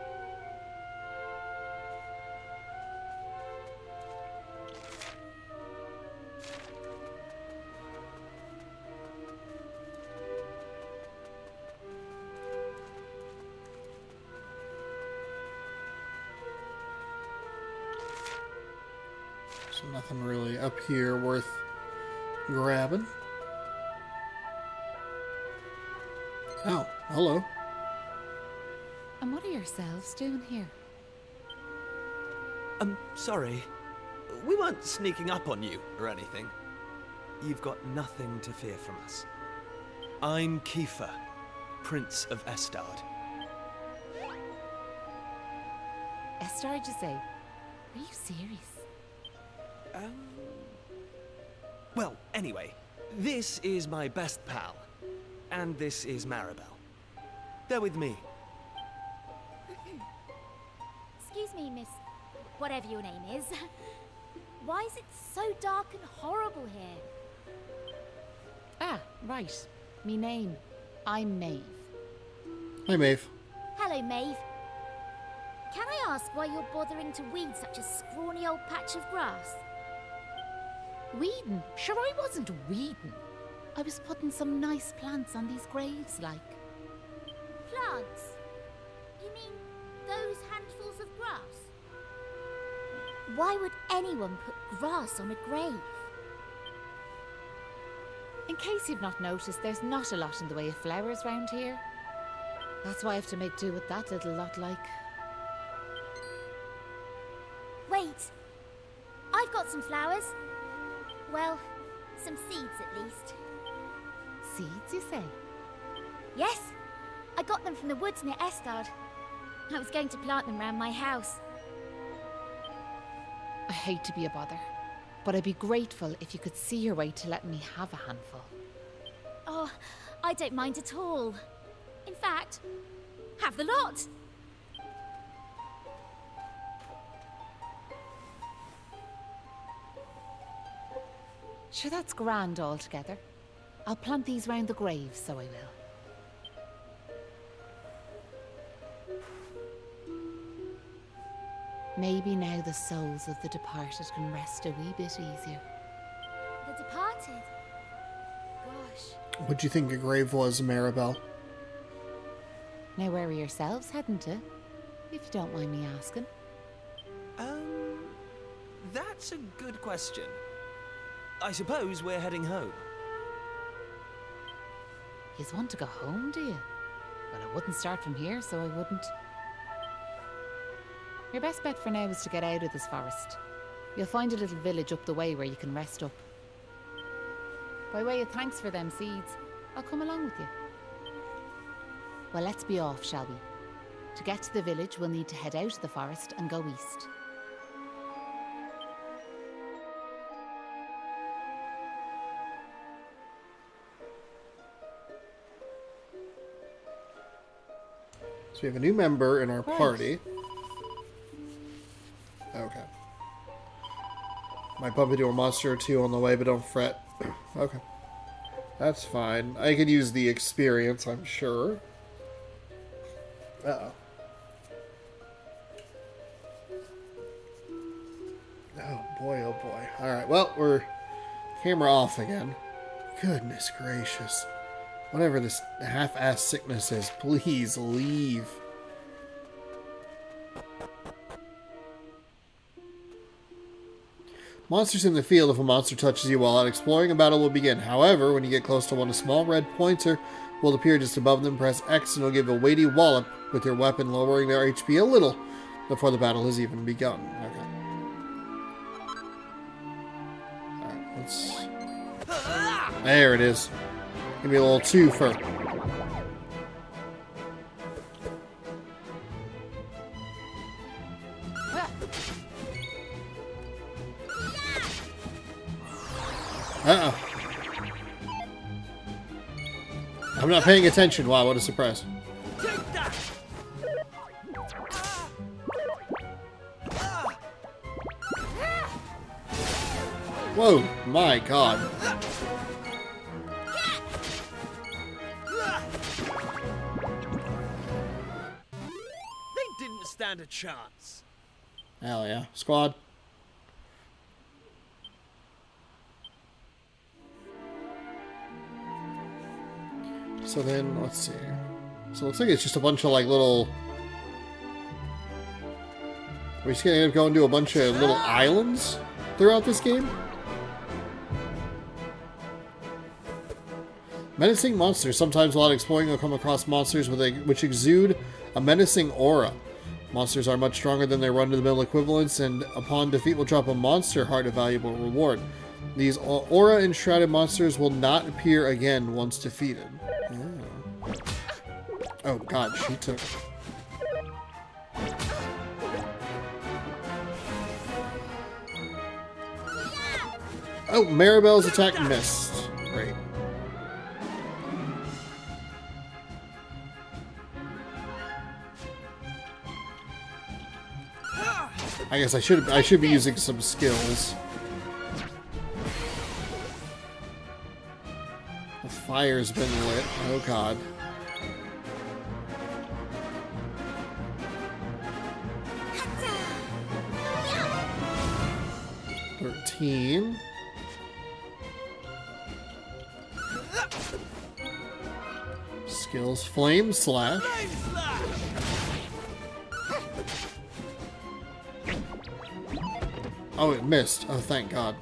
So nothing really up here worth grabbing. Oh, hello. And what are yourselves doing here? Sorry. We weren't sneaking up on you or anything. You've got nothing to fear from us. I'm Kiefer, Prince of Estard. Estard, you say? Are you serious? Well, anyway, this is my best pal. And this is Maribel. They're with me. Excuse me, Miss... whatever your name is. Why is it so dark and horrible here? Ah, right. Me name. I'm Maeve. Hi, Maeve. Hello, Maeve. Can I ask why you're bothering to weed such a scrawny old patch of grass? Weeding? Sure, I wasn't weeding. I was putting some nice plants on these graves, like. Plants? You mean those handfuls of grass? Why would anyone put grass on a grave? In case you've not noticed, there's not a lot in the way of flowers round here. That's why I have to make do with that little lot, like. Wait! I've got some flowers. Well, some seeds at least. Seeds, you say? Yes, I got them from the woods near Estard. I was going to plant them round my house. I hate to be a bother, but I'd be grateful if you could see your way to letting me have a handful. Oh, I don't mind at all. In fact, have the lot. Sure, that's grand altogether. I'll plant these round the graves, so I will. Maybe now the souls of the departed can rest a wee bit easier. The departed? Gosh. What'd you think a grave was, Maribel? Now where are yourselves heading to? If you don't mind me asking. That's a good question. I suppose we're heading home. Yous want to go home, do you? Well, I wouldn't start from here, so I wouldn't. Your best bet for now is to get out of this forest. You'll find a little village up the way where you can rest up. By way of thanks for them seeds, I'll come along with you. Well, let's be off, shall we? To get to the village, we'll need to head out of the forest and go east. So we have a new member in our Right. party. Okay. Might bump into a monster or two on the way, but don't fret. Okay. That's fine. I could use the experience, I'm sure. Uh-oh. Oh boy, oh boy. Alright, well, we're camera off again. Goodness gracious. Whatever this half-ass sickness is, please leave. Monsters in the field. If a monster touches you while out exploring, a battle will begin. However, when you get close to one, a small red pointer will appear just above them. Press X and it'll give a weighty wallop with your weapon, lowering their HP a little before the battle has even begun. Okay. Alright, let's... There it is. Give me a little twofer. Uh-oh. I'm not paying attention. Wow, what a surprise. Take that! Whoa, my god. stand a chance. Hell yeah. Squad. So then, let's see. So it looks like it's just a bunch of like little... We're just gonna end up going to a bunch of little islands throughout this game. Menacing monsters. Sometimes while exploring, you'll come across monsters which exude a menacing aura. Monsters are much stronger than their run-to-the-mill equivalents, and upon defeat will drop a monster heart, a valuable reward. These aura-enshrouded monsters will not appear again once defeated. Oh god, she took... Oh, Maribel's attack missed. Great. I guess I should be using some skills. The fire's been lit. Oh god. $13. Skills flame slash. Oh, it missed. Oh, thank God.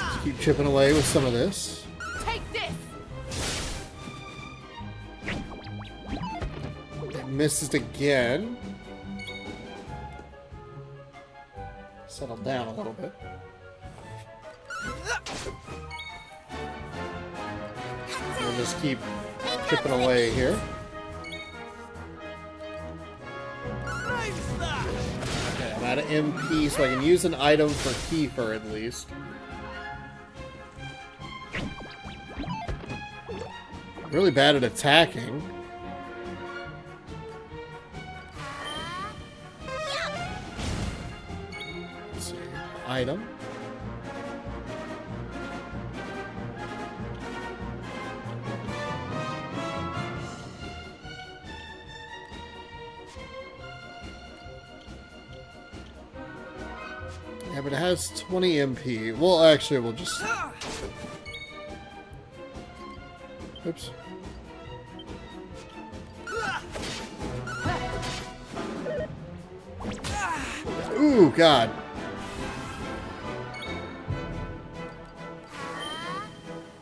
Just keep chipping away with some of this. Take this. It misses again. Settle down a little bit. We'll just keep chipping away here. Okay, I'm out of MP, so I can use an item for Kiefer at least. Really bad at attacking. Let's see. Item. Yeah, but it has 20 MP. Well, actually, we'll just... Oops. Ooh, God.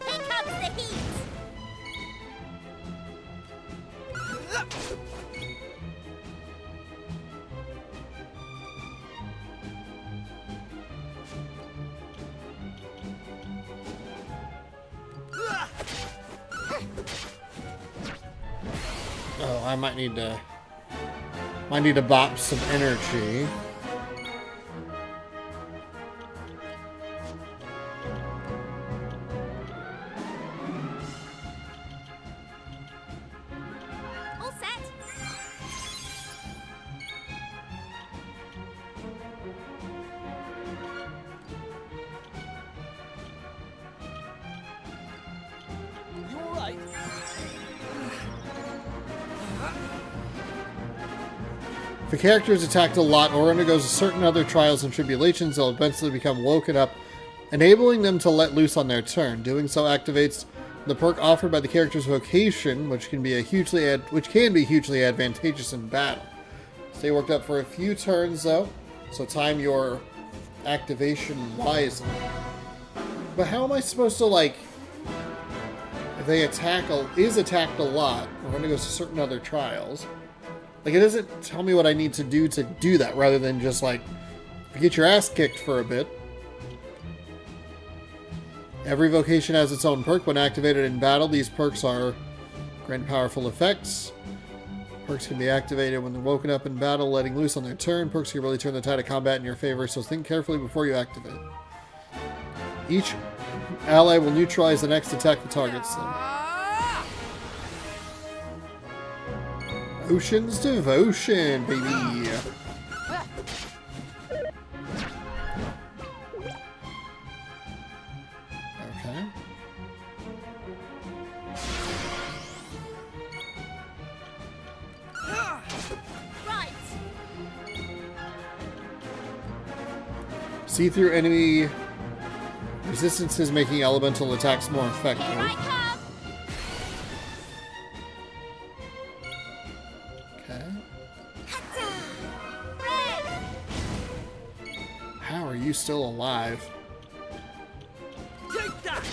Here comes the heat. Oh, I might need to bop some energy. All set. You alright? If a character is attacked a lot or undergoes certain other trials and tribulations, they'll eventually become woken up, enabling them to let loose on their turn. Doing so activates the perk offered by the character's vocation, which can be hugely advantageous in battle. Stay worked up for a few turns, though, so time your activation wisely. But how am I supposed to, like, if they is attacked a lot or undergoes certain other trials? Like, it doesn't tell me what I need to do that, rather than just, like, get your ass kicked for a bit. Every vocation has its own perk. When activated in battle, these perks are grant powerful effects. Perks can be activated when they're woken up in battle, letting loose on their turn. Perks can really turn the tide of combat in your favor, so think carefully before you activate. Each ally will neutralize the next attack that targets them. Ocean's Devotion, baby. See-through enemy resistances, making elemental attacks more Here effective. I come! Okay. Hatta! Red! How are you still alive? Take that!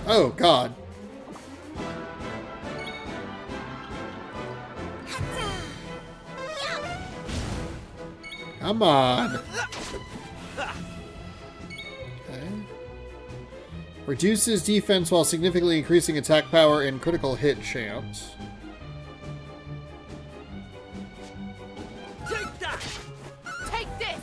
Oh, God. Hatta! Yup! Come on. Okay. Reduces defense while significantly increasing attack power and critical hit chance. Take that! Take this!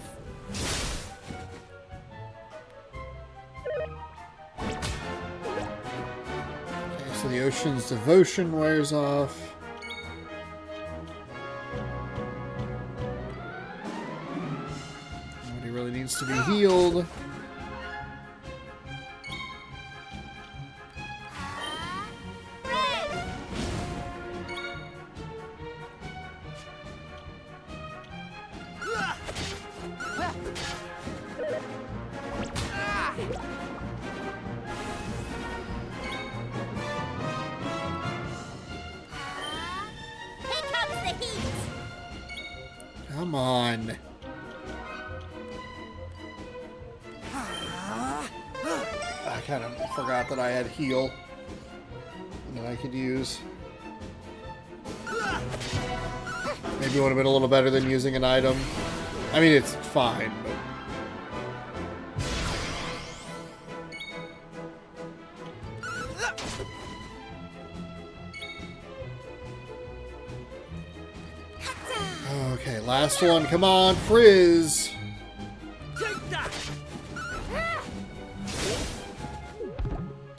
Okay, so the Ocean's Devotion wears off. Nobody really needs to be healed. Red! Here comes the heat! Come on. I kind of forgot that I had heal that I could use. Maybe it would have been a little better than using an item. I mean, it's fine, but... Okay, last one. Come on, Frizz! Take that!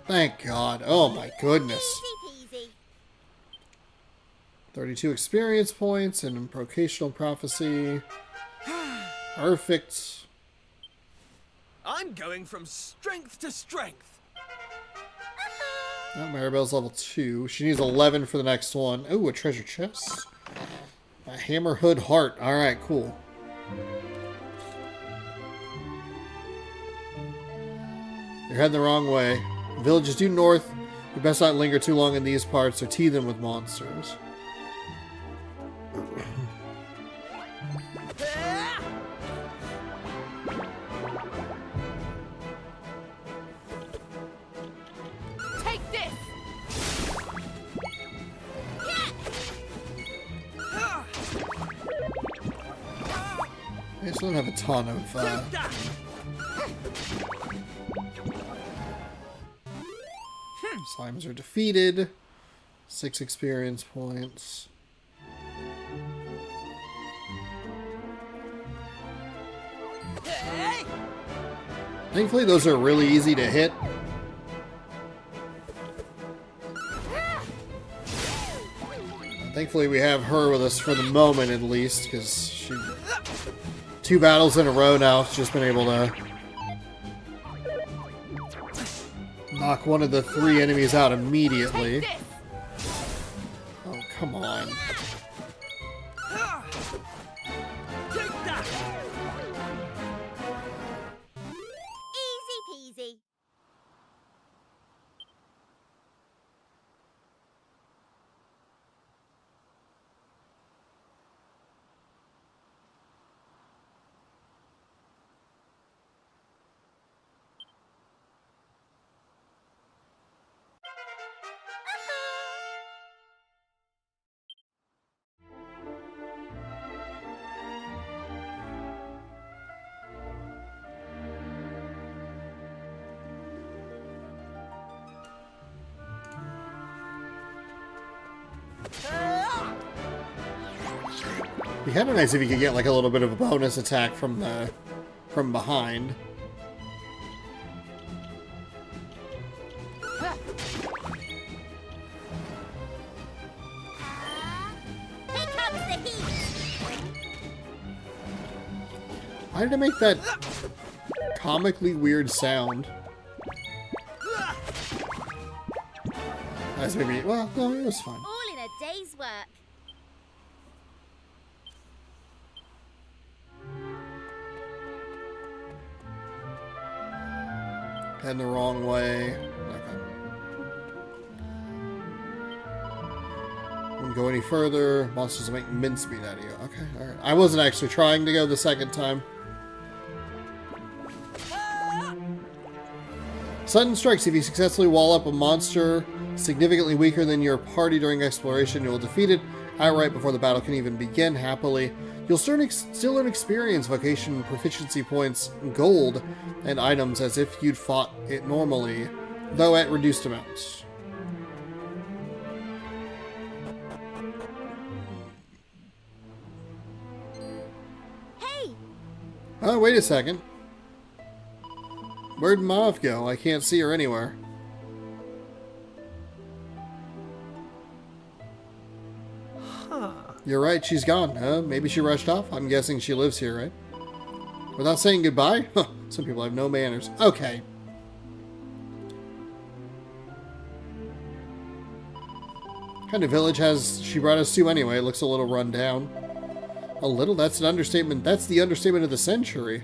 Thank God. Oh my goodness. Easy peasy. 32 experience points and Invocational Prophecy. Perfect. I'm going from strength to strength. Oh, Maribel's level 2. She needs 11 for the next one. Oh, a treasure chest. A Hammerhood Heart. Alright, cool. You're heading the wrong way. Villages due north. You best not linger too long in these parts or tease them with monsters. Take this! I just don't have a ton of... Take that! Slimes are defeated. 6 experience points. Hey! Thankfully, those are really easy to hit. Thankfully, we have her with us for the moment, at least, because she... 2 battles in a row now, she's just been able to knock one of the 3 enemies out immediately. Take this! Oh, come on. Take that! Easy peasy. It'd be kind of nice if you could get like a little bit of a bonus attack from behind. Here comes the heat! Why did it make that comically weird sound? That's maybe... Well, no, it was fine. All in a day's work. Heading the wrong way. Okay. Wouldn't go any further. Monsters will make mincemeat out of you. Okay, alright. I wasn't actually trying to go the second time. Sudden strikes. If you successfully wall up a monster significantly weaker than your party during exploration, you will defeat it outright before the battle can even begin. Happily, you'll still earn experience, vocation, proficiency points, gold, and items as if you'd fought it normally, though at reduced amounts. Hey! Oh, wait a second. Where'd Mauve go? I can't see her anywhere. You're right, she's gone. Maybe she rushed off. I'm guessing she lives here, right? Without saying goodbye? Huh, some people have no manners. Okay. What kind of village has she brought us to anyway? It looks a little run down. A little? That's an understatement. That's the understatement of the century.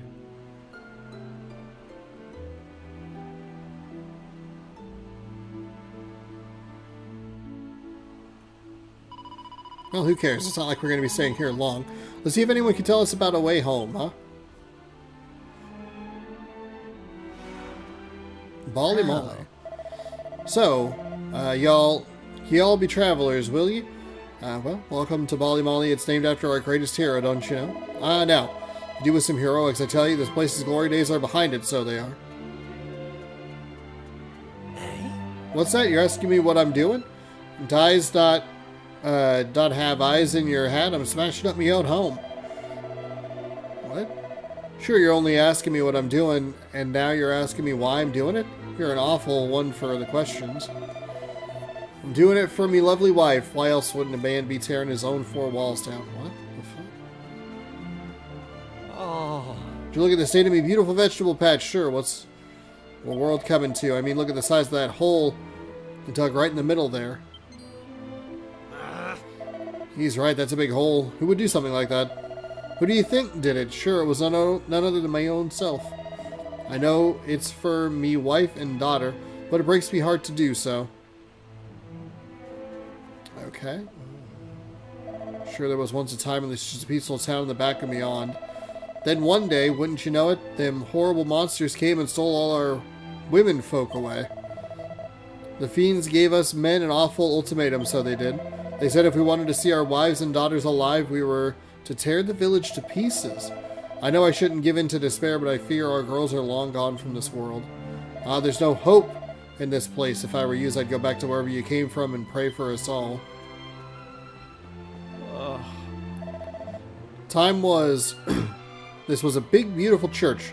Well, who cares? It's not like we're going to be staying here long. Let's see if anyone can tell us about a way home, huh? Bali Molly. So, y'all be travelers, will you? Well, welcome to Bali Molly. It's named after our greatest hero, don't you know? Now, do with some heroics, I tell you, this place's glory days are behind it, so they are. What's that? You're asking me what I'm doing? Dies not have eyes in your hat. I'm smashing up my own home. What? Sure, you're only asking me what I'm doing, and now you're asking me why I'm doing it? You're an awful one for the questions. I'm doing it for me lovely wife. Why else wouldn't a man be tearing his own four walls down? What the fuck? Oh. Did you look at the state of me beautiful vegetable patch? Sure, what's the world coming to? I mean, look at the size of that hole you dug right in the middle there. He's right, that's a big hole. Who would do something like that? Who do you think did it? Sure, it was none other than my own self. I know it's for me wife and daughter, but it breaks me heart to do so. Okay. Sure, there was once a time in this just peaceful town in the back and beyond. Then one day, wouldn't you know it, them horrible monsters came and stole all our women folk away. The fiends gave us men an awful ultimatum, so they did. They said if we wanted to see our wives and daughters alive, we were to tear the village to pieces. I know I shouldn't give in to despair, but I fear our girls are long gone from this world. There's no hope in this place. If I were you, I'd go back to wherever you came from and pray for us all. Time was... this was a big, beautiful church.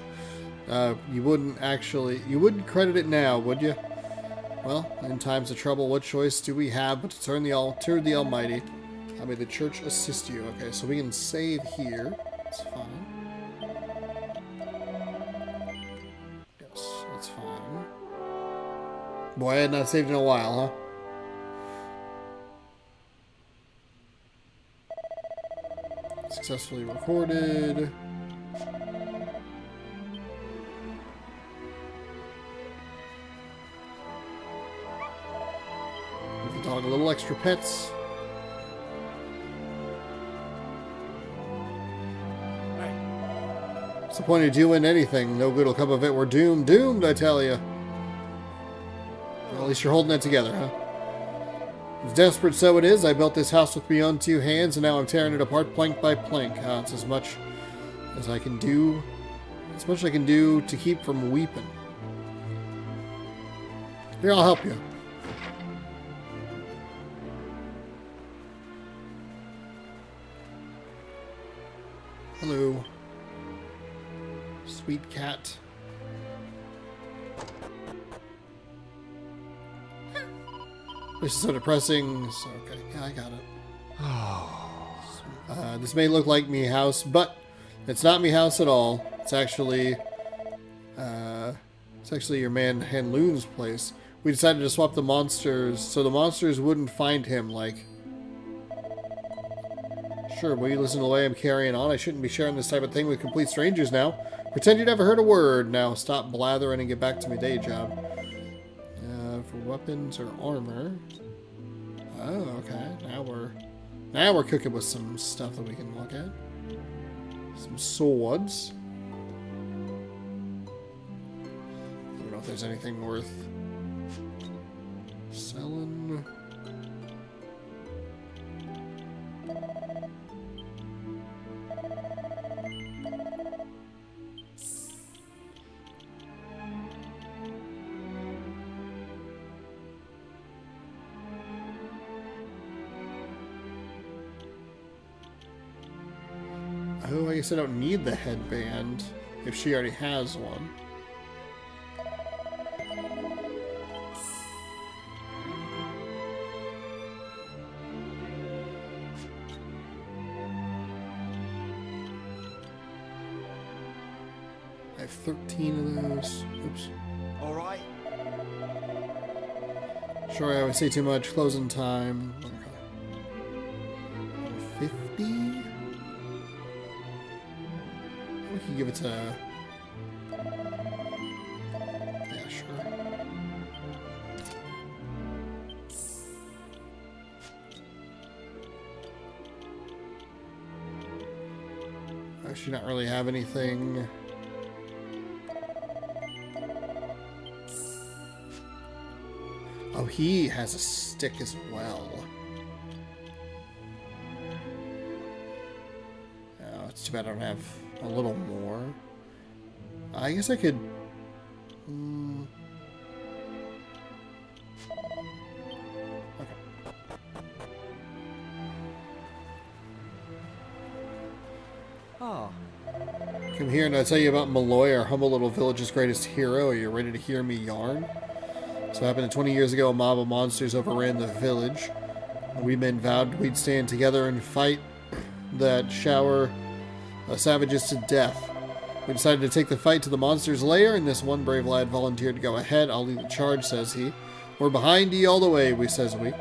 You wouldn't credit it now, would you? Well, in times of trouble, what choice do we have but to turn to the Almighty? May the church assist you. Okay, so we can save here. That's fine. Yes, that's fine. Boy, I had not saved in a while, huh? Successfully recorded. Give the dog a little extra pets. What's the point of doing anything? No good will come of it. We're doomed. Doomed, I tell you. Well, at least you're holding it together, huh? It's desperate, so it is. I built this house with my own two hands, and now I'm tearing it apart plank by plank. It's as much as I can do. As much as I can do to keep from weeping. Here, I'll help you. Hello. Sweet cat. This is so depressing. So, okay, yeah, I got it. This may look like me house, but it's not me house at all. It's actually your man Hanloon's place. We decided to swap the monsters so the monsters wouldn't find him. Like, sure, will you listen to the way I'm carrying on? I shouldn't be sharing this type of thing with complete strangers now. Pretend you never heard a word. Now stop blathering and get back to my day job. For weapons or armor. Oh, okay. Now we're cooking with some stuff that we can look at. Some swords. I don't know if there's anything worth selling. Oh, I guess I don't need the headband if she already has one. I have 13 of those. Oops. All right. Sorry, I always say too much. Closing time. Okay. 50? We can give it to... Yeah, sure. I should not really have anything. Oh, he has a stick as well. Oh, it's too bad I don't have a little more. I guess I could... Okay. Ah. Come here and I'll tell you about Malloy, our humble little village's greatest hero. Are you ready to hear me yarn? So it happened 20 years ago, a mob of monsters overran the village. We men vowed we'd stand together and fight that shower savages to death. We decided to take the fight to the monster's lair, and this one brave lad volunteered to go ahead. I'll lead the charge, says he. We're behind ye all the way, says we.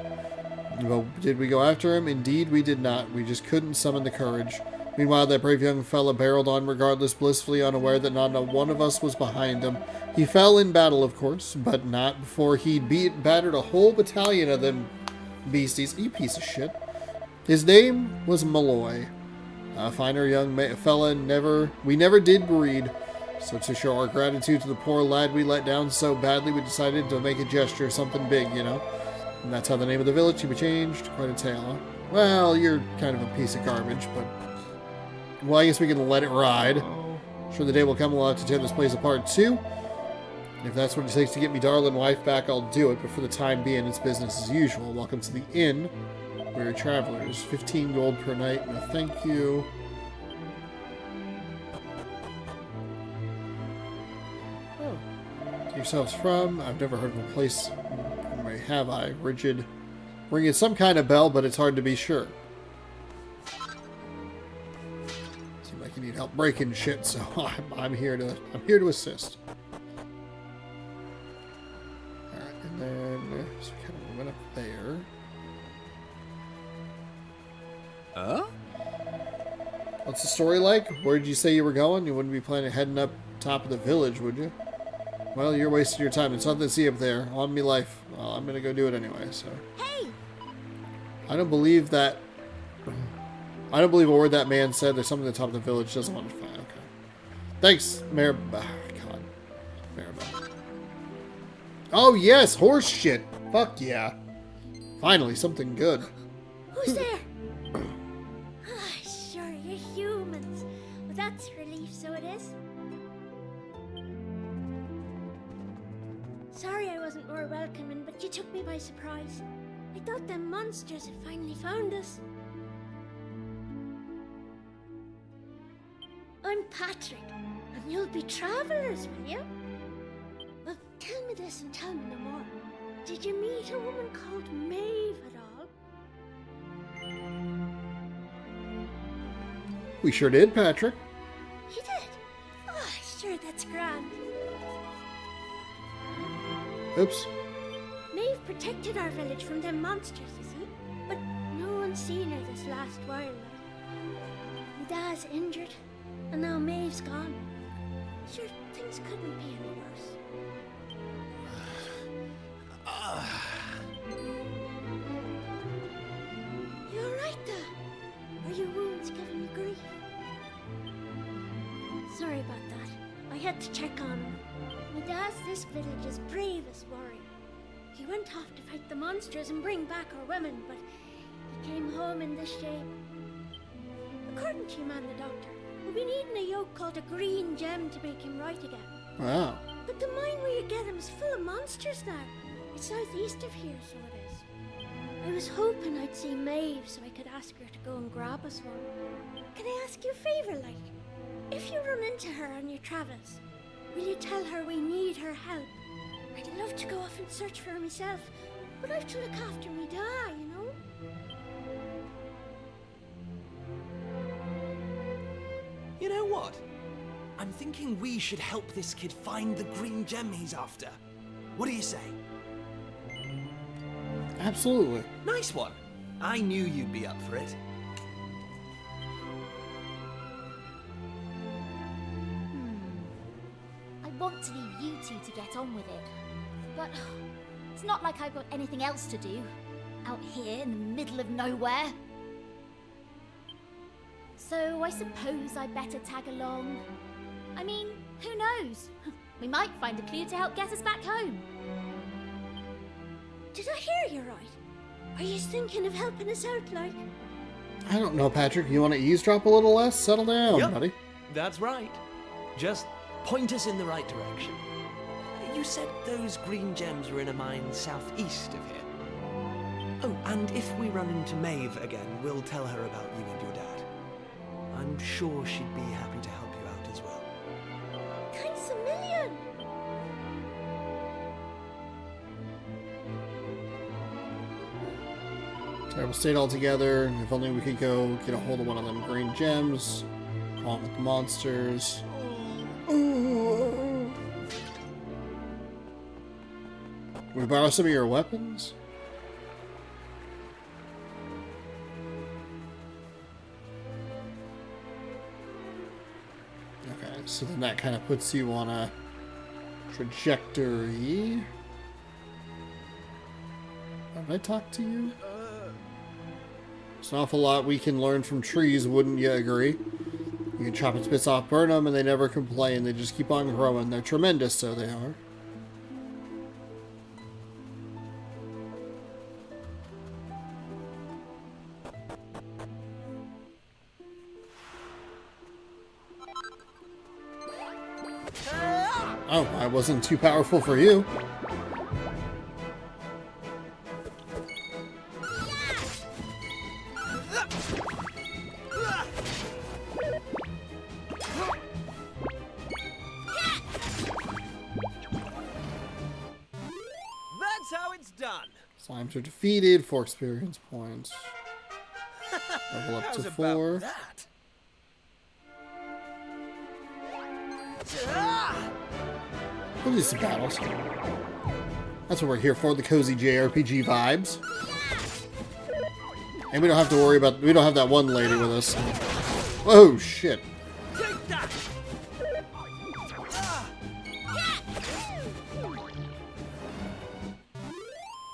Well, did we go after him? Indeed, we did not. We just couldn't summon the courage. Meanwhile, that brave young fella barreled on regardless, blissfully unaware that not one of us was behind him. He fell in battle, of course, but not before he'd battered a whole battalion of them beasties. You piece of shit. His name was Malloy. A finer young fella we never did breed. So to show our gratitude to the poor lad we let down so badly, we decided to make a gesture, something big, you know. And that's how the name of the village can be changed. Quite a tale, huh? Well, you're kind of a piece of garbage, but... Well, I guess we can let it ride. Sure, the day will come we'll have to tear this place apart, too. If that's what it takes to get me darling wife back, I'll do it. But for the time being, it's business as usual. Welcome to the inn. We're travelers. 15 gold per night. No, thank you. Oh. Get yourselves from. I've never heard of a place. Have I? Rigid. Ringing some kind of bell, but it's hard to be sure. Seem like you need help breaking shit, so I'm here to assist. Alright, and then so kind of went up there. What's the story like? Where did you say you were going? You wouldn't be planning on heading up top of the village, would you? Well, you're wasting your time. It's nothing to see up there. On me life. Well, I'm gonna go do it anyway, so. Hey! I don't believe that. I don't believe a word that man said. There's something at the top of the village doesn't want to find. Okay. Thanks, Mayor. God. Maribel. Oh, yes! Horse shit! Fuck yeah. Finally, something good. Who's there? Sure, you're humans. Well, that's a relief, so it is. Sorry I wasn't more welcoming, but you took me by surprise. I thought them monsters had finally found us. I'm Patrick, and you'll be travelers, will you? Well, tell me this and tell me no more. Did you meet a woman called Maeve at all? We sure did, Patrick. You did? Oh, sure, that's grand. Oops. Maeve protected our village from them monsters, you see. But no one's seen her this last while. My dad's injured, and now Maeve's gone. Sure, things couldn't be any worse. You alright, though? Are your wounds giving you grief? Sorry about that. I had to check on him. My dad's this village's bravest warrior. He went off to fight the monsters and bring back our women, but he came home in this shape. According to your man, the doctor, we'll be needing a yoke called a green gem to make him right again. Wow. But the mine where you get him is full of monsters now. It's southeast of here, so it is. I was hoping I'd see Maeve so I could ask her to go and grab us one. Can I ask you a favour, like? If you run into her on your travels, will you tell her we need her help? I'd love to go off and search for her myself, but I've to look after me dad, you know? You know what? I'm thinking we should help this kid find the green gem he's after. What do you say? Absolutely. Nice one. I knew you'd be up for it. I want to leave you two to get on with it. But it's not like I've got anything else to do. Out here in the middle of nowhere. So I suppose I'd better tag along. I mean, who knows? We might find a clue to help get us back home. Did I hear you right? Are you thinking of helping us out, like? I don't know, Patrick. You want to eavesdrop a little less? Settle down, Yep, buddy. that's right. Just point us in the right direction. You said those green gems were in a mine southeast of here. Oh, and if we run into Maeve again, we'll tell her about you and your dad. I'm sure she'd be happy to help you out as well. Thanks a million! Terrible state altogether. If only we could go get a hold of one of them green gems. Call with the monsters. Can we borrow some of your weapons? Okay, so then that kind of puts you on a trajectory. Have I talked to you? There's an awful lot we can learn from trees, wouldn't you agree? You can chop its bits off, burn them, and they never complain. They just keep on growing. They're tremendous, so they are. Oh, I wasn't too powerful for you. That's how it's done. Slimes are defeated, 4 experience points. Level up to How's 4. about that? We'll do some battles. That's what we're here for, the cozy JRPG vibes. And we don't have to worry about, we don't have that one lady with us. Oh, shit. Take that!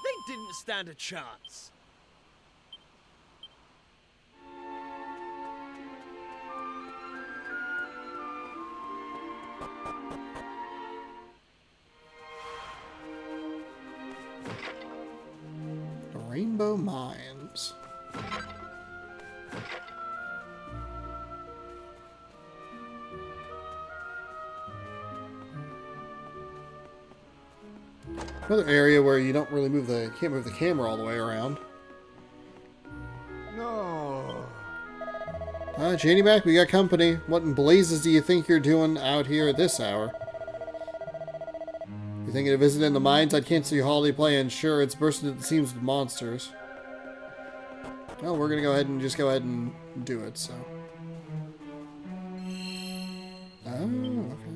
They didn't stand a chance. The Rainbow Mines. Another area where you don't really can't move the camera all the way around. No. Janie back, we got company. What in blazes do you think you're doing out here at this hour? You thinking of visiting the mines? I'd cancel your holiday plans. Sure, it's bursting at the seams with monsters. Well, we're gonna go ahead and do it, so. Oh, okay.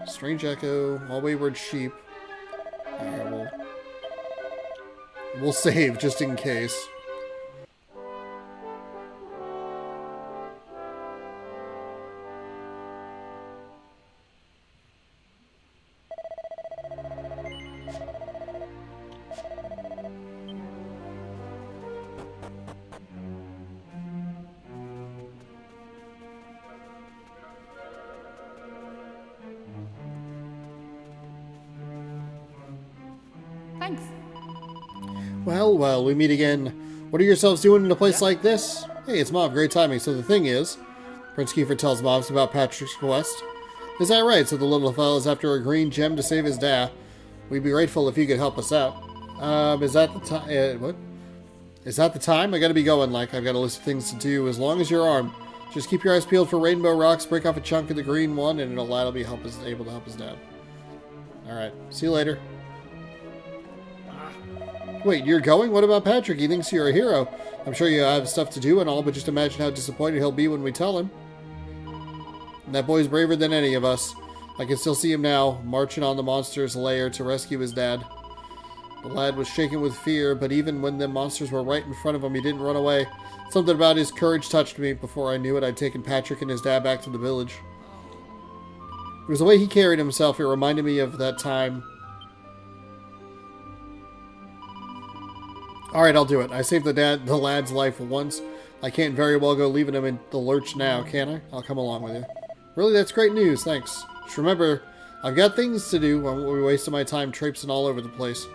Strange echo, all wayward sheep. Alright, we'll save just in case. Thanks. Well, well, we meet again. What are yourselves doing in a place like this? Hey, it's Mom. Great timing. So the thing is, Prince Kiefer tells Mobs about Patrick's quest. Is that right? So the little fella is after a green gem to save his dad. We'd be grateful if you could help us out. Is that the time? What? Is that the time? I gotta be going. Like, I've got a list of things to do. As long as you're armed, just keep your eyes peeled for rainbow rocks. Break off a chunk of the green one, and it'll be able to help his dad. All right. See you later. Wait, you're going? What about Patrick? He thinks you're a hero. I'm sure you have stuff to do and all, but just imagine how disappointed he'll be when we tell him. And that boy's braver than any of us. I can still see him now, marching on the monster's lair to rescue his dad. The lad was shaken with fear, but even when the monsters were right in front of him, he didn't run away. Something about his courage touched me. Before I knew it, I'd taken Patrick and his dad back to the village. It was the way he carried himself. It reminded me of that time. Alright, I'll do it. I saved the lad's life once. I can't very well go leaving him in the lurch now, can I? I'll come along with you. Really, that's great news. Thanks. Just remember, I've got things to do. I won't be wasting my time traipsing all over the place.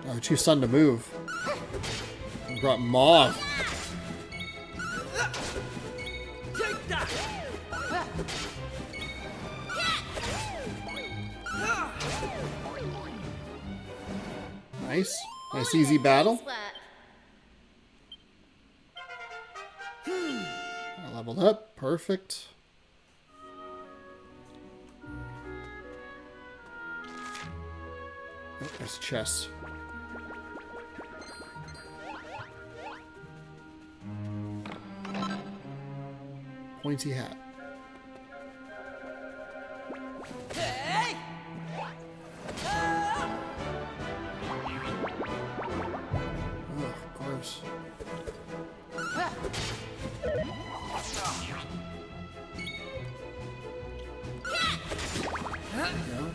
Oh, too son to move. I brought Maw. Nice. Nice easy battle. I leveled up. Perfect. Oh, there's a chest. Pointy hat.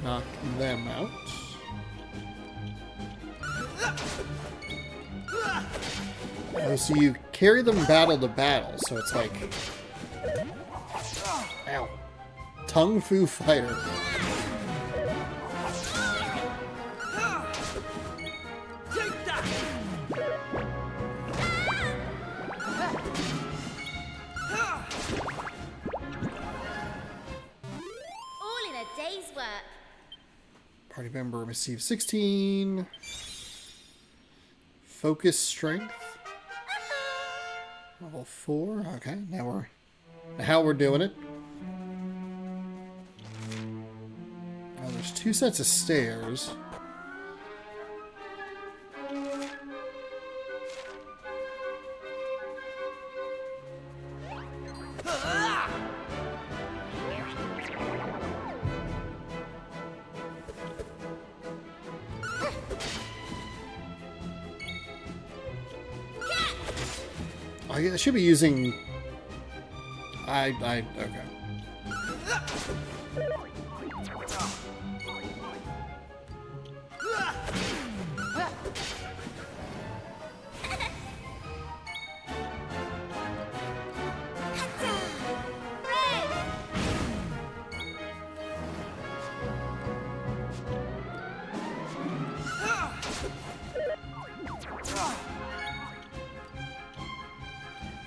Knock them out. Oh, so you carry them battle to battle, so it's like... Ow. Tung Fu Fighter. Party member receives 16. Focus strength. Level 4. Okay, now we're doing it. Oh, there's 2 sets of stairs. I should be using... okay.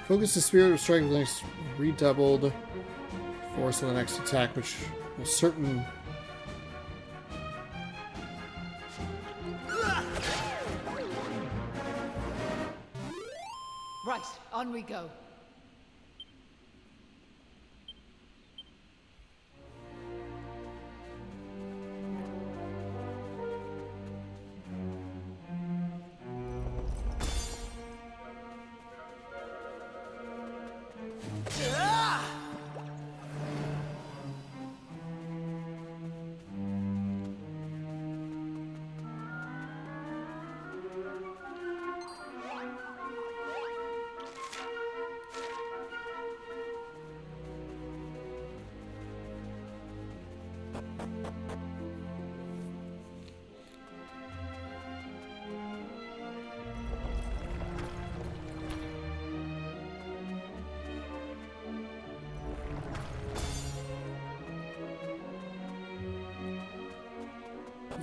Focus the spirit of strike with the next redoubled force of the next attack, which will certain... Right, on we go.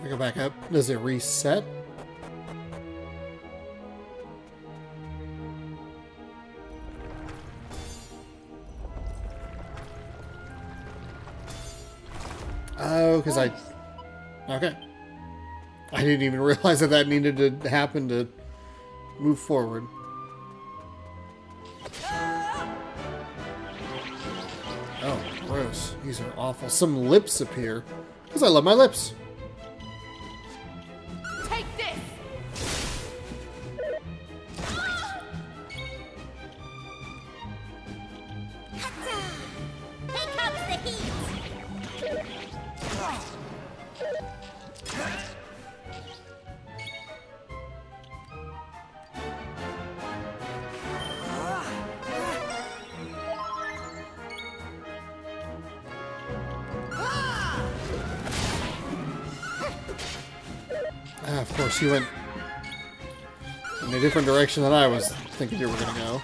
I go back up. Does it reset? Oh, because I... Okay. I didn't even realize that that needed to happen to move forward. Oh, gross. These are awful. Some lips appear. Because I love my lips. Take this! Here comes the heat! Ah, of course, you went in a different direction than I was thinking you were going to go.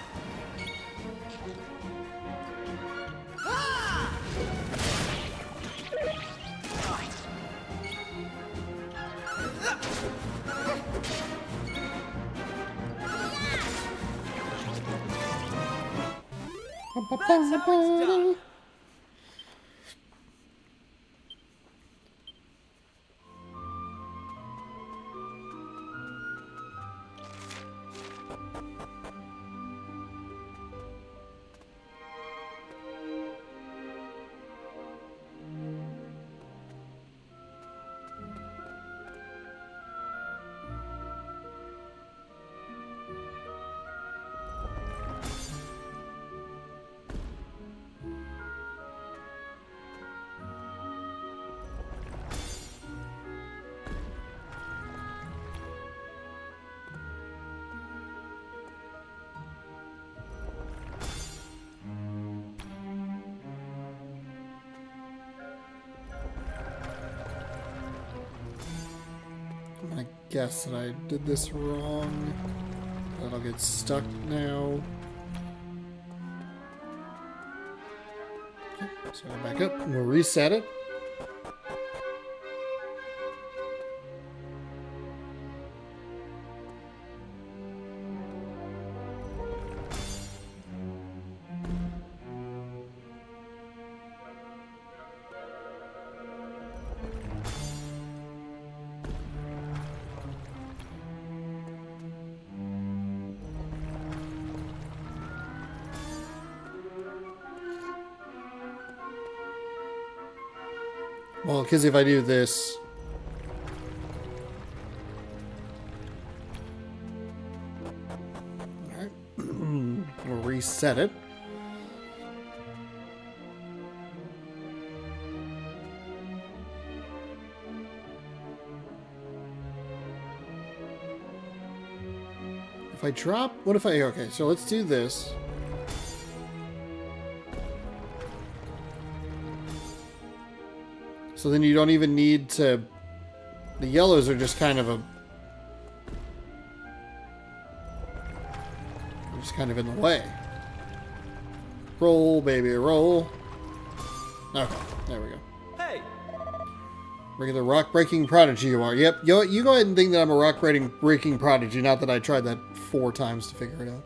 That's how it's done. I'm gonna guess that I did this wrong. That I'll get stuck now. Okay, so go back up. We'll reset it. Well, because if I do this... Alright. We'll reset it. If I drop... What if I... Okay, so let's do this. So then you don't even need to... The yellows are just kind of a... They're just kind of in the way. Roll, baby, roll. Okay, there we go. Hey, Regular rock-breaking prodigy you are. Yep, you go ahead and think that I'm a rock-breaking prodigy, not that I tried that 4 times to figure it out.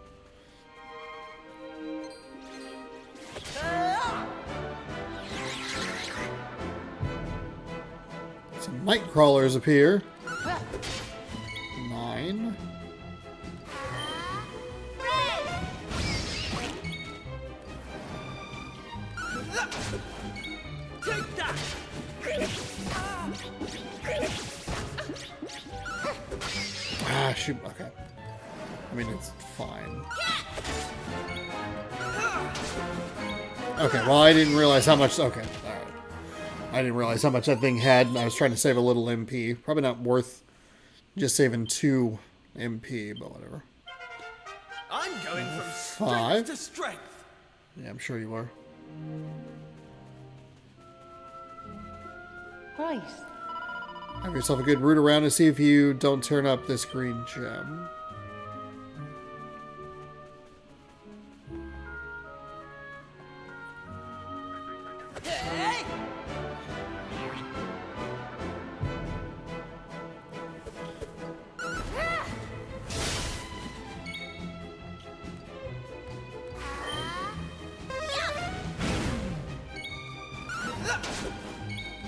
Some night crawlers appear. 9. take that! Ah, shoot. Okay. I mean, it's fine. Okay, well, I didn't realize how much... Okay, alright. I didn't realize how much that thing had, and I was trying to save a little MP. Probably not worth just saving 2 MP, but whatever. I'm going from 5. strength to strength. Yeah, I'm sure you are. Right. Have yourself a good root around to see if you don't turn up this green gem. Hey!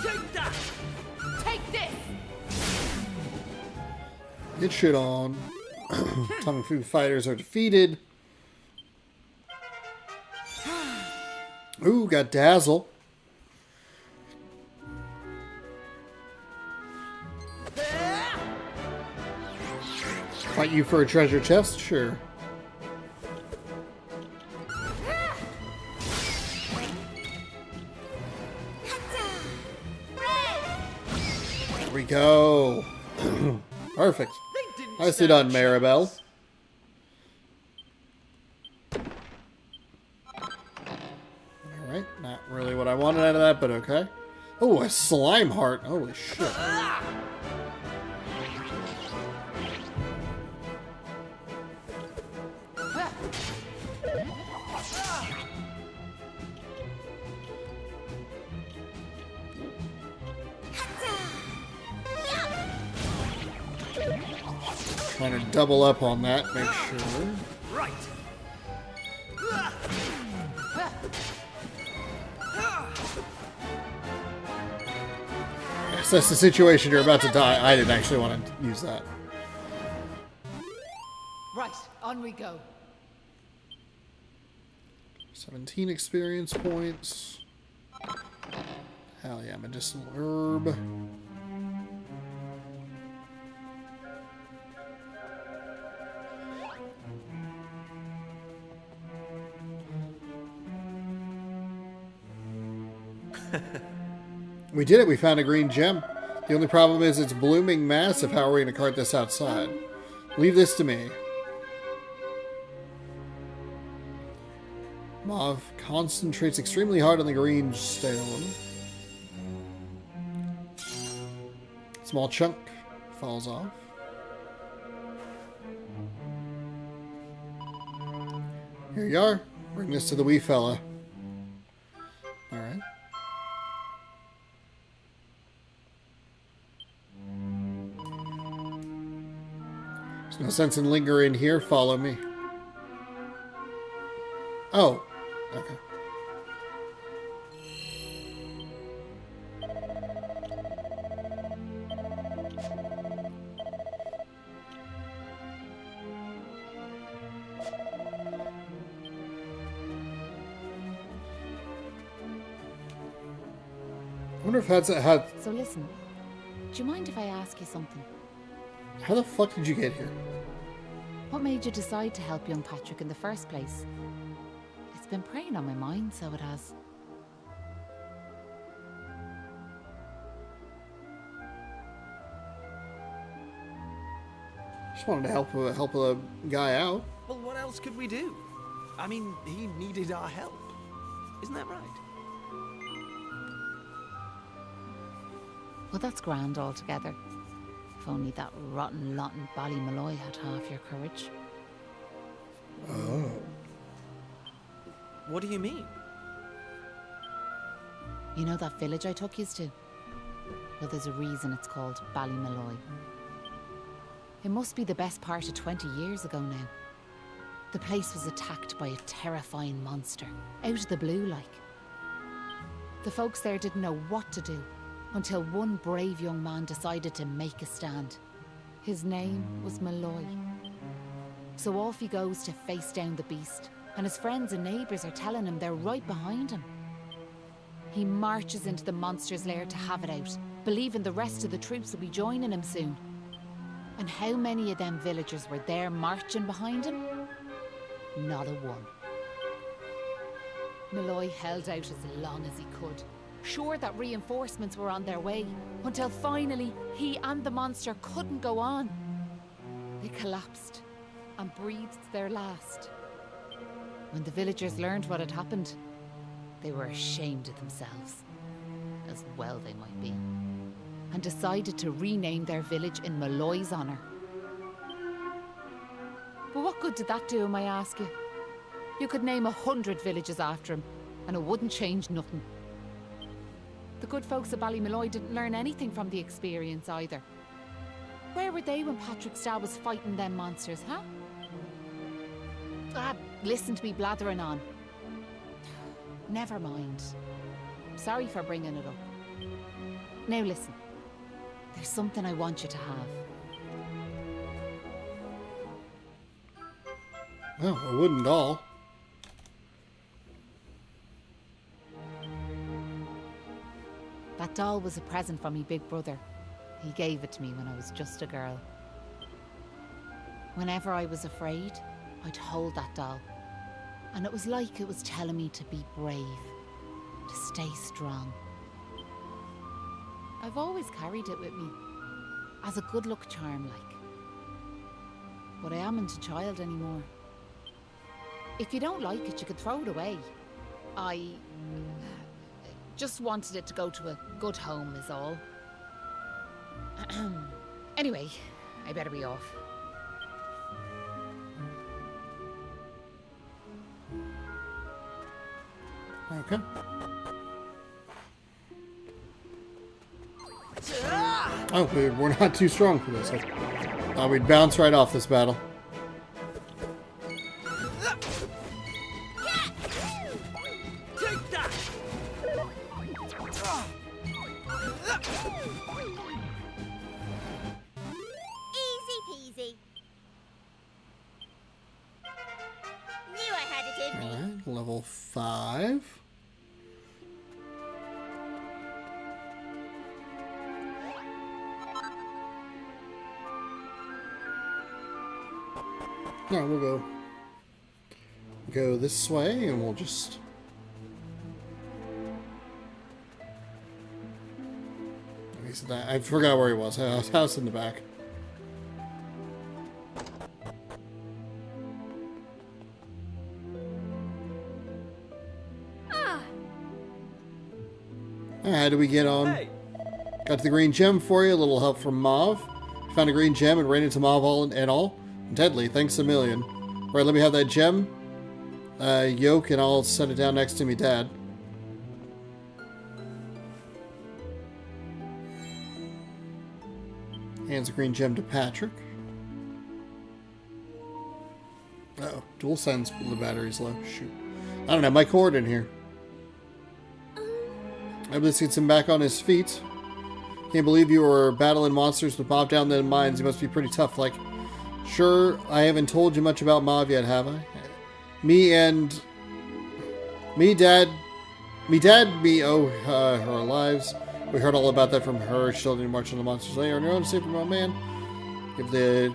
Take that! Take this! Get shit on. Kung Fu fighters are defeated. Ooh, got Dazzle. Fight you for a treasure chest? Sure. There we go. Perfect. Nicely done, Maribel. Alright, not really what I wanted out of that, but okay. Oh, a slime heart. Holy shit. Trying to double up on that, make sure. Right. Yes, that's the situation. You're about to die. I didn't actually want to use that. Right, on we go. 17 experience points. Hell yeah, medicinal herb. We did it. We found a green gem. The only problem is it's blooming massive. How are we going to cart this outside? Leave this to me. Mauve concentrates extremely hard on the green stone. Small chunk falls off. Here you are. Bring this to the wee fella. Alright. There's no sense in lingering here. Follow me. Oh. Okay. I wonder if that's how. So listen, do you mind if I ask you something? How the fuck did you get here? What made you decide to help young Patrick in the first place? It's been preying on my mind, so it has. Just wanted to help a guy out. Well, what else could we do? I mean, he needed our help. Isn't that right? Well, that's grand altogether. If only that rotten lot in Ballymalloy had half your courage. Oh. What do you mean? You know that village I took yous to? Well, there's a reason it's called Ballymalloy. It must be the best part of 20 years ago now. The place was attacked by a terrifying monster, out of the blue like. The folks there didn't know what to do, until one brave young man decided to make a stand. His name was Malloy. So off he goes to face down the beast, and his friends and neighbours are telling him they're right behind him. He marches into the monster's lair to have it out, believing the rest of the troops will be joining him soon. And how many of them villagers were there marching behind him? Not a one. Malloy held out as long as he could, sure that reinforcements were on their way, until finally he and the monster couldn't go on. They collapsed and breathed their last. When the villagers learned what had happened, they were ashamed of themselves, as well they might be, and decided to rename their village in Malloy's honour. But what good did that do him, I ask you? You could name 100 villages after him, and it wouldn't change nothing. The good folks of Ballymalloy didn't learn anything from the experience either. Where were they when Patrick's dad was fighting them monsters, huh? Listen to me blathering on. Never mind. sorry for bringing it up. Now listen, there's something I want you to have. Oh, a wooden doll. That doll was a present from me big brother. He gave it to me when I was just a girl. Whenever I was afraid, I'd hold that doll. And it was like it was telling me to be brave, to stay strong. I've always carried it with me, as a good luck charm like. But I amn't a child anymore. If you don't like it, you could throw it away. I just wanted it to go to a good home is all. Anyway, I better be off. Okay. Oh, we're not too strong for this. I thought we'd bounce right off this battle. Take that! Easy peasy. Knew I had it in me. Alright, level 5. No, we'll go this way, and we'll just... I forgot where he was. House in the back. How do we get on? Hey. Got the green gem for you. A little help from Mauve. Found a green gem and ran into Mauve all. Deadly, thanks a million. Right, let me have that gem. Yoke, and I'll set it down next to me, Dad. Hands a green gem to Patrick. Uh-oh, dual sense, the battery's low. Shoot. I don't have my cord in here. This gets him back on his feet. Can't believe you were battling monsters with Mauve down the mines. You must be pretty tough, like... Sure, I haven't told you much about Mauve yet, have I? Me, her lives. We heard all about that from her. She didn't march on the monsters later on your own, save from my man. Give the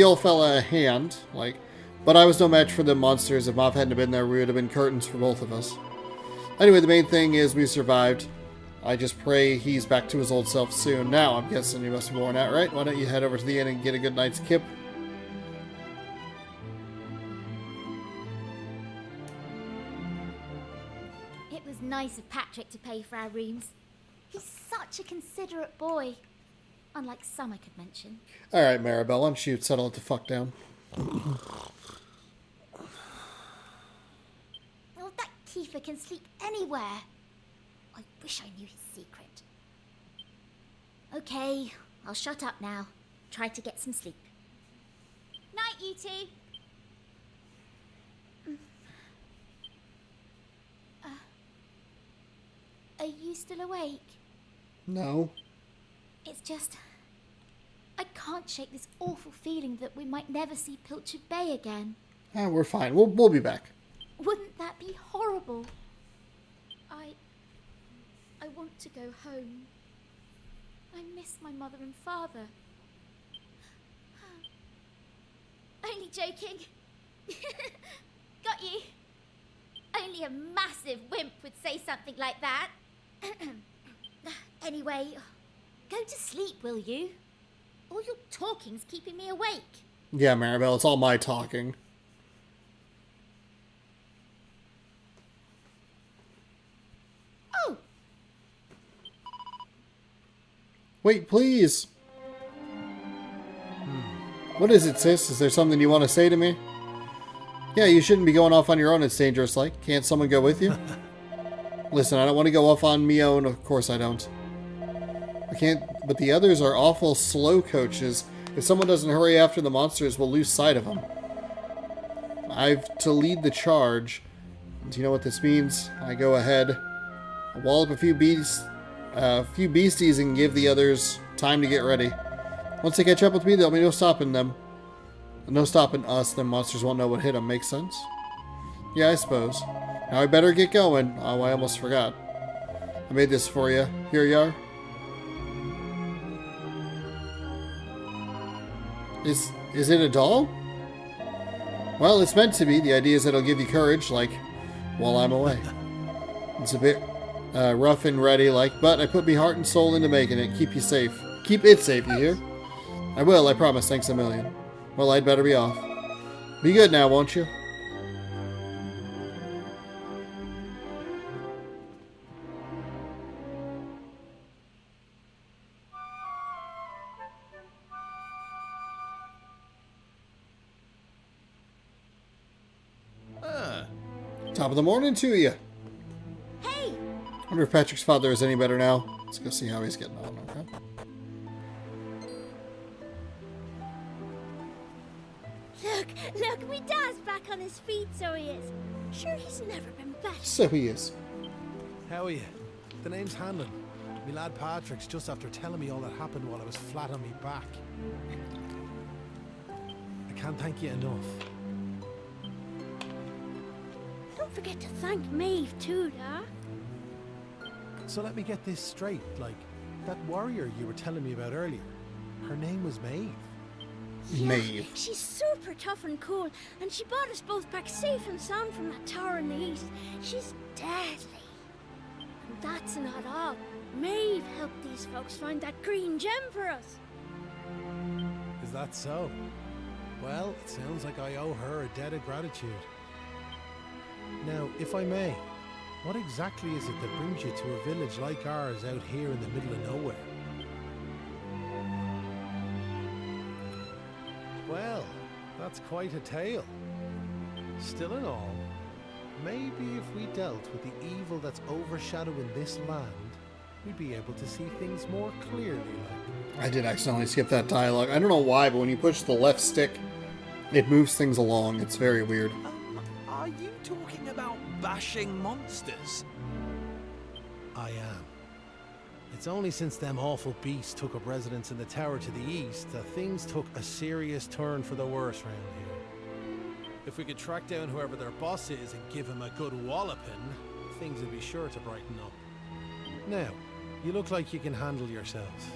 old fella a hand, like. But I was no match for the monsters. If Mauve hadn't been there, we would have been curtains for both of us. Anyway, the main thing is we survived. I just pray he's back to his old self soon. Now, I'm guessing you must be worn out, right? Why don't you head over to the inn and get a good night's kip? It was nice of Patrick to pay for our rooms. He's such a considerate boy. Unlike some I could mention. Alright, Maribel, why don't you settle it the fuck down? Oh, that Kiefer can sleep anywhere. I wish I knew his secret. Okay, I'll shut up now. Try to get some sleep. Night, you two. Are you still awake? No. It's just... I can't shake this awful feeling that we might never see Pilchard Bay again. We're fine. We'll be back. Wouldn't that be horrible? I want to go home. I miss my mother and father. Only joking. Got you. Only a massive wimp would say something like that. Anyway, go to sleep, will you? All your talking's keeping me awake. Yeah, Maribel, it's all my talking. Oh! Wait, please! What is it, sis? Is there something you want to say to me? Yeah, you shouldn't be going off on your own. It's dangerous, like. Can't someone go with you? Listen, I don't want to go off on me own. Of course I don't. I can't, but the others are awful slow coaches. If someone doesn't hurry after the monsters, we'll lose sight of them. I've to lead the charge. Do you know what this means? I go ahead. I'll wallop a few beasties and give the others time to get ready. Once they catch up with me, there'll be no stopping them. No stopping us, then monsters won't know what hit them. Makes sense? Yeah, I suppose. Now I better get going. Oh, I almost forgot. I made this for you. Here you are. Is it a doll? Well, it's meant to be. The idea is that it'll give you courage, like, while I'm away. It's a bit rough and ready, like, but I put me heart and soul into making it. Keep you safe. Keep it safe, you hear? I will, I promise. Thanks a million. Well, I'd better be off. Be good now, won't you? Top of the morning to you. Hey! I wonder if Patrick's father is any better now. Let's go see how he's getting on, okay? Look, me dad's back on his feet, so he is. Sure, he's never been better. So he is. How are you? The name's Hanlon. Me lad Patrick's just after telling me all that happened while I was flat on me back. I can't thank you enough. Don't forget to thank Maeve too, Dad. So let me get this straight, like, that warrior you were telling me about earlier, her name was Maeve. Maeve. She's super tough and cool, and she brought us both back safe and sound from that tower in the east. She's deadly. And that's not all. Maeve helped these folks find that green gem for us. Is that so? Well, it sounds like I owe her a debt of gratitude. Now, if I may, what exactly is it that brings you to a village like ours out here in the middle of nowhere? Well, that's quite a tale. Still in all, maybe if we dealt with the evil that's overshadowing this land, we'd be able to see things more clearly, like. I did accidentally skip that dialogue. I don't know why, but when you push the left stick, it moves things along. It's very weird. Are you talking about bashing monsters? I am. It's only since them awful beasts took up residence in the tower to the east that things took a serious turn for the worse round here. If we could track down whoever their boss is and give him a good walloping, things would be sure to brighten up. Now, you look like you can handle yourselves.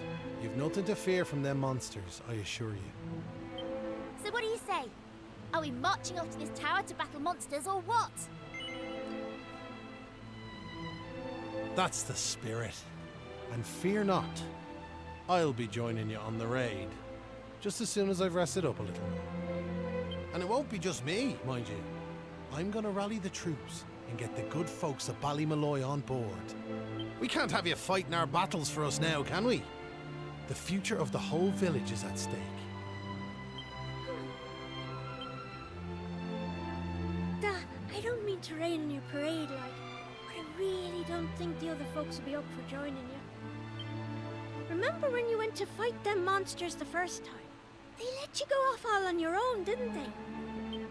You've nothing to fear from them monsters, I assure you. So what do you say? Are we marching off to this tower to battle monsters or what? That's the spirit. And fear not, I'll be joining you on the raid, just as soon as I've rested up a little more. And it won't be just me, mind you. I'm gonna rally the troops and get the good folks of Ballymalloy on board. We can't have you fighting our battles for us now, can we? The future of the whole village is at stake. Dad, I don't mean to rain on your parade, like, but I really don't think the other folks will be up for joining you. Remember when you went to fight them monsters the first time? They let you go off all on your own, didn't they?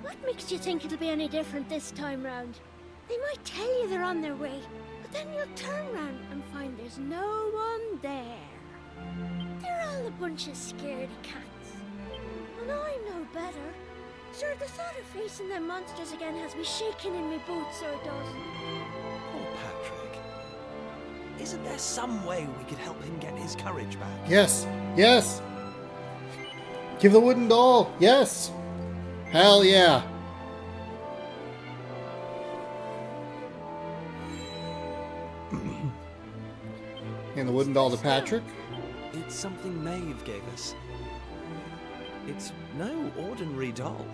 What makes you think it'll be any different this time round? They might tell you they're on their way, but then you'll turn round and find there's no one there. They're all a bunch of scaredy cats. And I know better. Sure, the thought of facing them monsters again has me shaking in my boots, so it does. Poor Patrick. Isn't there some way we could help him get his courage back? Yes. Yes. Give the wooden doll. Yes. Hell yeah. And the wooden doll to Patrick. It's something Maeve gave us. It's no ordinary doll.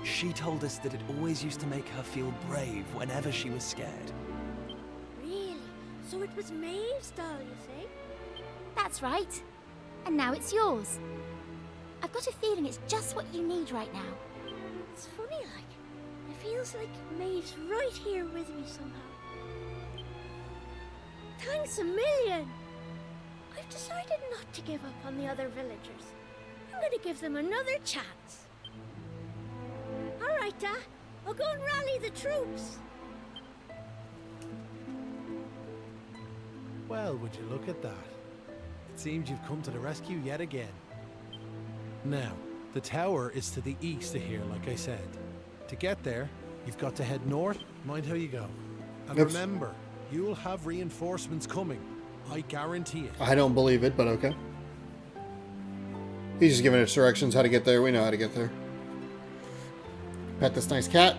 She told us that it always used to make her feel brave whenever she was scared. Really? So it was Maeve's doll, you say? That's right. And now it's yours. I've got a feeling it's just what you need right now. It's funny, like. It feels like Maeve's right here with me somehow. Thanks a million! I've decided not to give up on the other villagers. I'm going to give them another chance. All right, Dad. I'll go and rally the troops. Well, would you look at that? It seems you've come to the rescue yet again. Now, the tower is to the east of here, like I said. To get there, you've got to head north, mind how you go. And Oops. remember, you'll have reinforcements coming. I guarantee it. I don't believe it, but okay. He's just giving us directions how to get there. We know how to get there. Pet this nice cat.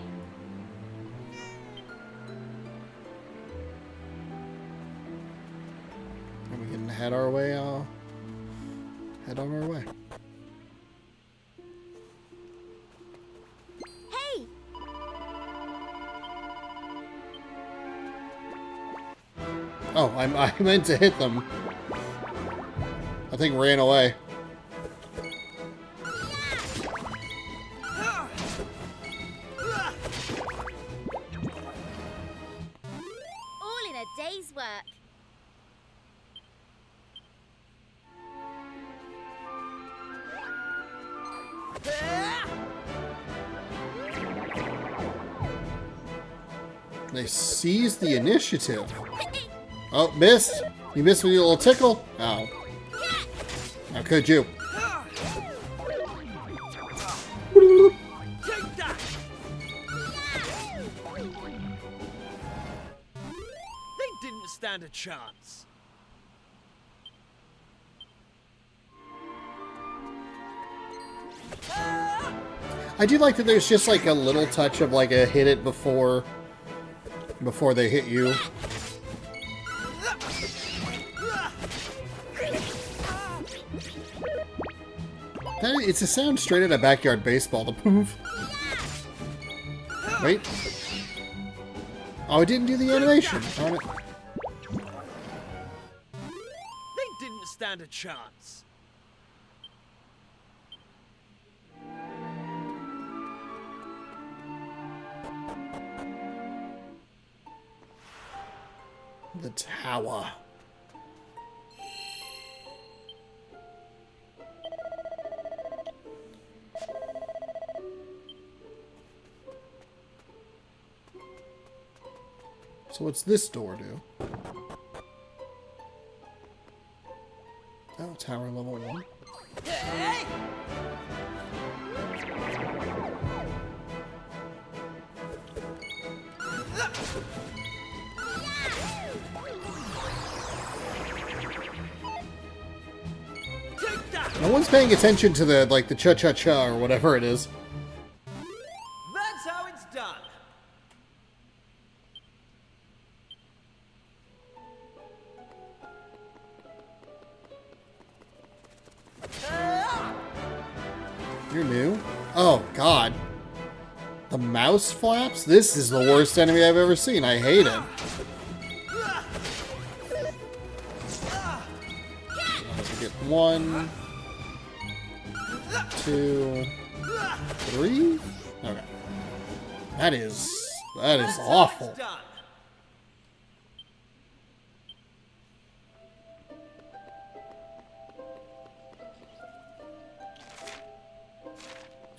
And we can head our way, head on our way. Hey! Oh, I meant to hit them. I think ran away. All in a day's work. They seized the initiative. Oh, missed. You missed with your little tickle. Oh. How could you? Take that! They didn't stand a chance. I do like that there's just like a little touch of like a hit it before they hit you. It's a sound straight out of Backyard Baseball. The poof. Wait. Oh, I didn't do the animation. Darn it. They didn't stand a chance. The tower. So what's this door do? Oh, tower level 1. Hey! Take that! No one's paying attention to the like the cha-cha-cha or whatever it is. That's how it's done. You're new? Oh, God. The mouse flaps? This is the worst enemy I've ever seen. I hate it. Get 1, 2, 3. Okay. That is awful. Done.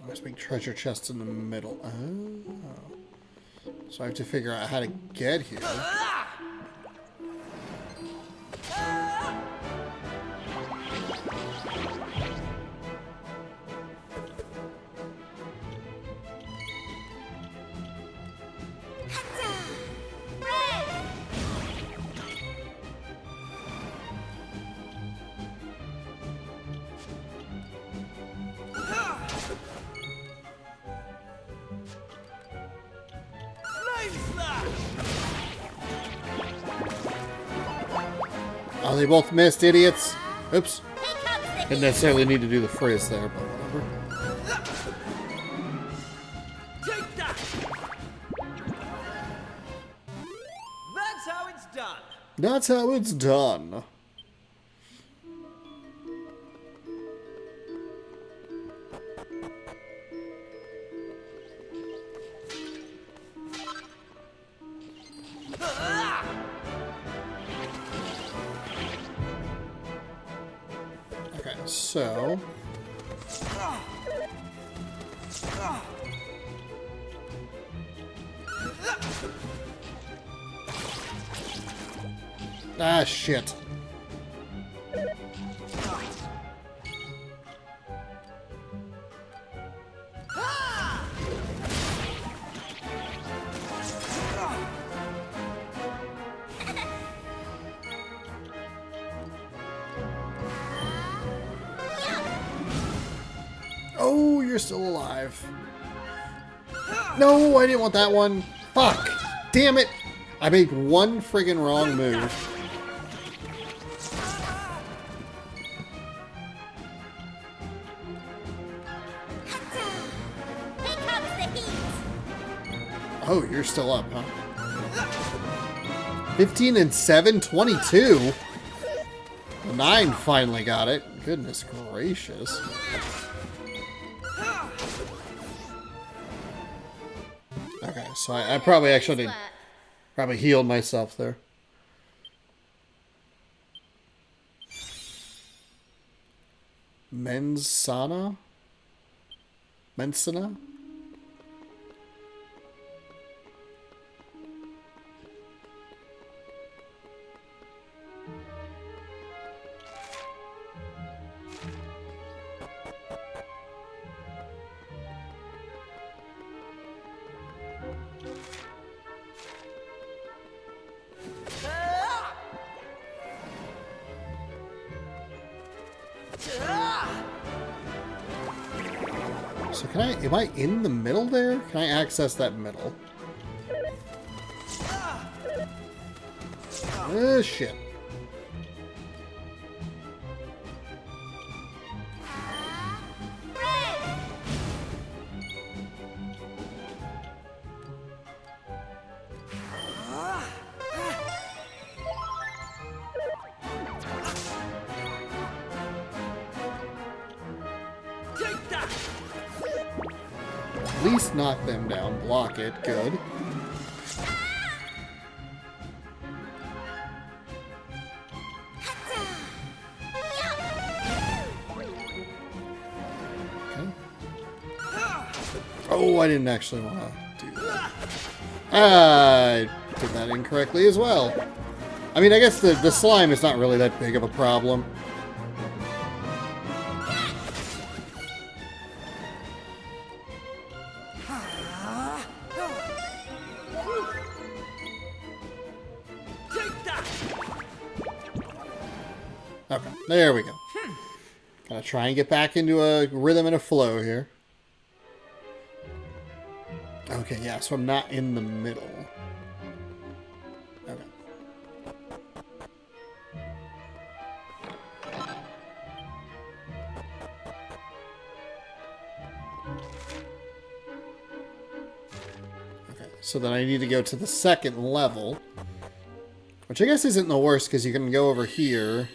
There's a big treasure chest in the middle. Oh. So I have to figure out how to get here. Oh, they both missed, idiots. Oops. Didn't necessarily need to do the frizz there, but whatever. Take that! That's how it's done. That's how it's done. Okay, so Ah, shit. Oh, you're still alive. No, I didn't want that one. Fuck. Damn it. I made one friggin' wrong move. Here comes the heat. Oh, you're still up, huh? 15 and 7, 22. The 9 finally got it. Goodness gracious. Okay, so I probably actually did, probably healed myself there. Mensana? Mensana? So can I, am I in the middle there? Can I access that middle? Oh, shit. At least knock them down. Block it. Good. Okay. Oh, I didn't actually want to do that. I did that incorrectly as well. I mean, I guess the slime is not really that big of a problem. Okay, there we go. Gotta try and get back into a rhythm and a flow here. Okay, yeah, so I'm not in the middle. Okay. Okay, so then I need to go to the second level. Which I guess isn't the worst, because you can go over here.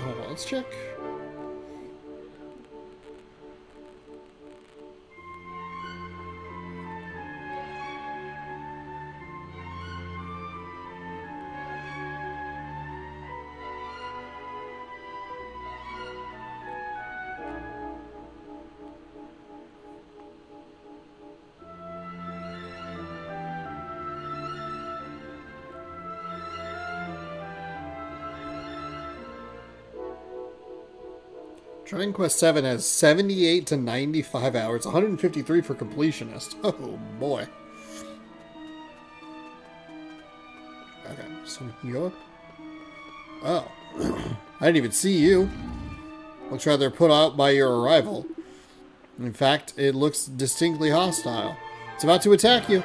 Hold on, let's check. Dragon Quest VII has 78 to 95 hours, 153 for completionist. Oh boy. Okay, so we can go up. Oh. I didn't even see you. Looks rather put out by your arrival. In fact, it looks distinctly hostile. It's about to attack you.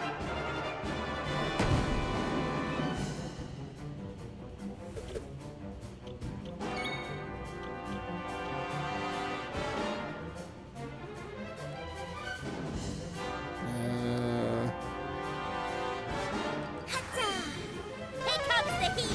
Here comes the heat.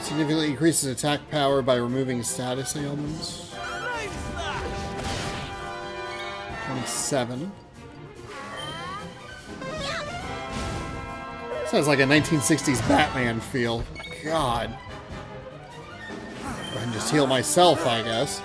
Significantly increases attack power by removing status ailments. 27. Sounds like a 1960s Batman feel. God. I can just heal myself, I guess.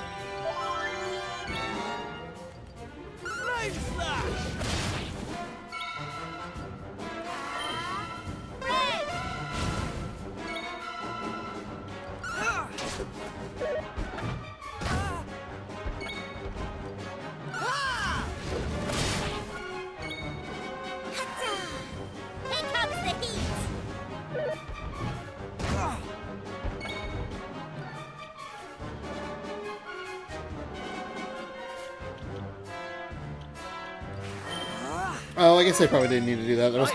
Oh, I guess I probably didn't need to do that. That was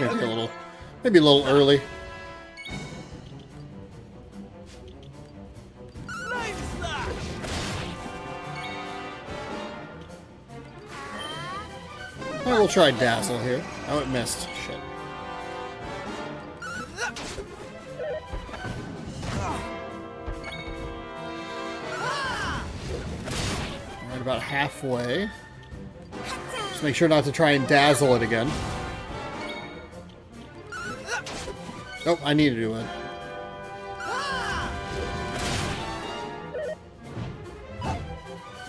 maybe a little early. Oh, we'll try Dazzle here. Oh, it missed. Shit. Right about halfway. Just make sure not to try and dazzle it again. Nope, I need to do it.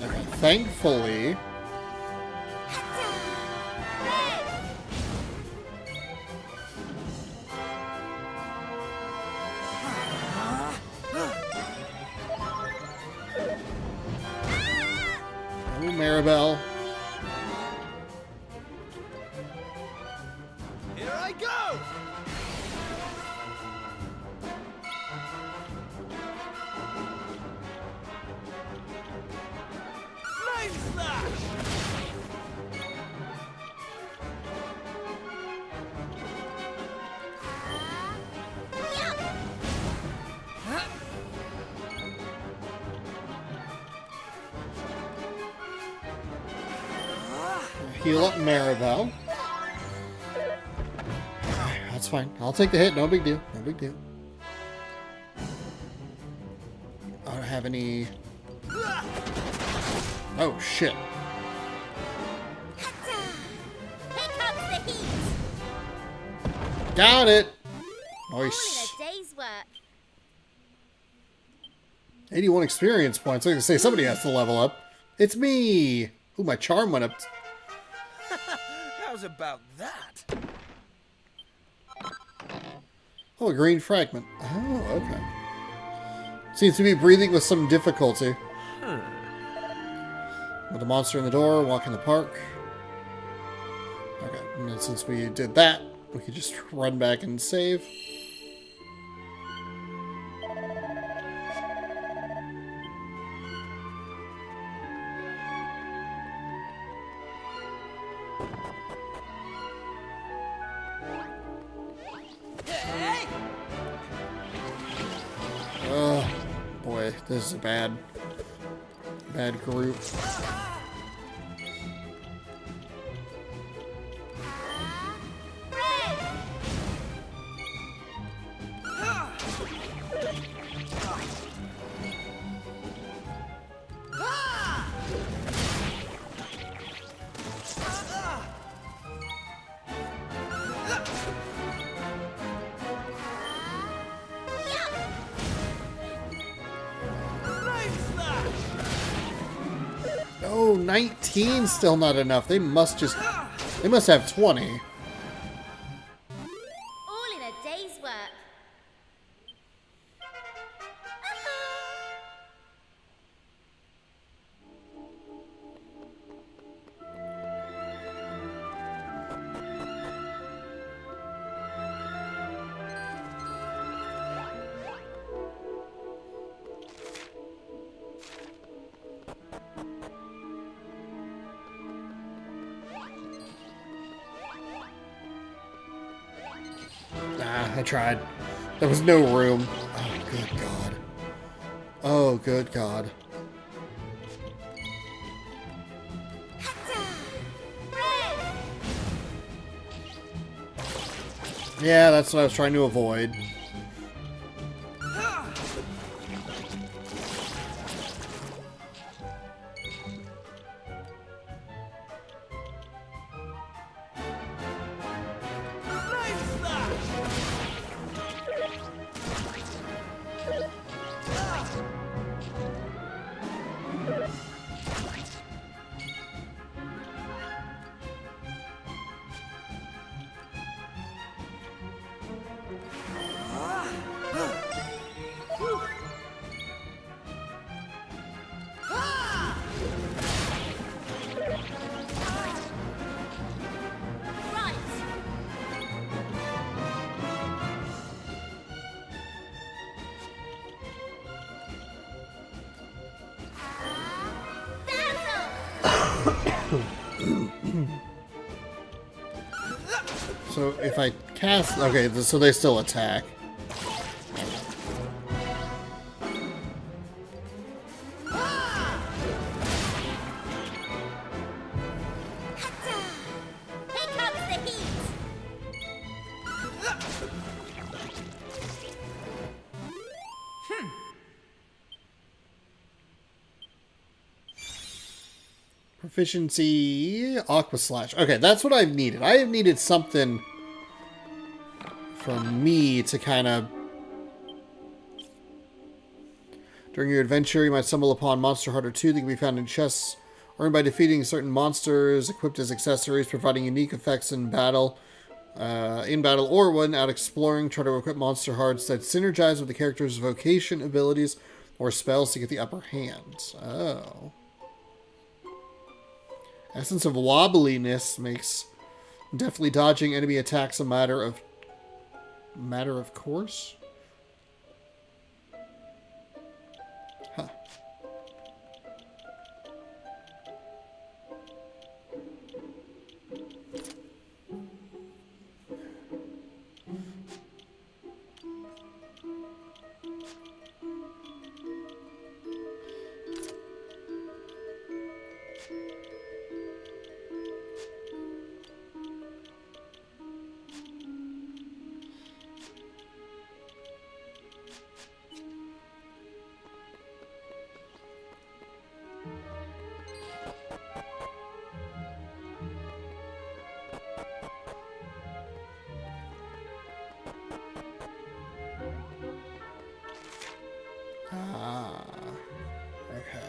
Okay, thankfully. Oh, Maribel. Here I go! Flame slash! Heal up Maribel. That's fine. I'll take the hit. No big deal. No big deal. I don't have any... Oh, shit. Here comes the heat. Got it! All in Nice. a day's work. 81 experience points. I was going to say, somebody has to level up. It's me! Ooh, my charm went up. How's about that? Oh, a green fragment. Oh, okay. Seems to be breathing with some difficulty. With the monster in the door, walk in the park. Okay, and then since we did that, we could just run back and save. Oh, boy, this is a bad group. Oh, 19 still not enough. They must have 20. All in a day's work. I tried. There was no room. Oh, good God. Oh, good God. Yeah, that's what I was trying to avoid. So if I cast... Okay, so they still attack. Proficiency, Aqua Slash. Okay, that's what I've needed. I have needed something for me to kind of... During your adventure, you might stumble upon Monster Hunter 2 that can be found in chests, earned by defeating certain monsters, equipped as accessories, providing unique effects in battle, or when out exploring. Try to equip monster hearts that synergize with the character's vocation, abilities, or spells to get the upper hand. Oh. Essence of wobbliness makes definitely dodging enemy attacks a matter of course. Huh. Okay.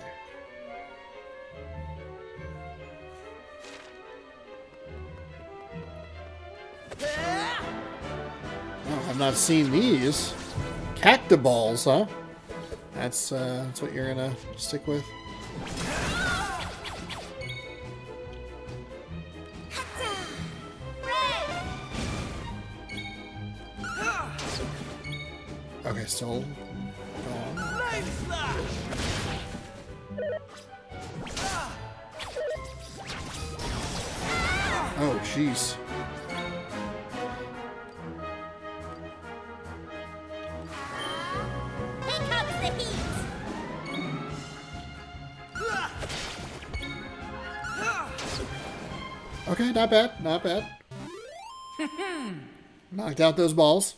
Oh, I've not seen these. Cactiballs, huh? That's what you're gonna stick with? Okay, still gone. Oh, jeez. Here comes the heat! Okay, not bad, not bad. Knocked out those balls.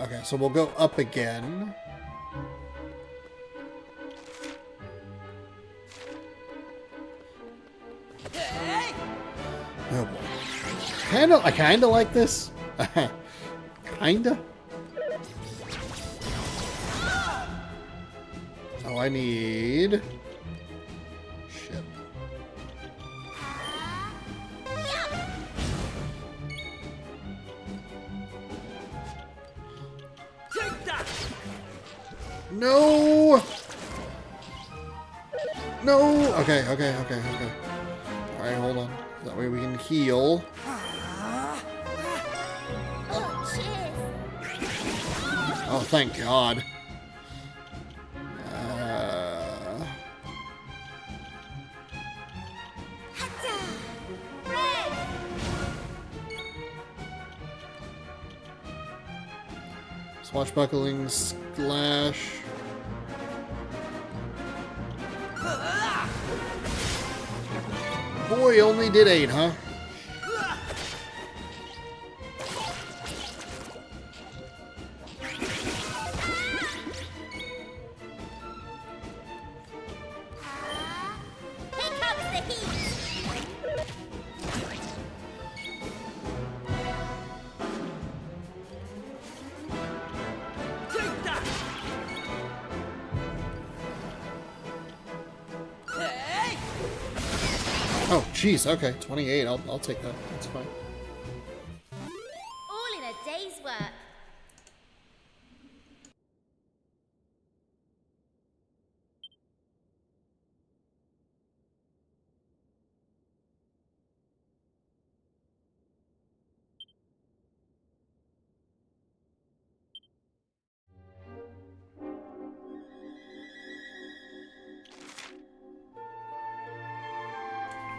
Okay, so we'll go up again. Oh boy. I kinda like this. Kinda. Oh, I need... Shit. No! No! Okay. Alright, hold on. That way we can heal. Oh, thank God. Swashbuckling Splash. Boy, only did 8, huh? Here comes the heat! Take that! Hey! Oh, jeez. Okay, 28. I'll take that. That's fine. All in a day's work.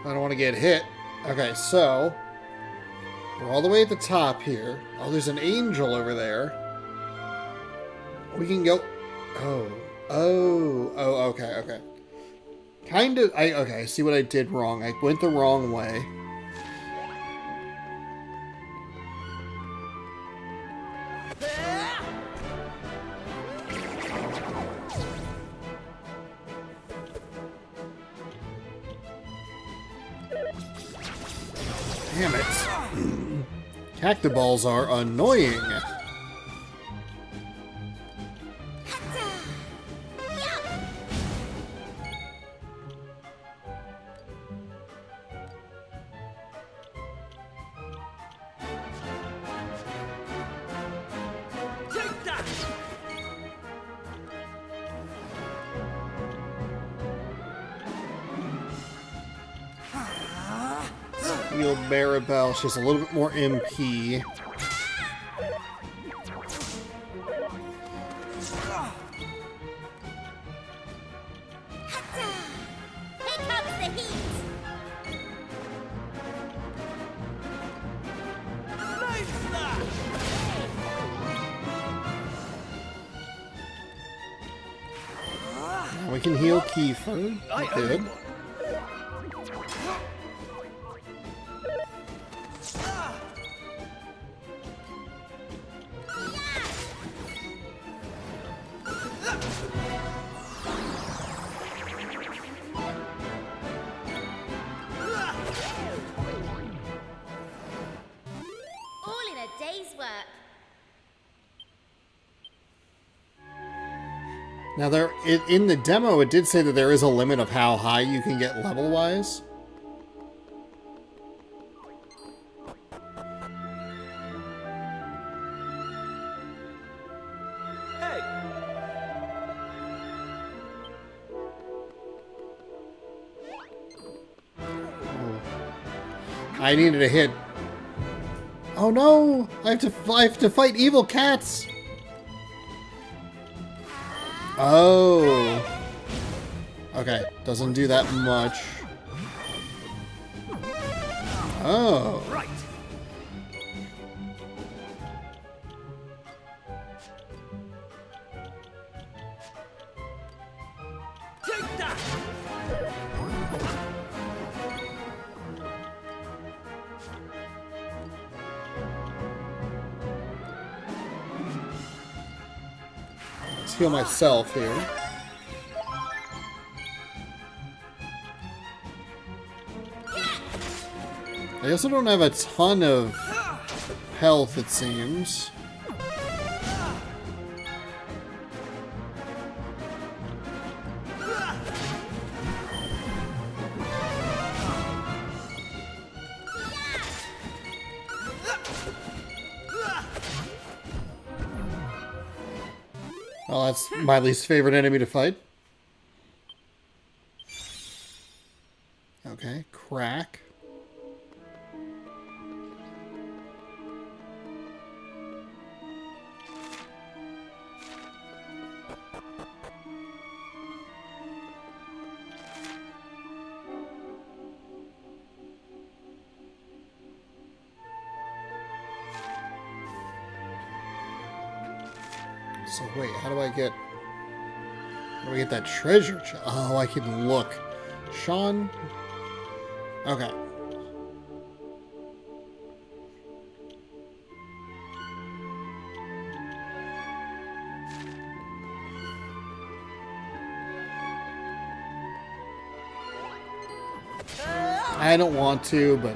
I don't want to get hit. Okay, so we're all the way at the top here. Oh, there's an angel over there. We can go. Oh, okay. Kind of. Okay. I see what I did wrong. I went the wrong way. Damn it. Cactiballs are annoying. Take that! Heal Maribel. She's a little bit more MP. Here comes the heat! Nice that! Now we can heal Kiefer. Good. All in a day's work. Now, in the demo, it did say that there is a limit of how high you can get level-wise. Hey! I needed a hit. Oh no! I have to fight evil cats! Oh. Okay, doesn't do that much. Oh. Right! Take that! Let's heal myself here. I also don't have a ton of health, it seems. Well, that's my least favorite enemy to fight. Okay, crack. So wait, how do I get that treasure chest? Oh, I can look. Sean. Okay. I don't want to, but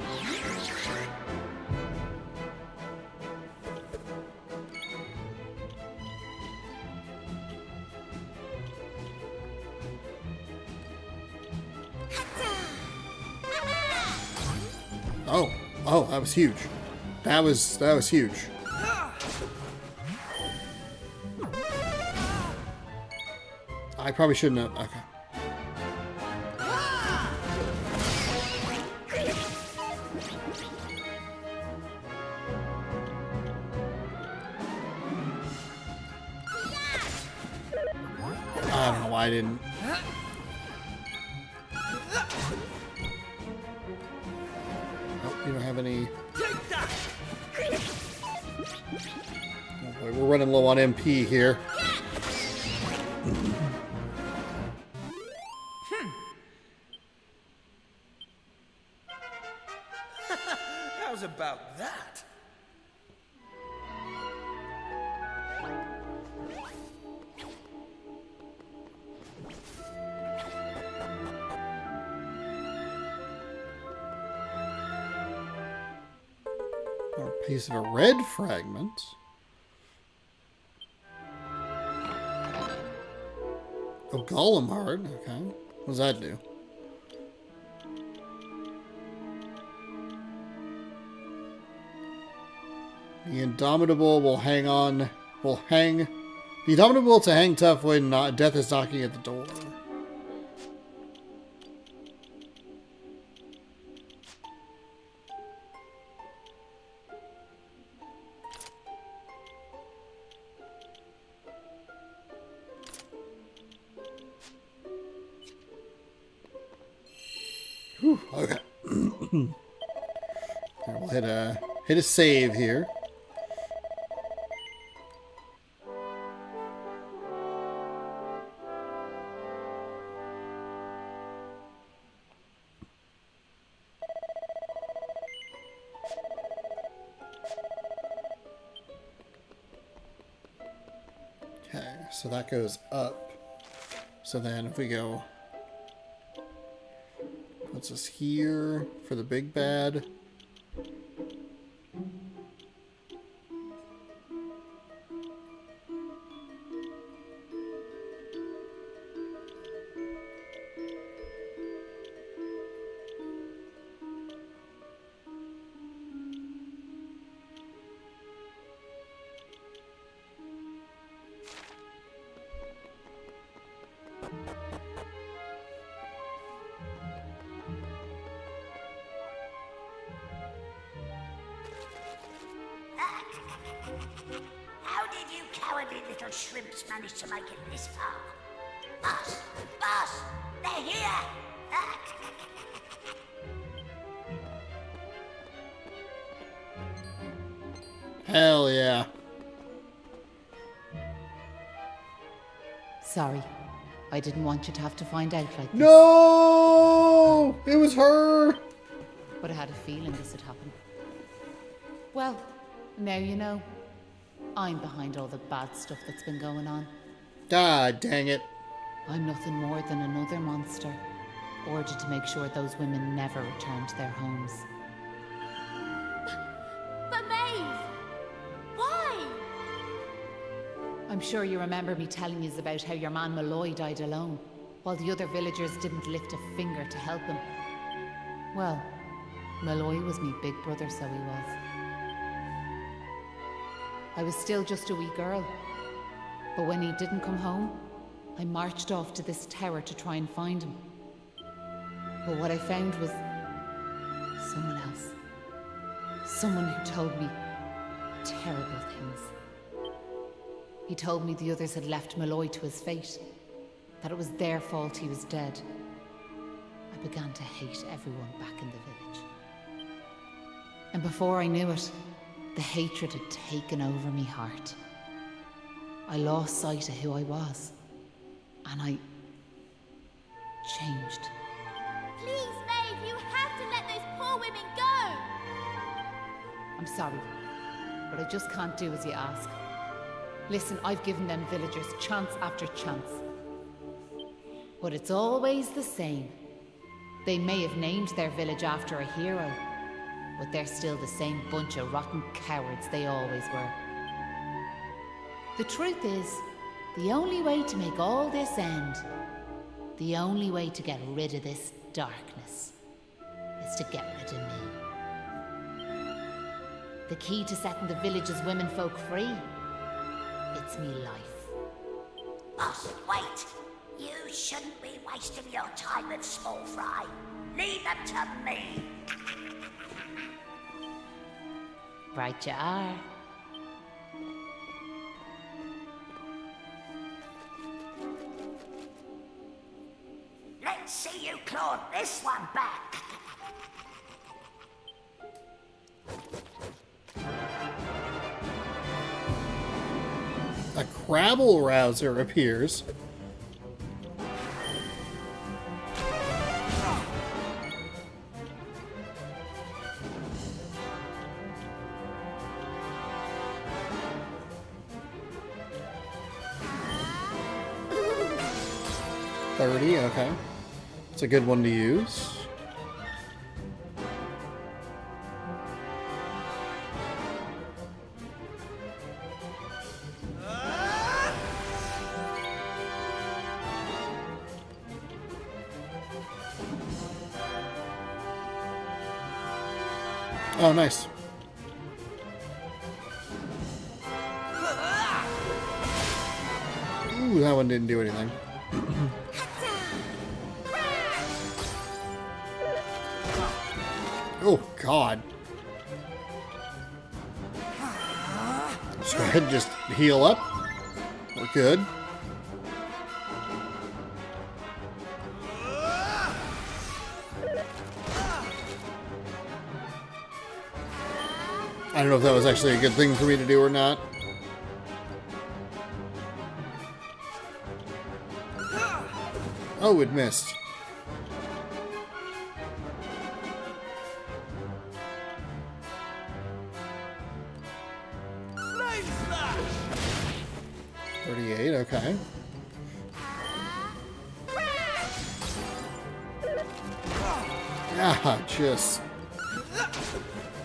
oh, that was huge. That was huge. I probably shouldn't have. Okay. I don't know why I didn't. Oh, you don't have any. Oh boy, we're running low on MP here. How's about that? Or a piece of a red fragment. Oh, Golem Heart. Okay. What does that do? The Indomitable will hang on. Will hang. The Indomitable to hang tough when death is knocking at the door. Whew, okay. We'll hit a save here. Okay, so that goes up. So then if we go, puts us here for the big bad. How did you cowardly little shrimps manage to make it this far? Boss! Boss! They're here! Hell yeah. Sorry. I didn't want you to have to find out like this. No! It was her! But I had a feeling this would happen. Well, now you know. I'm behind all the bad stuff that's been going on. God dang it. I'm nothing more than another monster, ordered to make sure those women never return to their homes. But Maeve! Why? I'm sure you remember me telling you about how your man Malloy died alone, while the other villagers didn't lift a finger to help him. Well, Malloy was me big brother, so he was. I was still just a wee girl, but when he didn't come home, I marched off to this tower to try and find him. But what I found was someone else. Someone who told me terrible things. He told me the others had left Malloy to his fate, that it was their fault he was dead. I began to hate everyone back in the village. And before I knew it, the hatred had taken over me heart. I lost sight of who I was. And I changed. Please, Maeve, you have to let those poor women go! I'm sorry, but I just can't do as you ask. Listen, I've given them villagers chance after chance. But it's always the same. They may have named their village after a hero, but they're still the same bunch of rotten cowards they always were. The truth is, the only way to make all this end, the only way to get rid of this darkness, is to get rid of me. The key to setting the village's womenfolk free, it's me life. Boss, wait! You shouldn't be wasting your time with small fry. Leave them to me. Right you are. Let's see you claw this one back. A Crabble Rouser appears. Okay. It's a good one to use. Oh, nice. Ooh, that one didn't do anything. Oh, God. Let's go ahead and just heal up. We're good. I don't know if that was actually a good thing for me to do or not. Oh, it missed. Okay. Ah, just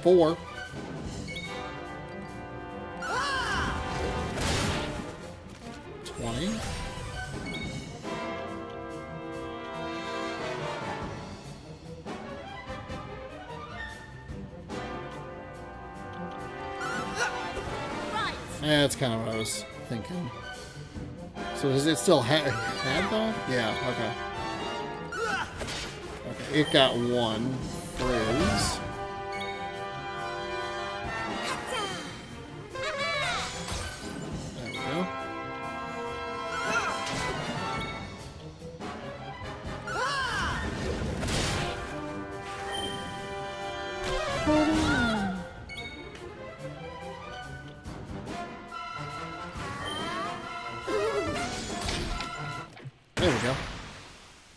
4. Yeah, that's kind of what I was thinking. So does it still have that? Yeah, okay. Okay, it got 1 frizz. There we go. There we go.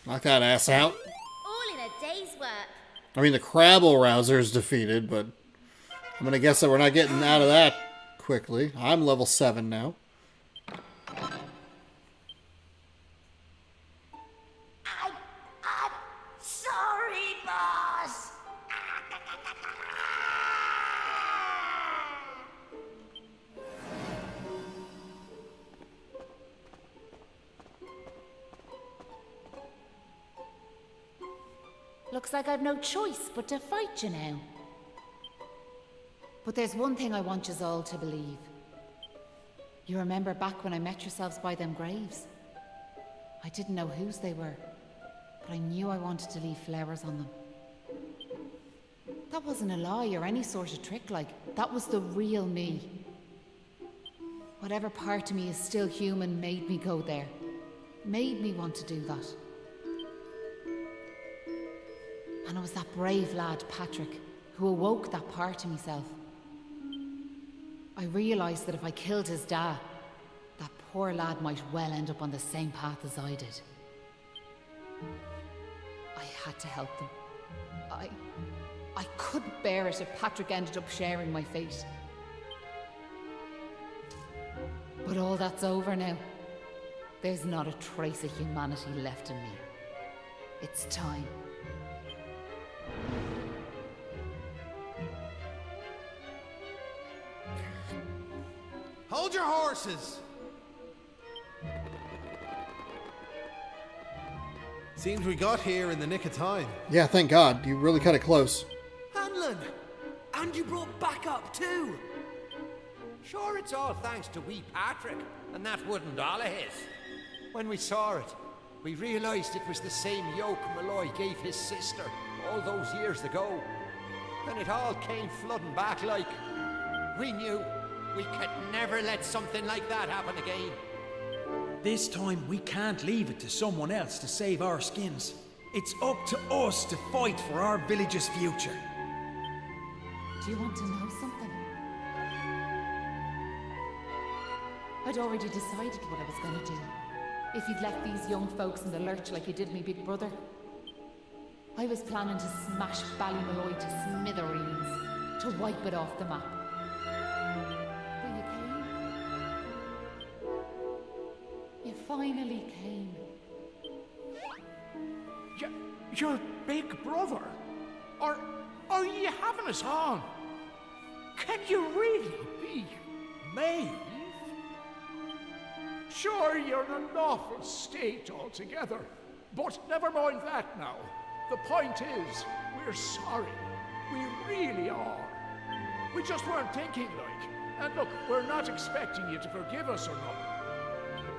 Knock that ass out. All in a day's work. I mean, the Crabble Rouser is defeated, but I'm going to guess that we're not getting out of that quickly. I'm level 7 now. I'm sorry, boss. Looks like I've no choice but to fight you now. But there's one thing I want yous all to believe. You remember back when I met yourselves by them graves? I didn't know whose they were, but I knew I wanted to leave flowers on them. That wasn't a lie or any sort of trick, like, that was the real me. Whatever part of me is still human made me go there. Made me want to do that. And it was that brave lad, Patrick, who awoke that part of myself. I realised that if I killed his dad, that poor lad might well end up on the same path as I did. I had to help them. I couldn't bear it if Patrick ended up sharing my fate. But all that's over now. There's not a trace of humanity left in me. It's time. Hold your horses! Seems we got here in the nick of time. Yeah, thank God. You really cut it close. Hanlon! And you brought backup too! Sure, it's all thanks to wee Patrick and that wooden doll of his. When we saw it, we realised it was the same yoke Malloy gave his sister all those years ago. And it all came flooding back like... We knew we could never let something like that happen again. This time we can't leave it to someone else to save our skins. It's up to us to fight for our village's future. Do you want to know something? I'd already decided what I was going to do. If you'd left these young folks in the lurch like you did me big brother. I was planning to smash Ballymalloy to smithereens, to wipe it off the map. But you came. You finally came. Your big brother? Or are you having us on? Can you really be Maeve? Sure, you're in an awful state altogether, but never mind that now. The point is, we're sorry. We really are. We just weren't thinking like. And look, we're not expecting you to forgive us or nothing.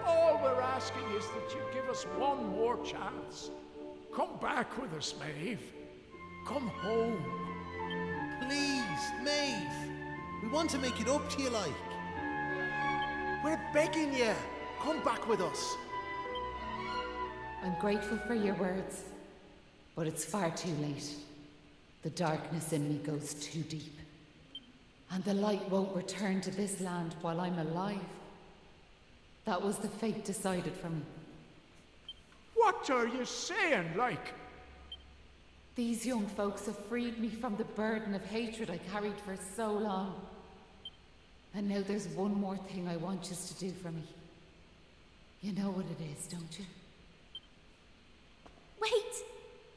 All we're asking is that you give us one more chance. Come back with us, Maeve. Come home. Please, Maeve. We want to make it up to you, like. We're begging you. Come back with us. I'm grateful for your words, but it's far too late. The darkness in me goes too deep. And the light won't return to this land while I'm alive. That was the fate decided for me. What are you saying, like? These young folks have freed me from the burden of hatred I carried for so long. And now there's one more thing I want you to do for me. You know what it is, don't you? Wait!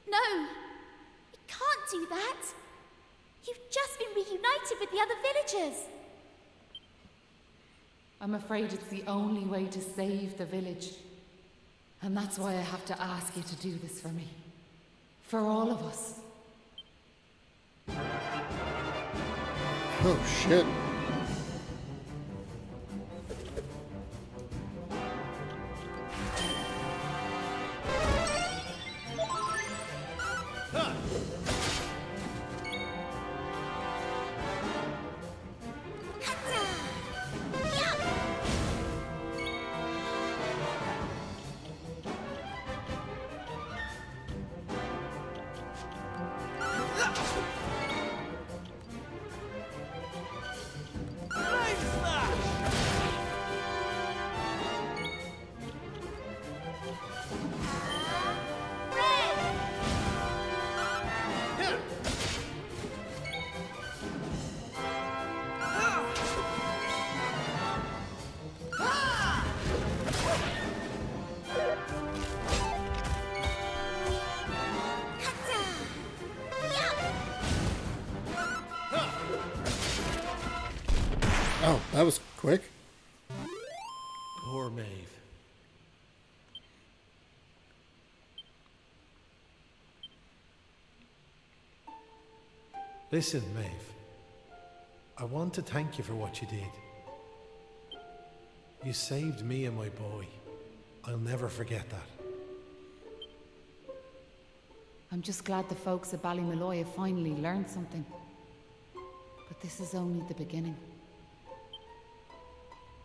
No! You can't do that! You've just been reunited with the other villagers! I'm afraid it's the only way to save the village. And that's why I have to ask you to do this for me. For all of us. Oh, shit. Oh, that was quick. Poor Maeve. Listen, Maeve. I want to thank you for what you did. You saved me and my boy. I'll never forget that. I'm just glad the folks at Ballymalloy have finally learned something. But this is only the beginning.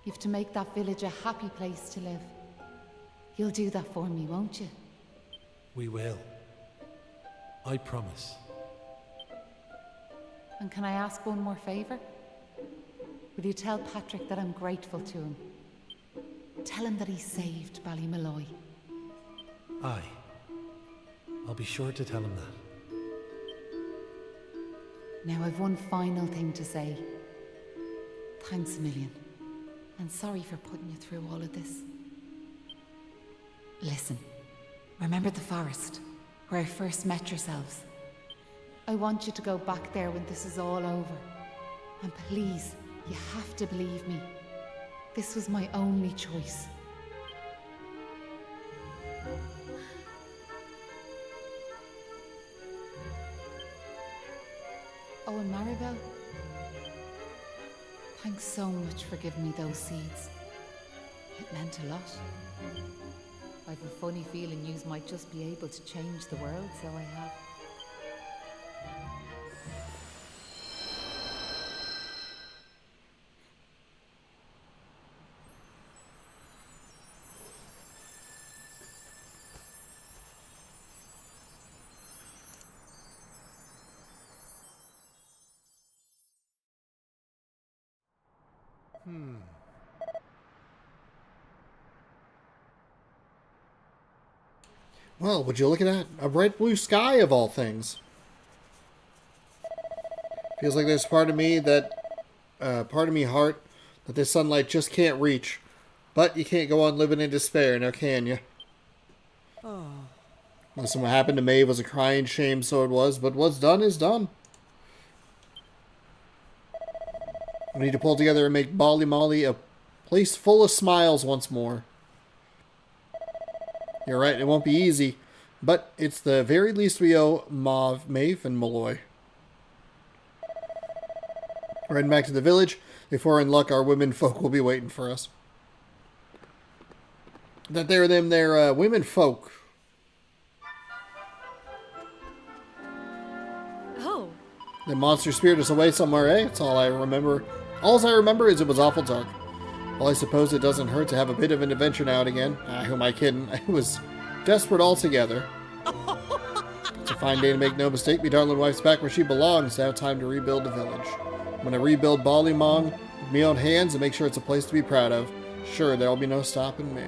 You've to make that village a happy place to live. You'll do that for me, won't you? We will. I promise. And can I ask one more favour? Will you tell Patrick that I'm grateful to him? tell him that he saved Ballymalloy. Aye. I'll be sure to tell him that. Now I've one final thing to say. Thanks a million. And sorry for putting you through all of this. Listen, remember the forest, where I first met yourselves? I want you to go back there when this is all over. And please, you have to believe me. This was my only choice. Oh, and Maribel, thanks so much for giving me those seeds. It meant a lot. I've a funny feeling yous might just be able to change the world, so I have. Well, would you look at that? A bright blue sky of all things. Feels like there's part of me that, heart, that this sunlight just can't reach. But you can't go on living in despair, now can you? Oh. Listen, what happened to Maeve was a crying shame, so it was, but what's done is done. We need to pull together and make Ballymalloy a place full of smiles once more. You're right, it won't be easy, but it's the very least we owe Maeve, and Malloy. We're heading back to the village. If we're in luck, our women folk will be waiting for us. That they're women folk. Oh. The monster spirit is away somewhere, eh? That's all I remember. All I remember is it was awful dark. Well, I suppose it doesn't hurt to have a bit of an adventure now and again. Who am I kidding? I was desperate altogether. It's a fine day to make no mistake. Me darling wife's back where she belongs. Now time to rebuild the village. I'm going to rebuild Ballymong with me own hands and make sure it's a place to be proud of. Sure, there'll be no stopping me.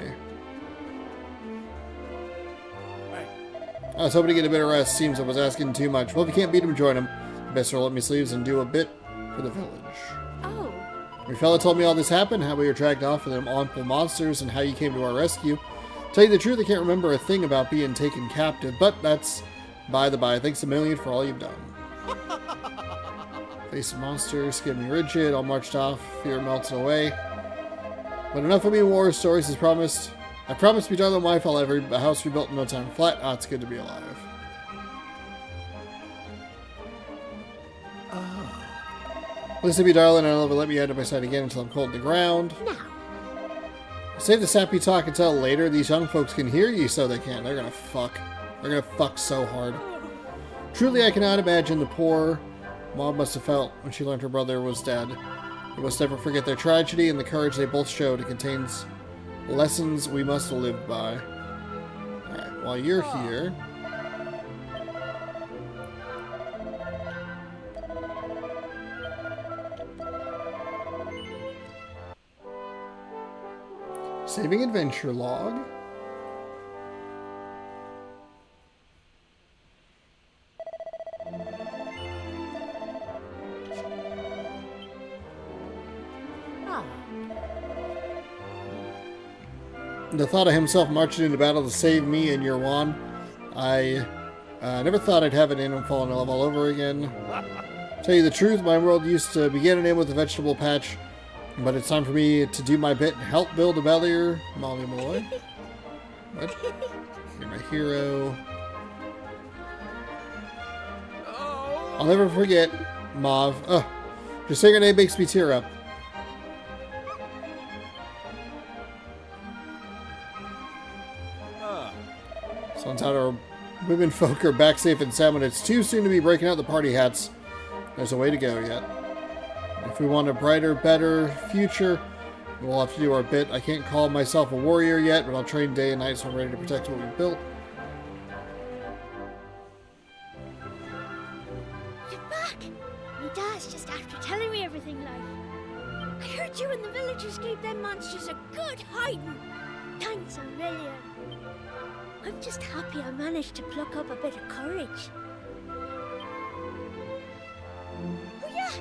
I was hoping to get a bit of rest. Seems I was asking too much. Well, if you can't beat him, join him. Best roll up my sleeves and do a bit for the village. Oh. Your fella told me all this happened, how we were dragged off for them awful monsters, and how you came to our rescue. Tell you the truth, I can't remember a thing about being taken captive, but that's by the by. Thanks a million for all you've done. Face of monster, skin me rigid, all marched off, fear melted away. But enough of me war stories as promised. I promised me darling wife I'll have a house rebuilt in no time flat. Ah, it's good to be alive. Listen to me, darling, and I'll never let me out of my sight again until I'm cold to the ground. Now. Save the sappy talk until later. These young folks can hear you, so they can. They're gonna fuck. They're gonna fuck so hard. Truly, I cannot imagine the poor mom must have felt when she learned her brother was dead. We must never forget their tragedy and the courage they both showed. It contains lessons we must live by. Alright, while you're here... Saving adventure log. The thought of himself marching into battle to save me and your wand, I never thought I'd have it in and fall in love all over again. Tell you the truth, my world used to begin and end with a vegetable patch, but it's time for me to do my bit and help build a bellier. Molly Malloy. What? You're my hero. I'll never forget, Mauve. Just saying your name makes me tear up. Sounds how our women folk are back safe and sound, but it's too soon to be breaking out the party hats. There's a way to go yet. If we want a brighter, better future, we'll have to do our bit. I can't call myself a warrior yet, but I'll train day and night so I'm ready to protect what we've built. You're back! My dad's just after telling me everything, like. I heard you in the village just gave them monsters a good hiding. Thanks a million. I'm just happy I managed to pluck up a bit of courage. Oh yeah,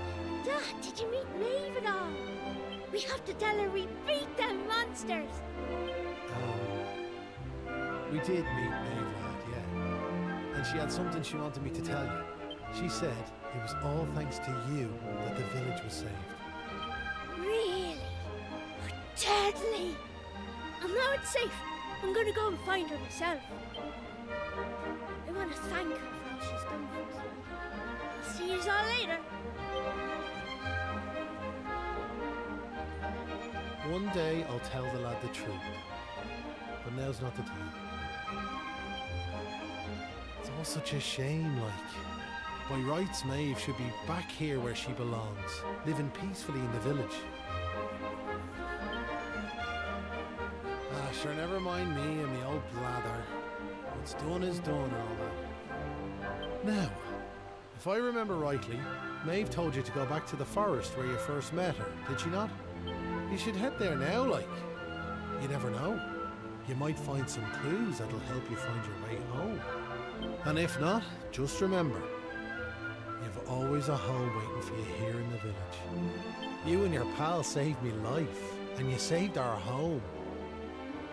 Dad, did you meet Maeve at all? We have to tell her we beat them monsters. We did meet Maeve, lad, yeah. And she had something she wanted me to tell you. She said it was all thanks to you that the village was saved. Really? Oh, deadly. And now it's safe. I'm gonna go and find her myself. I want to thank her for all she's done for us. I'll see you all later. One day I'll tell the lad the truth. But now's not the time. It's all such a shame, like. By rights, Maeve should be back here where she belongs, living peacefully in the village. Sure, never mind me and the old blather. What's done is done and all that. Now, if I remember rightly, Maeve told you to go back to the forest where you first met her, did she not? You should head there now, like. You never know. You might find some clues that'll help you find your way home. And if not, just remember, you've always a home waiting for you here in the village. You and your pal saved me life, and you saved our home.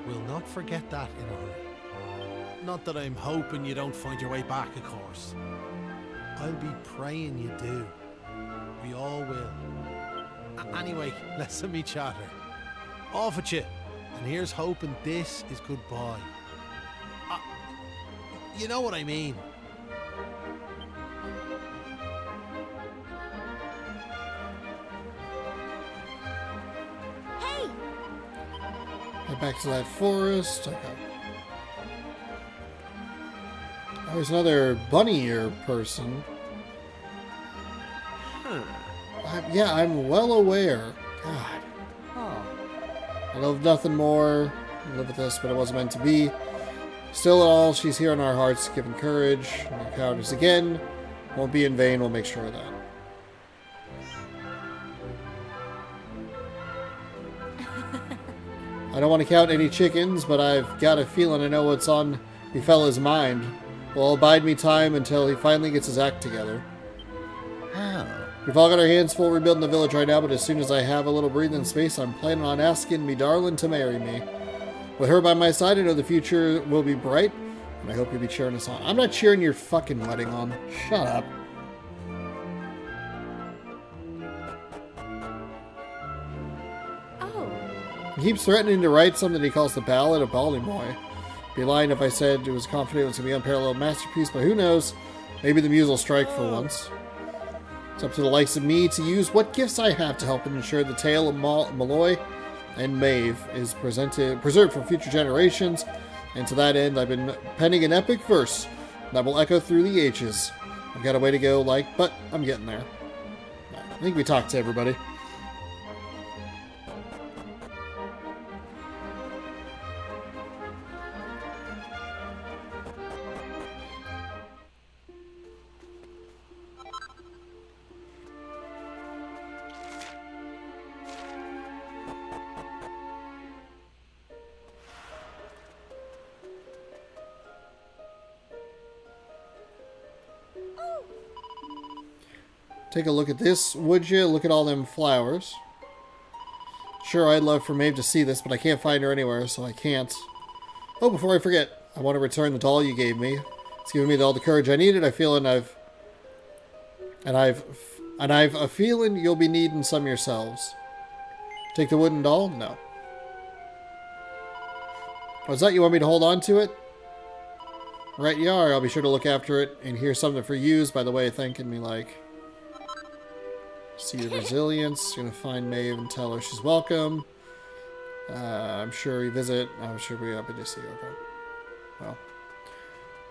We'll not forget that in a hurry. Not that I'm hoping you don't find your way back, of course. I'll be praying you do. We all will. Anyway, let's me chatter. Off at you. And here's hoping this is goodbye. You know what I mean. Hey! Head back to that forest. Okay. Oh, there's another bunny ear person. Yeah, I'm well aware. God. Oh. I love nothing more. I live with this, but it wasn't meant to be. Still at all, she's here in our hearts, giving courage. And our cowardice again won't be in vain. We'll make sure of that. I don't want to count any chickens, but I've got a feeling I know what's on the fella's mind. Well, bide me time until he finally gets his act together. How? We've all got our hands full rebuilding the village right now, but as soon as I have a little breathing space, I'm planning on asking me darling to marry me. With her by my side, I know the future will be bright, and I hope you'll be cheering us on. I'm not cheering your fucking wedding on. Shut up. Oh. He keeps threatening to write something he calls the Ballad of Baldymoy. Be lying if I said it was confident it was going to be an unparalleled masterpiece, but who knows? Maybe the muse will strike for once. It's up to the likes of me to use what gifts I have to help ensure the tale of Malloy and Maeve is preserved for future generations, and to that end I've been penning an epic verse that will echo through the ages. I've got a way to go, but I'm getting there. I think we talked to everybody. Take a look at this, would you? Look at all them flowers. Sure, I'd love for Maeve to see this, but I can't find her anywhere, so I can't. Oh, before I forget, I want to return the doll you gave me. It's given me all the courage I needed. I feel I've a feeling you'll be needing some yourselves. Take the wooden doll? No. Was that you want me to hold on to it? Right you are. I'll be sure to look after it. And here's something for yous, by the way, thanking me like. See your resilience. You're gonna find Maeve and tell her she's welcome. I'm sure you visit. I'm sure we'll be happy to see her. Okay. Well,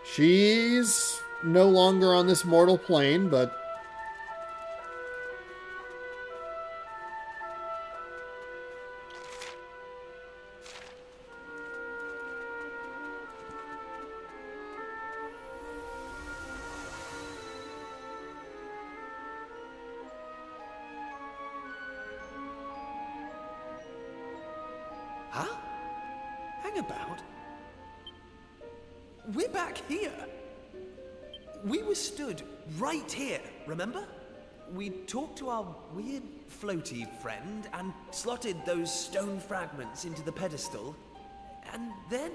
she's no longer on this mortal plane, but Huh? Hang about. We're back here. We were stood right here, remember? We talked to our weird floaty friend and slotted those stone fragments into the pedestal. And then...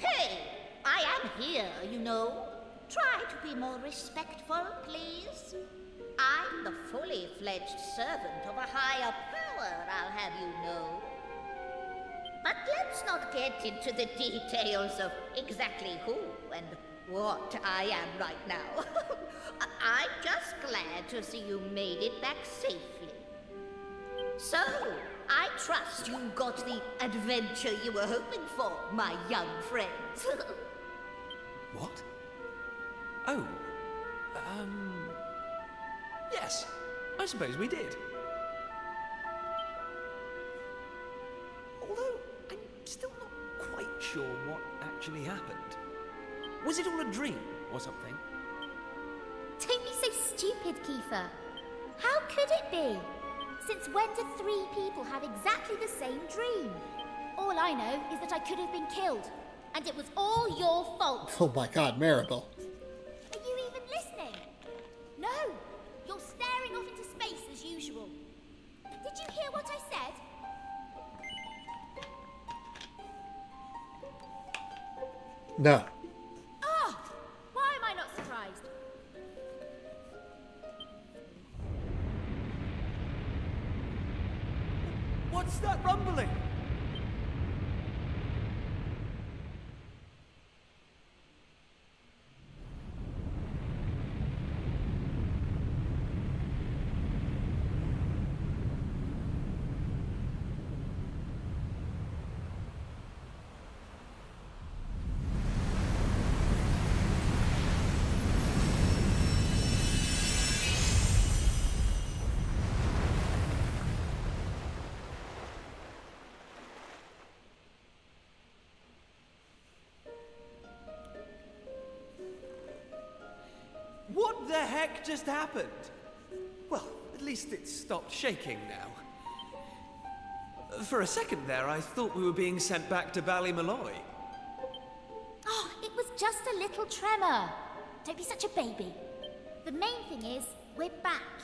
Hey! I am here, you know. Try to be more respectful, please. I'm the fully fledged servant of a higher power, I'll have you know. But let's not get into the details of exactly who and what I am right now. I'm just glad to see you made it back safely. So, I trust you got the adventure you were hoping for, my young friends. What? Oh. Yes. I suppose we did. Although, I'm still not quite sure what actually happened. Was it all a dream or something? Don't be so stupid, Kiefer. How could it be? Since when do 3 people have exactly the same dream? All I know is that I could have been killed, and it was all your fault. Oh my god, Maribel. Are you even listening? No, you're staring off into space as usual. Did you hear what I said? No. Oh, why am I not surprised? What's that rumbling? What the heck just happened? Well, at least it stopped shaking now. For a second there, I thought we were being sent back to Ballymalloy. Oh, it was just a little tremor. Don't be such a baby. The main thing is, we're back.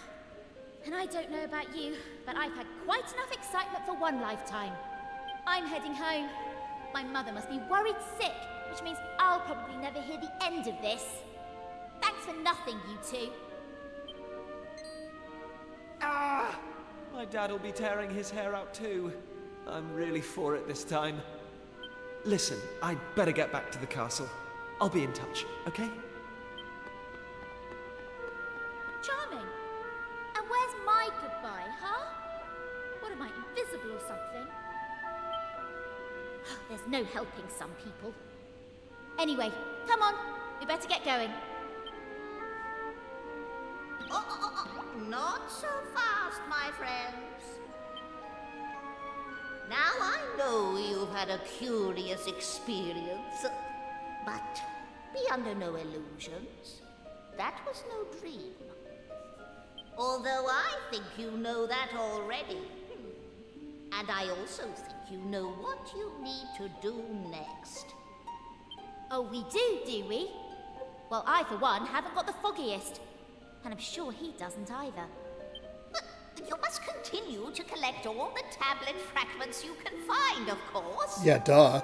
And I don't know about you, but I've had quite enough excitement for one lifetime. I'm heading home. My mother must be worried sick, which means I'll probably never hear the end of this. Thanks for nothing, you two. Ah! My dad'll be tearing his hair out too. I'm really for it this time. Listen, I'd better get back to the castle. I'll be in touch, okay? Charming. And where's my goodbye, huh? What am I, invisible or something? There's no helping some people. Anyway, come on. We better get going. Not so fast, my friends. Now I know you've had a curious experience, but be under no illusions. That was no dream. Although I think you know that already. And I also think you know what you need to do next. Oh, we do we? Well, I, for one, haven't got the foggiest. And I'm sure he doesn't either. But you must continue to collect all the tablet fragments you can find, of course. Yeah, duh.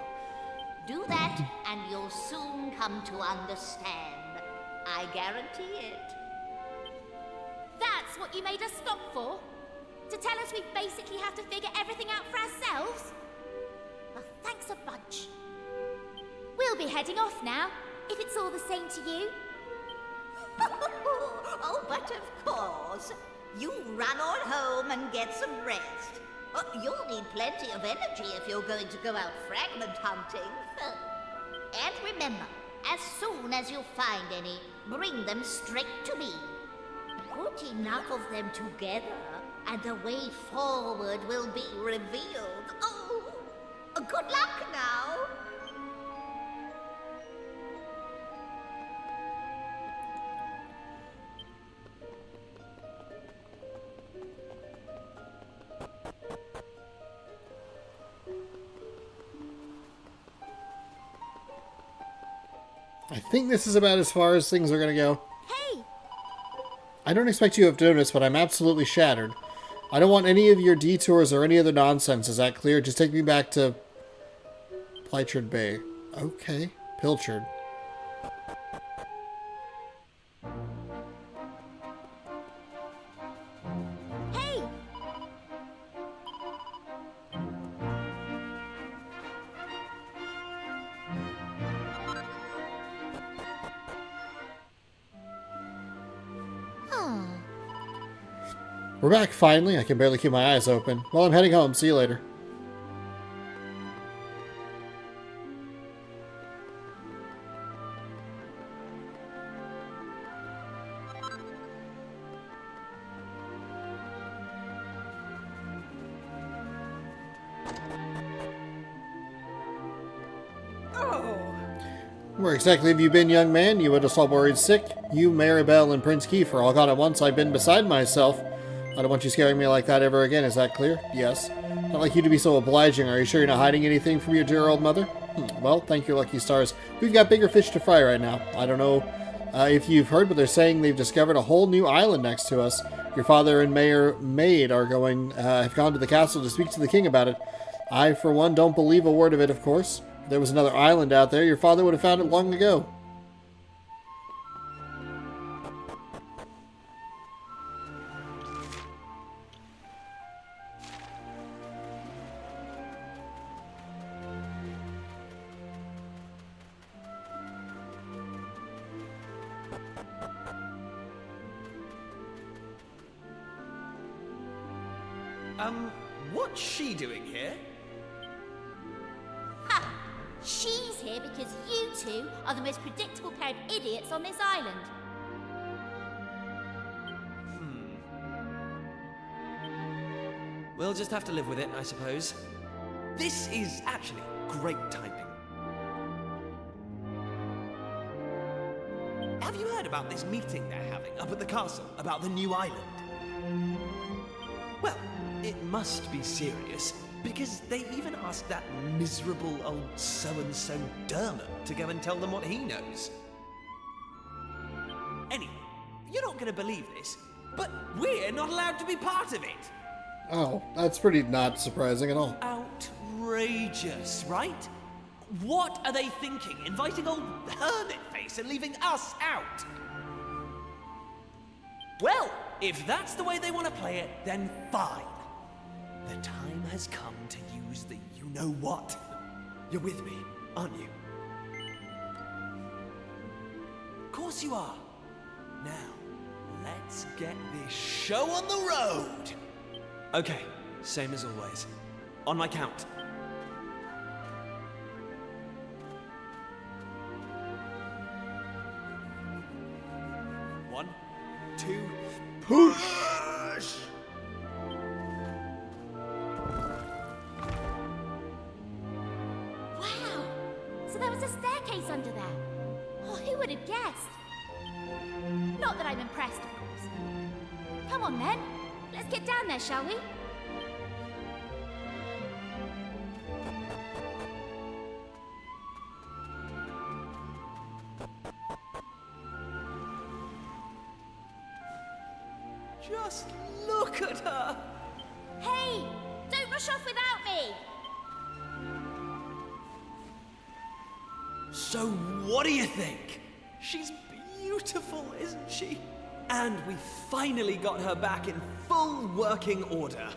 Do that, and you'll soon come to understand. I guarantee it. That's what you made us stop for? To tell us we basically have to figure everything out for ourselves? Well, thanks a bunch. We'll be heading off now, if it's all the same to you. Oh, but of course. You run on home and get some rest. You'll need plenty of energy if you're going to go out fragment hunting. And remember, as soon as you find any, bring them straight to me. Put enough of them together, and the way forward will be revealed. Oh, good luck now. I think this is about as far as things are going to go. Hey! I don't expect you to have noticed, but I'm absolutely shattered. I don't want any of your detours or any other nonsense. Is that clear? Just take me back to Plychard Bay. Okay. Pilchard. Hey! Oh. We're back finally. I can barely keep my eyes open. Well, I'm heading home. See you later. Where exactly have you been, young man? You were all worried sick. You, Maribel, and Prince Kiefer all gone at once. I've been beside myself. I don't want you scaring me like that ever again. Is that clear? Yes. I'd like you to be so obliging. Are you sure you're not hiding anything from your dear old mother? Well, thank your lucky stars. We've got bigger fish to fry right now. I don't know if you've heard, but they're saying they've discovered a whole new island next to us. Your father and Mayor Maid are have gone to the castle to speak to the king about it. I, for one, don't believe a word of it, of course. If there was another island out there, your father would have found it long ago. What's she doing here? Ha! She's here because you two are the most predictable pair of idiots on this island. We'll just have to live with it, I suppose. This is actually great typing. Have you heard about this meeting they're having up at the castle about the new island? Well, it must be serious, because they even asked that miserable old so-and-so Dermot to go and tell them what he knows. Anyway, you're not going to believe this, but we're not allowed to be part of it. Oh, that's pretty not surprising at all. Outrageous, right? What are they thinking, inviting old Hermit-Face and leaving us out? Well, if that's the way they want to play it, then fine. The time has come to use the you-know-what. You're with me, aren't you? Of course you are. Now, let's get this show on the road. Okay, same as always. On my count. 1, 2, push! Wow! So there was a staircase under there. Oh, who would have guessed? Not that I'm impressed, of course. Come on then. Let's get down there, shall we? Just look at her! Hey! Don't rush off without me! So what do you think? She's beautiful, isn't she? And we finally got her back in full working order.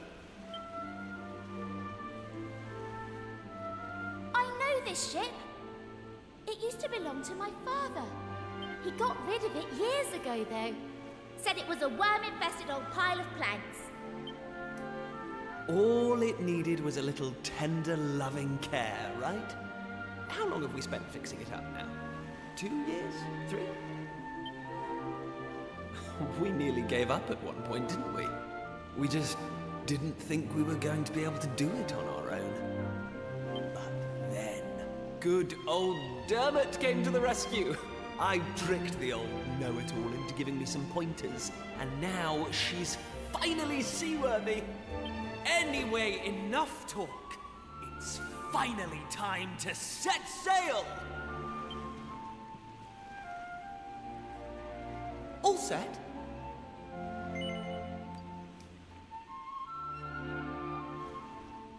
I know this ship. It used to belong to my father. He got rid of it years ago, though. Said it was a worm-infested old pile of planks. All it needed was a little tender, loving care, right? How long have we spent fixing it up now? 2 years? 3? We nearly gave up at one point, didn't we? We just didn't think we were going to be able to do it on our own. But then, good old Dermot came to the rescue. I tricked the old know-it-all into giving me some pointers, and now she's finally seaworthy. Anyway, enough talk. It's finally time to set sail! All set?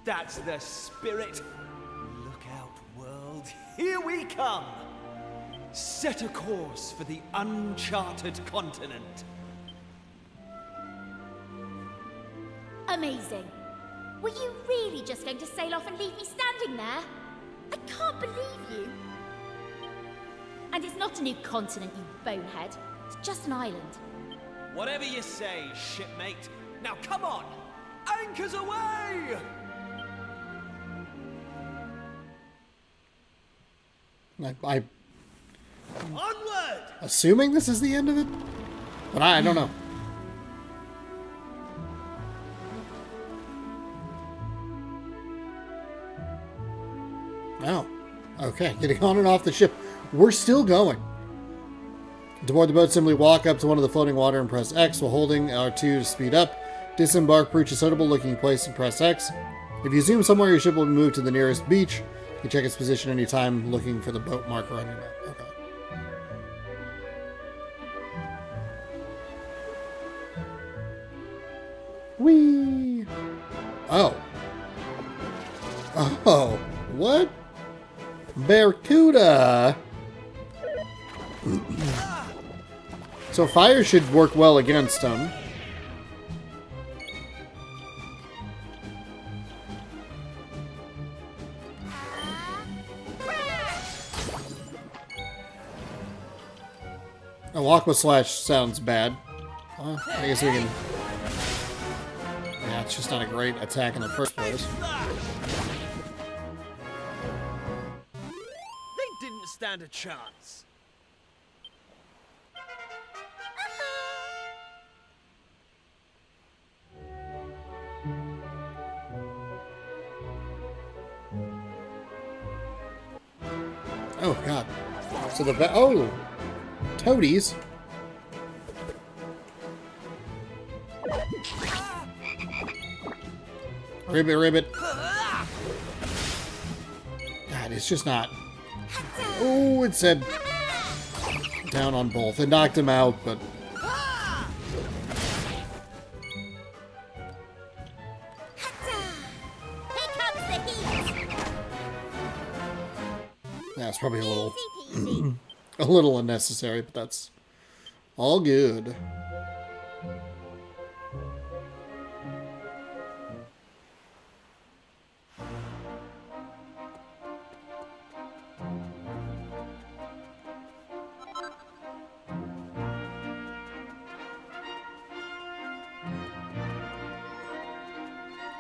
That's the spirit. Look out, world. Here we come. Set a course for the uncharted continent. Amazing. Were you really just going to sail off and leave me standing there? I can't believe you. And it's not a new continent, you bonehead. It's just an island. Whatever you say, shipmate. Now come on! Anchors away! I Onward! assuming this is the end of it, but I don't know. Oh, okay. Getting on and off the ship. We're still going. To board the boat, simply walk up to one of the floating water and press X while holding R2 to speed up. Disembark, reach a suitable looking place and press X. If you zoom somewhere, your ship will move to the nearest beach. You can check its position anytime looking for the boat marker on your map. Okay. Whee! Oh. Oh. What? Barracuda! So fire should work well against them. Oh, Aqua Slash sounds bad. Well, I guess we can... Yeah, it's just not a great attack in the first place. They didn't stand a chance. Oh, God. So the... Oh! Toadies. Ribbit, ribbit. God, it's just not... Oh, it said... Down on both. It knocked him out, but... Yeah, it's probably a little... a little unnecessary, but that's all good.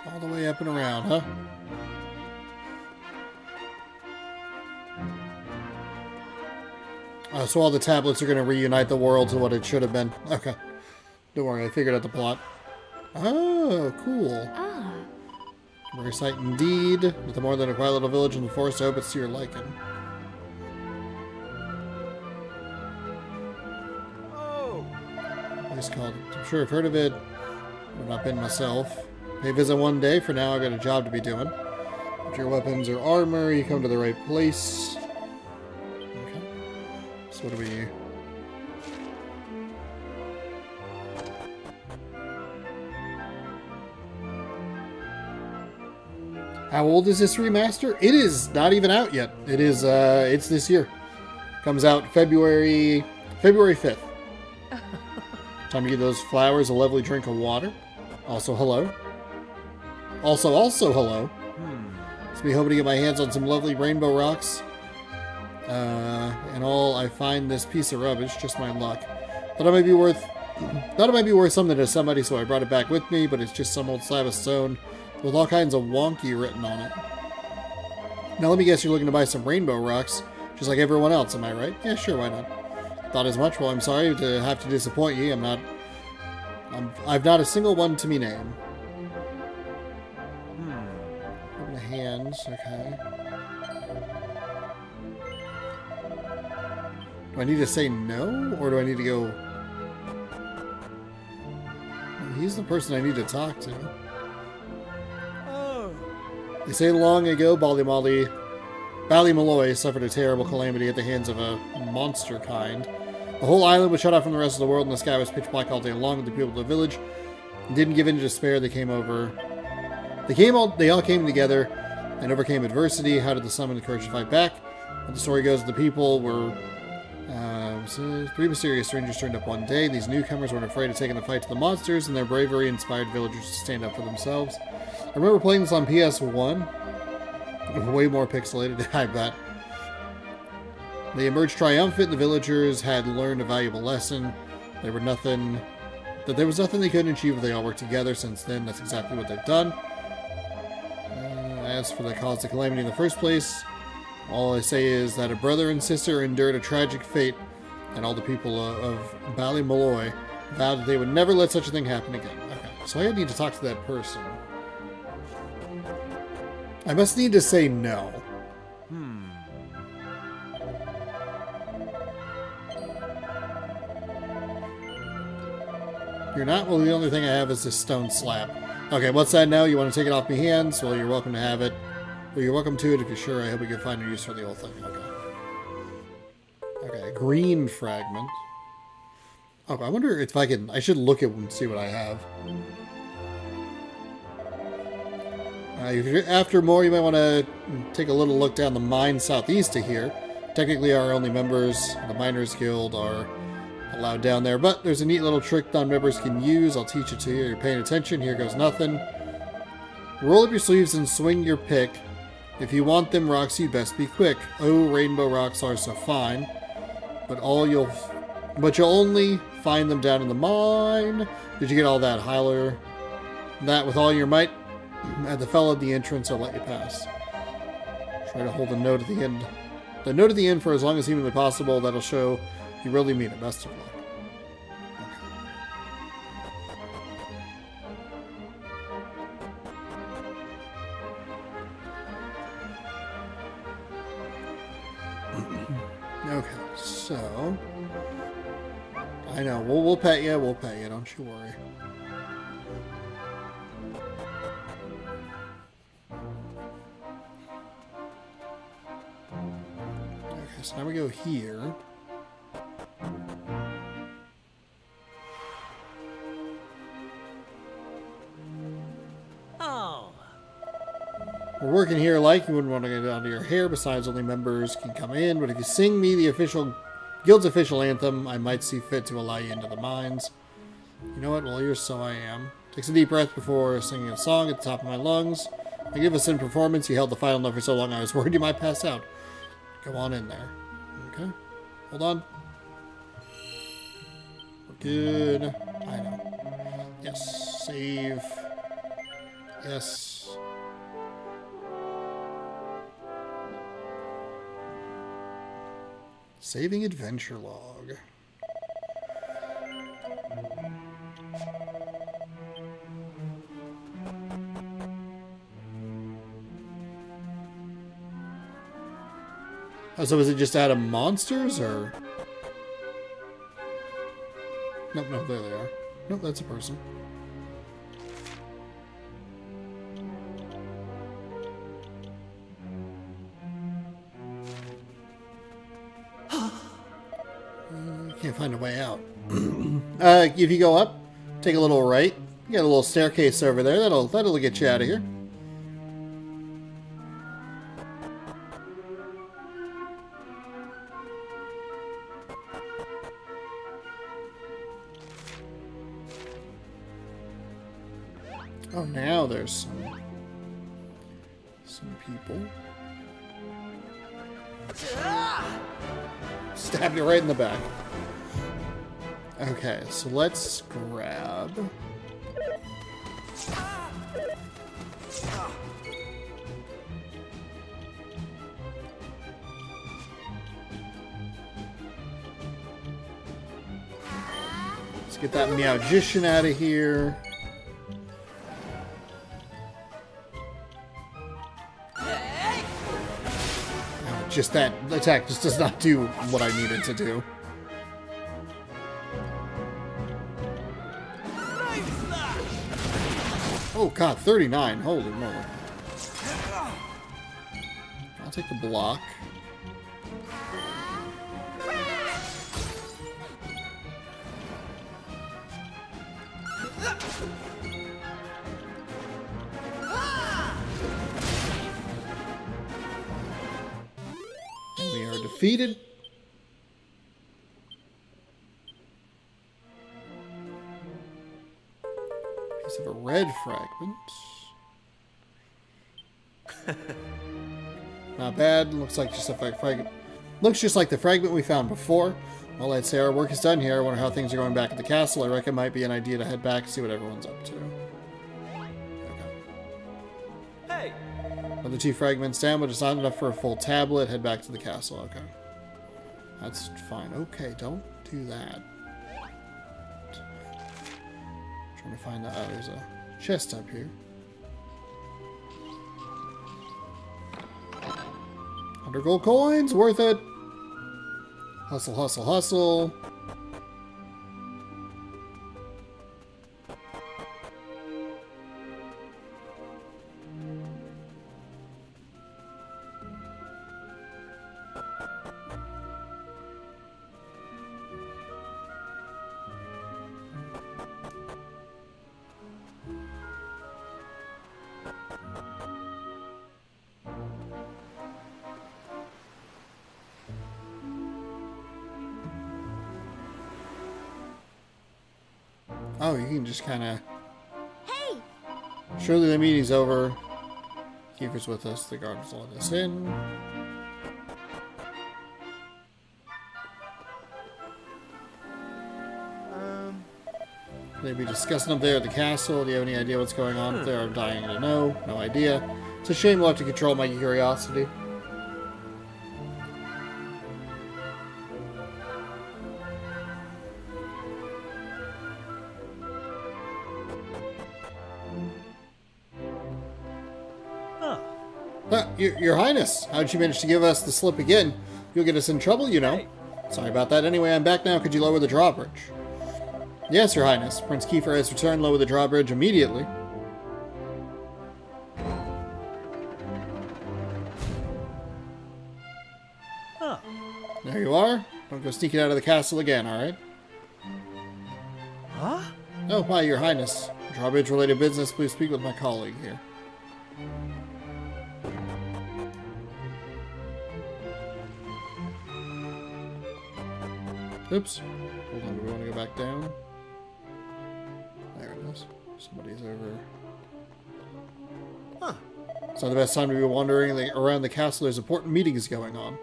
All the way up and around, huh? So all the tablets are going to reunite the world to what it should have been. Okay. Don't worry, I figured out the plot. Oh, cool. Ah. Very sight indeed. With more than a quiet little village in the forest, I hope it's to your liking. Oh! It's called... I'm sure I've heard of it. I've not been myself. May visit one day. For now, I've got a job to be doing. If your weapons or armor, you come to the right place. Okay. So what do we... How old is this remaster? It is not even out yet. It is, it's this year. Comes out February 5th. Time to give those flowers a lovely drink of water. Also, hello. Also, hello. So be hoping to get my hands on some lovely rainbow rocks. And all I find this piece of rubbish, just my luck. Thought it might be worth something to somebody, so I brought it back with me, but it's just some old slab of stone with all kinds of wonky written on it. Now let me guess you're looking to buy some rainbow rocks, just like everyone else, am I right? Yeah, sure, why not? Thought as much. Well, I'm sorry to have to disappoint you. I've not a single one to me name. Open the hands, okay. Do I need to say no, or do I need to go... He's the person I need to talk to. They say long ago, Ballymolloy suffered a terrible calamity at the hands of a monster kind. The whole island was shut off from the rest of the world, and the sky was pitch black all day long. And the people of the village didn't give in to despair. They all came together and overcame adversity. How did the summon the courage to fight back? Well, the story goes the people were 3 mysterious strangers turned up one day. These newcomers weren't afraid of taking the fight to the monsters, and their bravery inspired villagers to stand up for themselves. I remember playing this on PS1. Way more pixelated, I bet. They emerged triumphant. The villagers had learned a valuable lesson. There was nothing they couldn't achieve if they all worked together. Since then, that's exactly what they've done. As for the cause of calamity in the first place, all I say is that a brother and sister endured a tragic fate, and all the people of Ballymolloy vowed that they would never let such a thing happen again. Okay, so I need to talk to that person. I must need to say no. You're not? Well, the only thing I have is this stone slab. Okay, what's that now? You want to take it off my hands? Well, you're welcome to have it. Well, you're welcome to it if you're sure. I hope we can find a use for the whole thing. Okay. Okay, green fragment. Okay, I wonder if I can... I should look at and see what I have. If you're after more, you might want to take a little look down the mine southeast of here. Technically, our only members of the Miners Guild are allowed down there, but there's a neat little trick non-members can use. I'll teach it to you. You're paying attention. Here goes nothing. Roll up your sleeves and swing your pick. If you want them rocks, you best be quick. Oh, rainbow rocks are so fine, but you'll only find them down in the mine. Did you get all that, Hyler? That with all your might? The fellow at the entrance will let you pass. Try to hold the note at the end. The note at the end for as long as humanly possible. That'll show you really mean it. Best of luck. Okay, so I know we'll pet you. We'll pet you. Don't you worry. Okay, so now we go here. We're working here like you wouldn't want to get out of your hair. Besides, only members can come in. But if you sing me the guild's official anthem, I might see fit to allow you into the mines. You know what? Well, here's So I Am. Takes a deep breath before singing a song at the top of my lungs. Magnificent performance. You held the final note for so long I was worried you might pass out. Go on in there. Okay. Hold on. We're good. I know. Yes. Save. Yes. Saving adventure log. Oh, so is it just out of monsters, or? Nope, no, there they are. Nope, that's a person. Can't find a way out. If you go up, take a little right. You got a little staircase over there. That'll get you out of here. Oh, now there's some people. Stabbed you right in the back. Okay, so let's grab... Let's get that Meowgician out of here. Just that attack just does not do what I need it to do. Oh god, 39. Holy moly. I'll take the block. And we are defeated. Piece of a red fragment. Not bad. Looks like just a fragment. Looks just like the fragment we found before. Well, I'd say our work is done here. I wonder how things are going back at the castle. I reckon it might be an idea to head back and see what everyone's up to. Okay. Hey! Another 2 fragments down, but it's not enough for a full tablet. Head back to the castle. Okay. That's fine. Okay, don't do that. Trying to find the... Oh, there's a chest up here. 100 gold coins! Worth it! Hustle, hustle, hustle. Oh, you can just kind of... Hey! Surely the meeting's over. Kiefer's with us. The guards will let us in. They'd be discussing up there at the castle. Do you have any idea what's going on up there? I'm dying to know. No idea. It's a shame we'll have to control my curiosity. Your Highness, how'd you manage to give us the slip again? You'll get us in trouble, you know. Sorry about that. Anyway, I'm back now. Could you lower the drawbridge? Yes, Your Highness. Prince Kiefer has returned. Lower the drawbridge immediately. There you are. Don't go sneaking out of the castle again, alright? Huh? Oh, hi, Your Highness. Drawbridge-related business. Please speak with my colleague here. Oops. Hold on, do we want to go back down? There it is. Somebody's over. Huh. It's not the best time to be wandering around the castle. There's important meetings going on.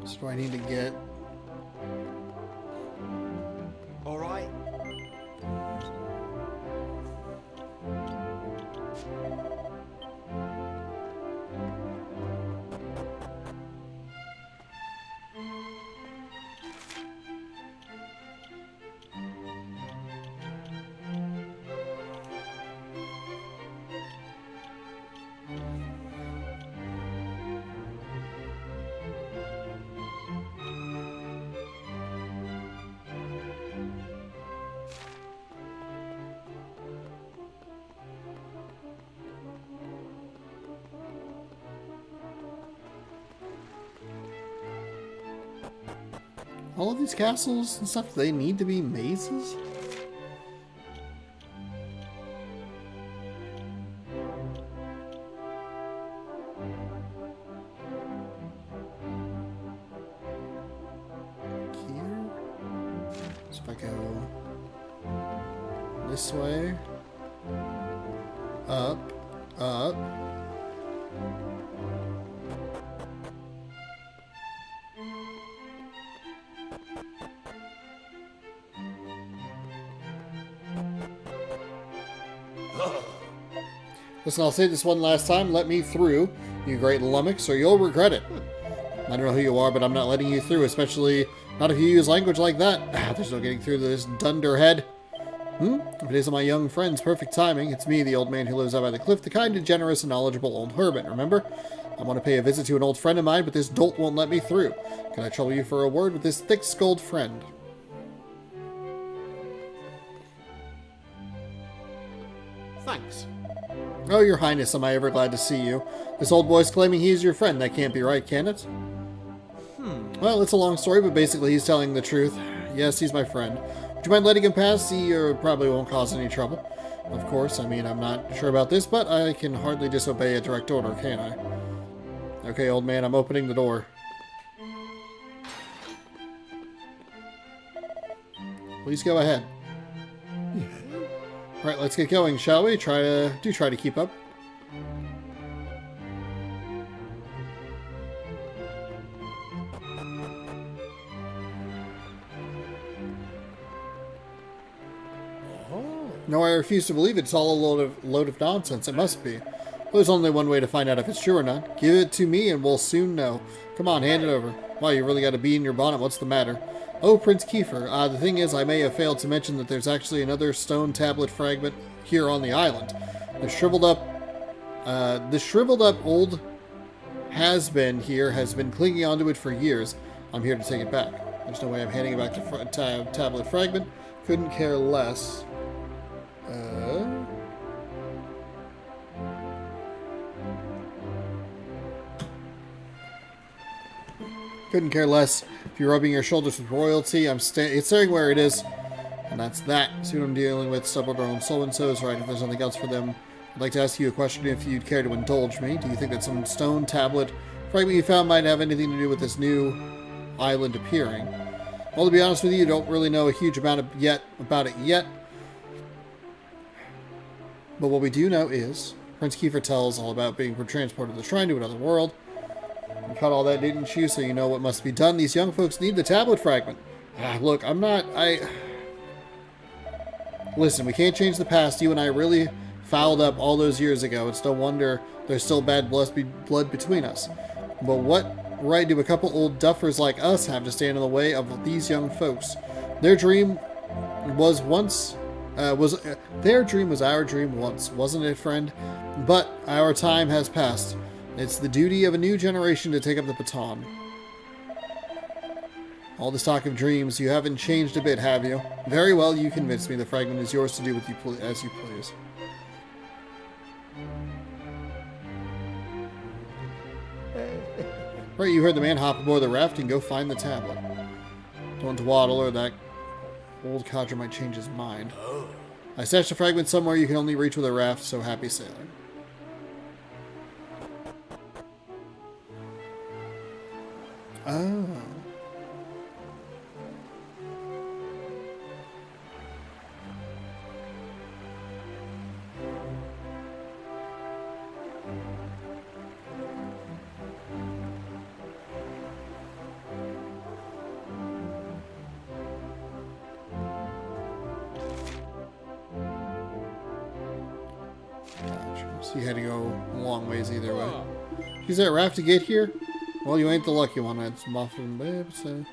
So do I need to get... Alright. All of these castles and stuff, they need to be mazes? Here? So if I go this way, up, up. Listen, I'll say this one last time. Let me through, you great lummox, or you'll regret it. I don't know who you are, but I'm not letting you through, especially not if you use language like that. There's no getting through this dunderhead. If it isn't my young friend's perfect timing, it's me, the old man who lives out by the cliff, the kind and generous and knowledgeable old hermit, remember? I want to pay a visit to an old friend of mine, but this dolt won't let me through. Can I trouble you for a word with this thick-skulled friend? Oh, your highness, am I ever glad to see you. This old boy's claiming he's your friend. That can't be right, can it? Well, it's a long story, but basically he's telling the truth. Yes, he's my friend. Would you mind letting him pass? He probably won't cause any trouble. Of course, I mean, I'm not sure about this, but I can hardly disobey a direct order, can I? Okay, old man, I'm opening the door. Please go ahead. Alright, let's get going, shall we? Try to keep up. No, I refuse to believe it. It's all a load of nonsense. It must be. Well, there's only one way to find out if it's true or not. Give it to me and we'll soon know. Come on, hand it over. Wow, you really got a bee in your bonnet. What's the matter? Oh, Prince Kiefer. The thing is, I may have failed to mention that there's actually another stone tablet fragment here on the island. The shriveled up old has-been here has been clinging onto it for years. I'm here to take it back. There's no way I'm handing it back to tablet fragment. Couldn't care less. Couldn't care less if you're rubbing your shoulders with royalty. It's staring where it is, and that's that. See what I'm dealing with. Stubborn so-and-so's right. If there's nothing else for them, I'd like to ask you a question if you'd care to indulge me. Do you think that some stone tablet fragment you found might have anything to do with this new island appearing? Well, to be honest with you, don't really know a huge amount about it yet. But what we do know is, Prince Kiefer tells all about being transported to the shrine to another world. You caught all that, didn't you? So you know what must be done. These young folks need the tablet fragment. Look, Listen, we can't change the past. You and I really fouled up all those years ago. It's no wonder there's still bad blood between us. But what right do a couple old duffers like us have to stand in the way of these young folks? Their dream was our dream once, wasn't it, friend? But our time has passed. It's the duty of a new generation to take up the baton. All this talk of dreams, you haven't changed a bit, have you? Very well, you convinced me. The fragment is yours to do as you please. Right, you heard the man. Hop aboard the raft and go find the tablet. Don't dawdle or that old codger might change his mind. I stashed a fragment somewhere you can only reach with a raft, so happy sailing. Oh. So you had to go a long ways either way. Use that raft to get here? Well, you ain't the lucky one. It's often, so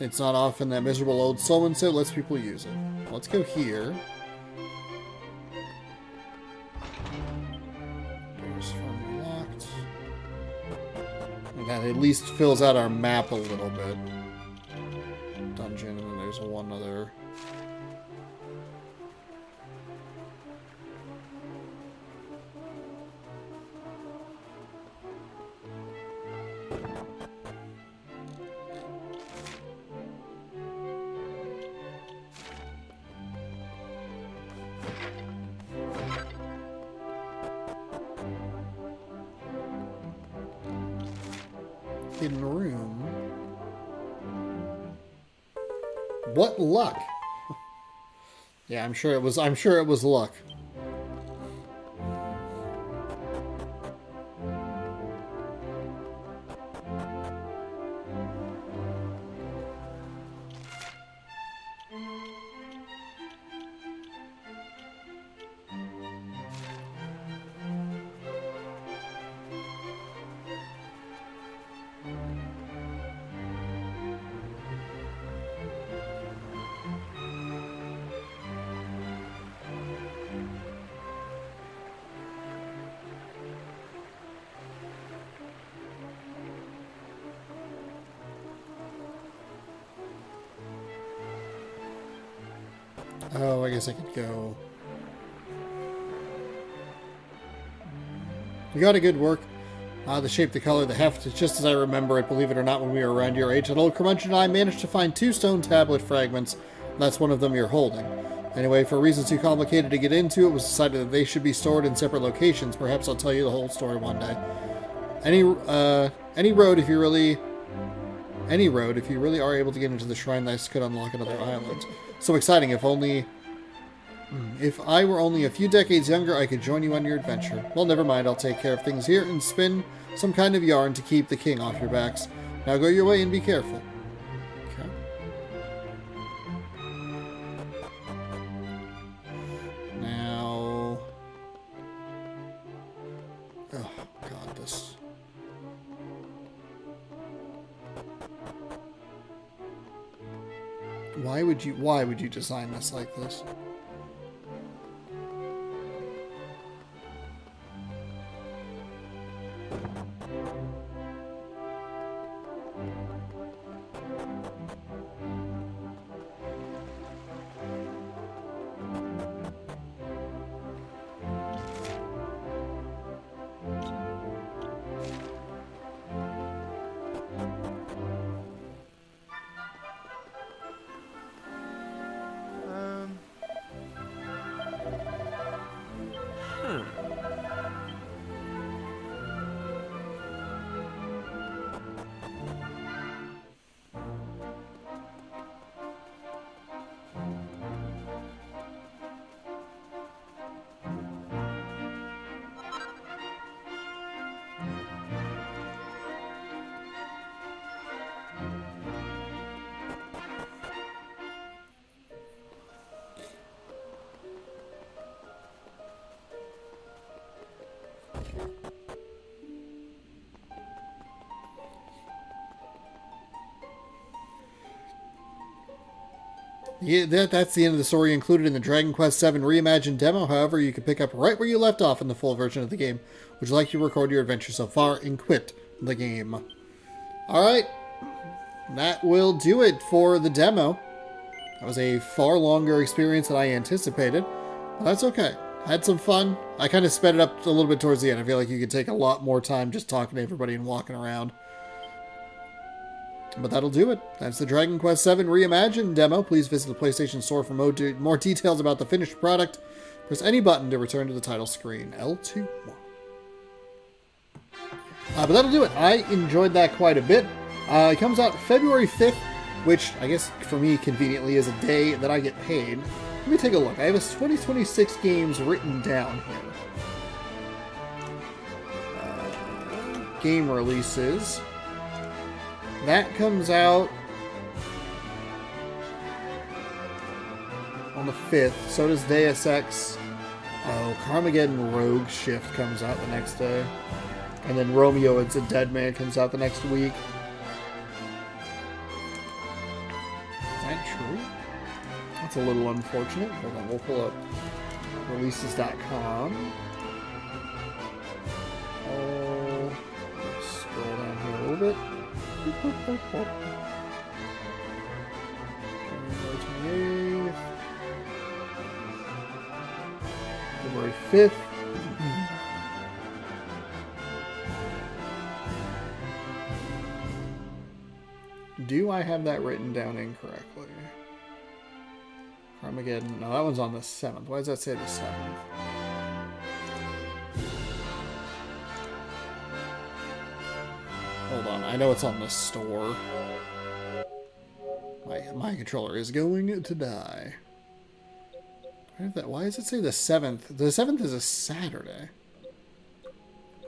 it's not often that miserable old so-and-so lets people use it. Let's go here. Doors firmly locked. And that at least fills out our map a little bit. Dungeon, and then there's one other. Hidden room. What luck? Yeah, I'm sure it was luck. Oh, I guess I could go. You got a good work. The shape, the color, the heft, it's just as I remember it, believe it or not, when we were around your age. An old curmudgeon and I managed to find 2 stone tablet fragments. That's one of them you're holding. Anyway, for reasons too complicated to get into, it was decided that they should be stored in separate locations. Perhaps I'll tell you the whole story one day. Any road, if you really are able to get into the shrine, this could unlock another island. So exciting, if I were only a few decades younger, I could join you on your adventure. Well, never mind, I'll take care of things here and spin some kind of yarn to keep the king off your backs. Now go your way and be careful. Okay. Now... oh, God, this... why would you design this like this? Yeah, that's the end of the story included in the Dragon Quest VII Reimagined demo. However, you can pick up right where you left off in the full version of the game. Would you like to record your adventure so far and quit the game? Alright, that will do it for the demo. That was a far longer experience than I anticipated, but that's okay. I had some fun. I kind of sped it up a little bit towards the end. I feel like you could take a lot more time just talking to everybody and walking around. But that'll do it. That's the Dragon Quest VII Reimagined demo. Please visit the PlayStation Store for more details about the finished product. Press any button to return to the title screen. L2. But that'll do it. I enjoyed that quite a bit. It comes out February 5th, which I guess for me conveniently is a day that I get paid. Let me take a look. I have a 2026 games written down here. Game releases. That comes out on the 5th. So does Deus Ex. Oh, Carmageddon Rogue Shift comes out the next day. And then Romeo It's a Dead Man comes out the next week. Is that true? That's a little unfortunate. Hold on, we'll pull up releases.com. Oh, let's scroll down here a little bit. January 28th. February 5th. Do I have that written down incorrectly? Armageddon. No, that one's on the 7th. Why does that say the 7th? Hold on. I know it's on the store. My controller is going to die. Why does it say the 7th? The 7th is a Saturday.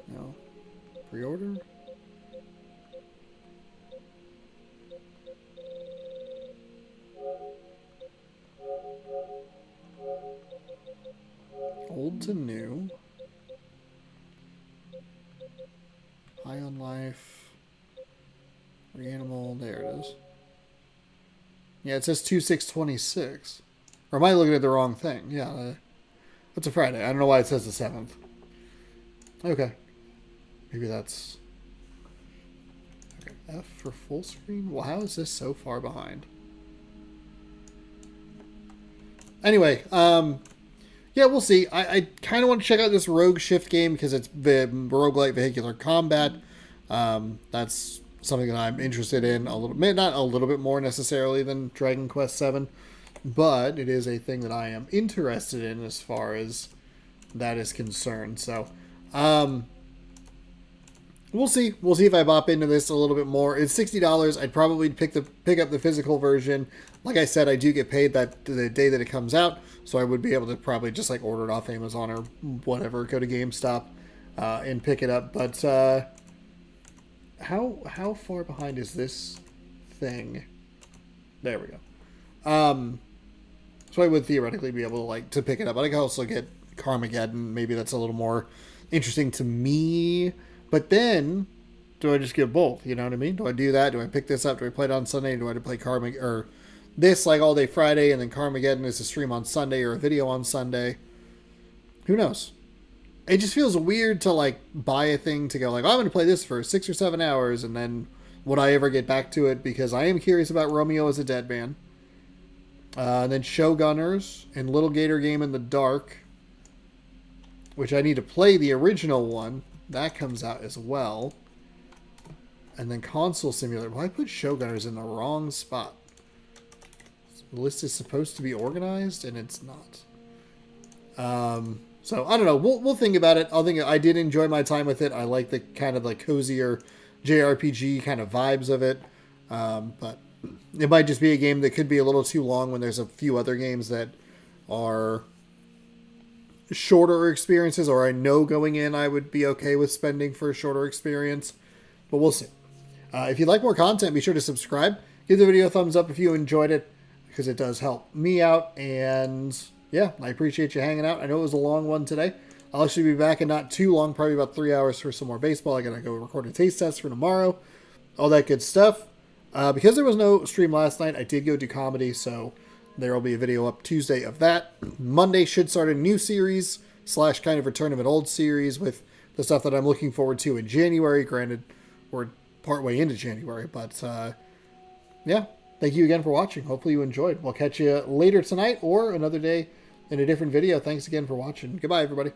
No. Pre-order? Old to new. High on life. Reanimal. There it is. Yeah, it says 2/6/26. Or am I looking at the wrong thing? Yeah, that's a Friday. I don't know why it says the 7th. Okay. Maybe that's... Okay, F for full screen? Well, how is this so far behind? Anyway, yeah, we'll see. I kind of want to check out this Rogue Shift game because it's the roguelike vehicular combat. That's something that I'm interested in a little bit, not a little bit more necessarily than Dragon Quest VII, but it is a thing that I am interested in as far as that is concerned. So, we'll see. We'll see if I bop into this a little bit more. It's $60. I'd probably pick up the physical version. Like I said, I do get paid the day that it comes out, so I would be able to probably just like order it off Amazon or whatever, go to GameStop and pick it up. But how far behind is this thing? There we go. So I would theoretically be able to pick it up. But I could also get Carmageddon. Maybe that's a little more interesting to me. But then, do I just get both? You know what I mean? Do I do that? Do I pick this up? Do I play it on Sunday? Do I play Carmageddon or this like all day Friday and then Carmageddon is a stream on Sunday or a video on Sunday? Who knows? It just feels weird to like buy a thing to go like, oh, I'm going to play this for 6 or 7 hours and then would I ever get back to it? Because I am curious about Romeo as a Dead Man. And then Showgunners and Little Gator Game in the Dark, which I need to play the original one. That comes out as well. And then Console Simulator. Well, I put Showgunners in the wrong spot. The list is supposed to be organized, and it's not. So, I don't know. We'll think about it. I did enjoy my time with it. I like the kind of like cozier JRPG kind of vibes of it. But it might just be a game that could be a little too long when there's a few other games that are shorter experiences, or I know going in I would be okay with spending for a shorter experience, but we'll see. If you'd like more content, be sure to subscribe. Give the video a thumbs up if you enjoyed it, because it does help me out, and yeah, I appreciate you hanging out. I know it was a long one today. I'll actually be back in not too long, probably about 3 hours for some more baseball. I gotta go record a taste test for tomorrow, all that good stuff. Because there was no stream last night, I did go do comedy, so there will be a video up Tuesday of that. Monday should start a new series / kind of return of an old series with the stuff that I'm looking forward to in January. Granted, we're partway into January, but yeah, thank you again for watching. Hopefully you enjoyed. We'll catch you later tonight or another day in a different video. Thanks again for watching. Goodbye, everybody.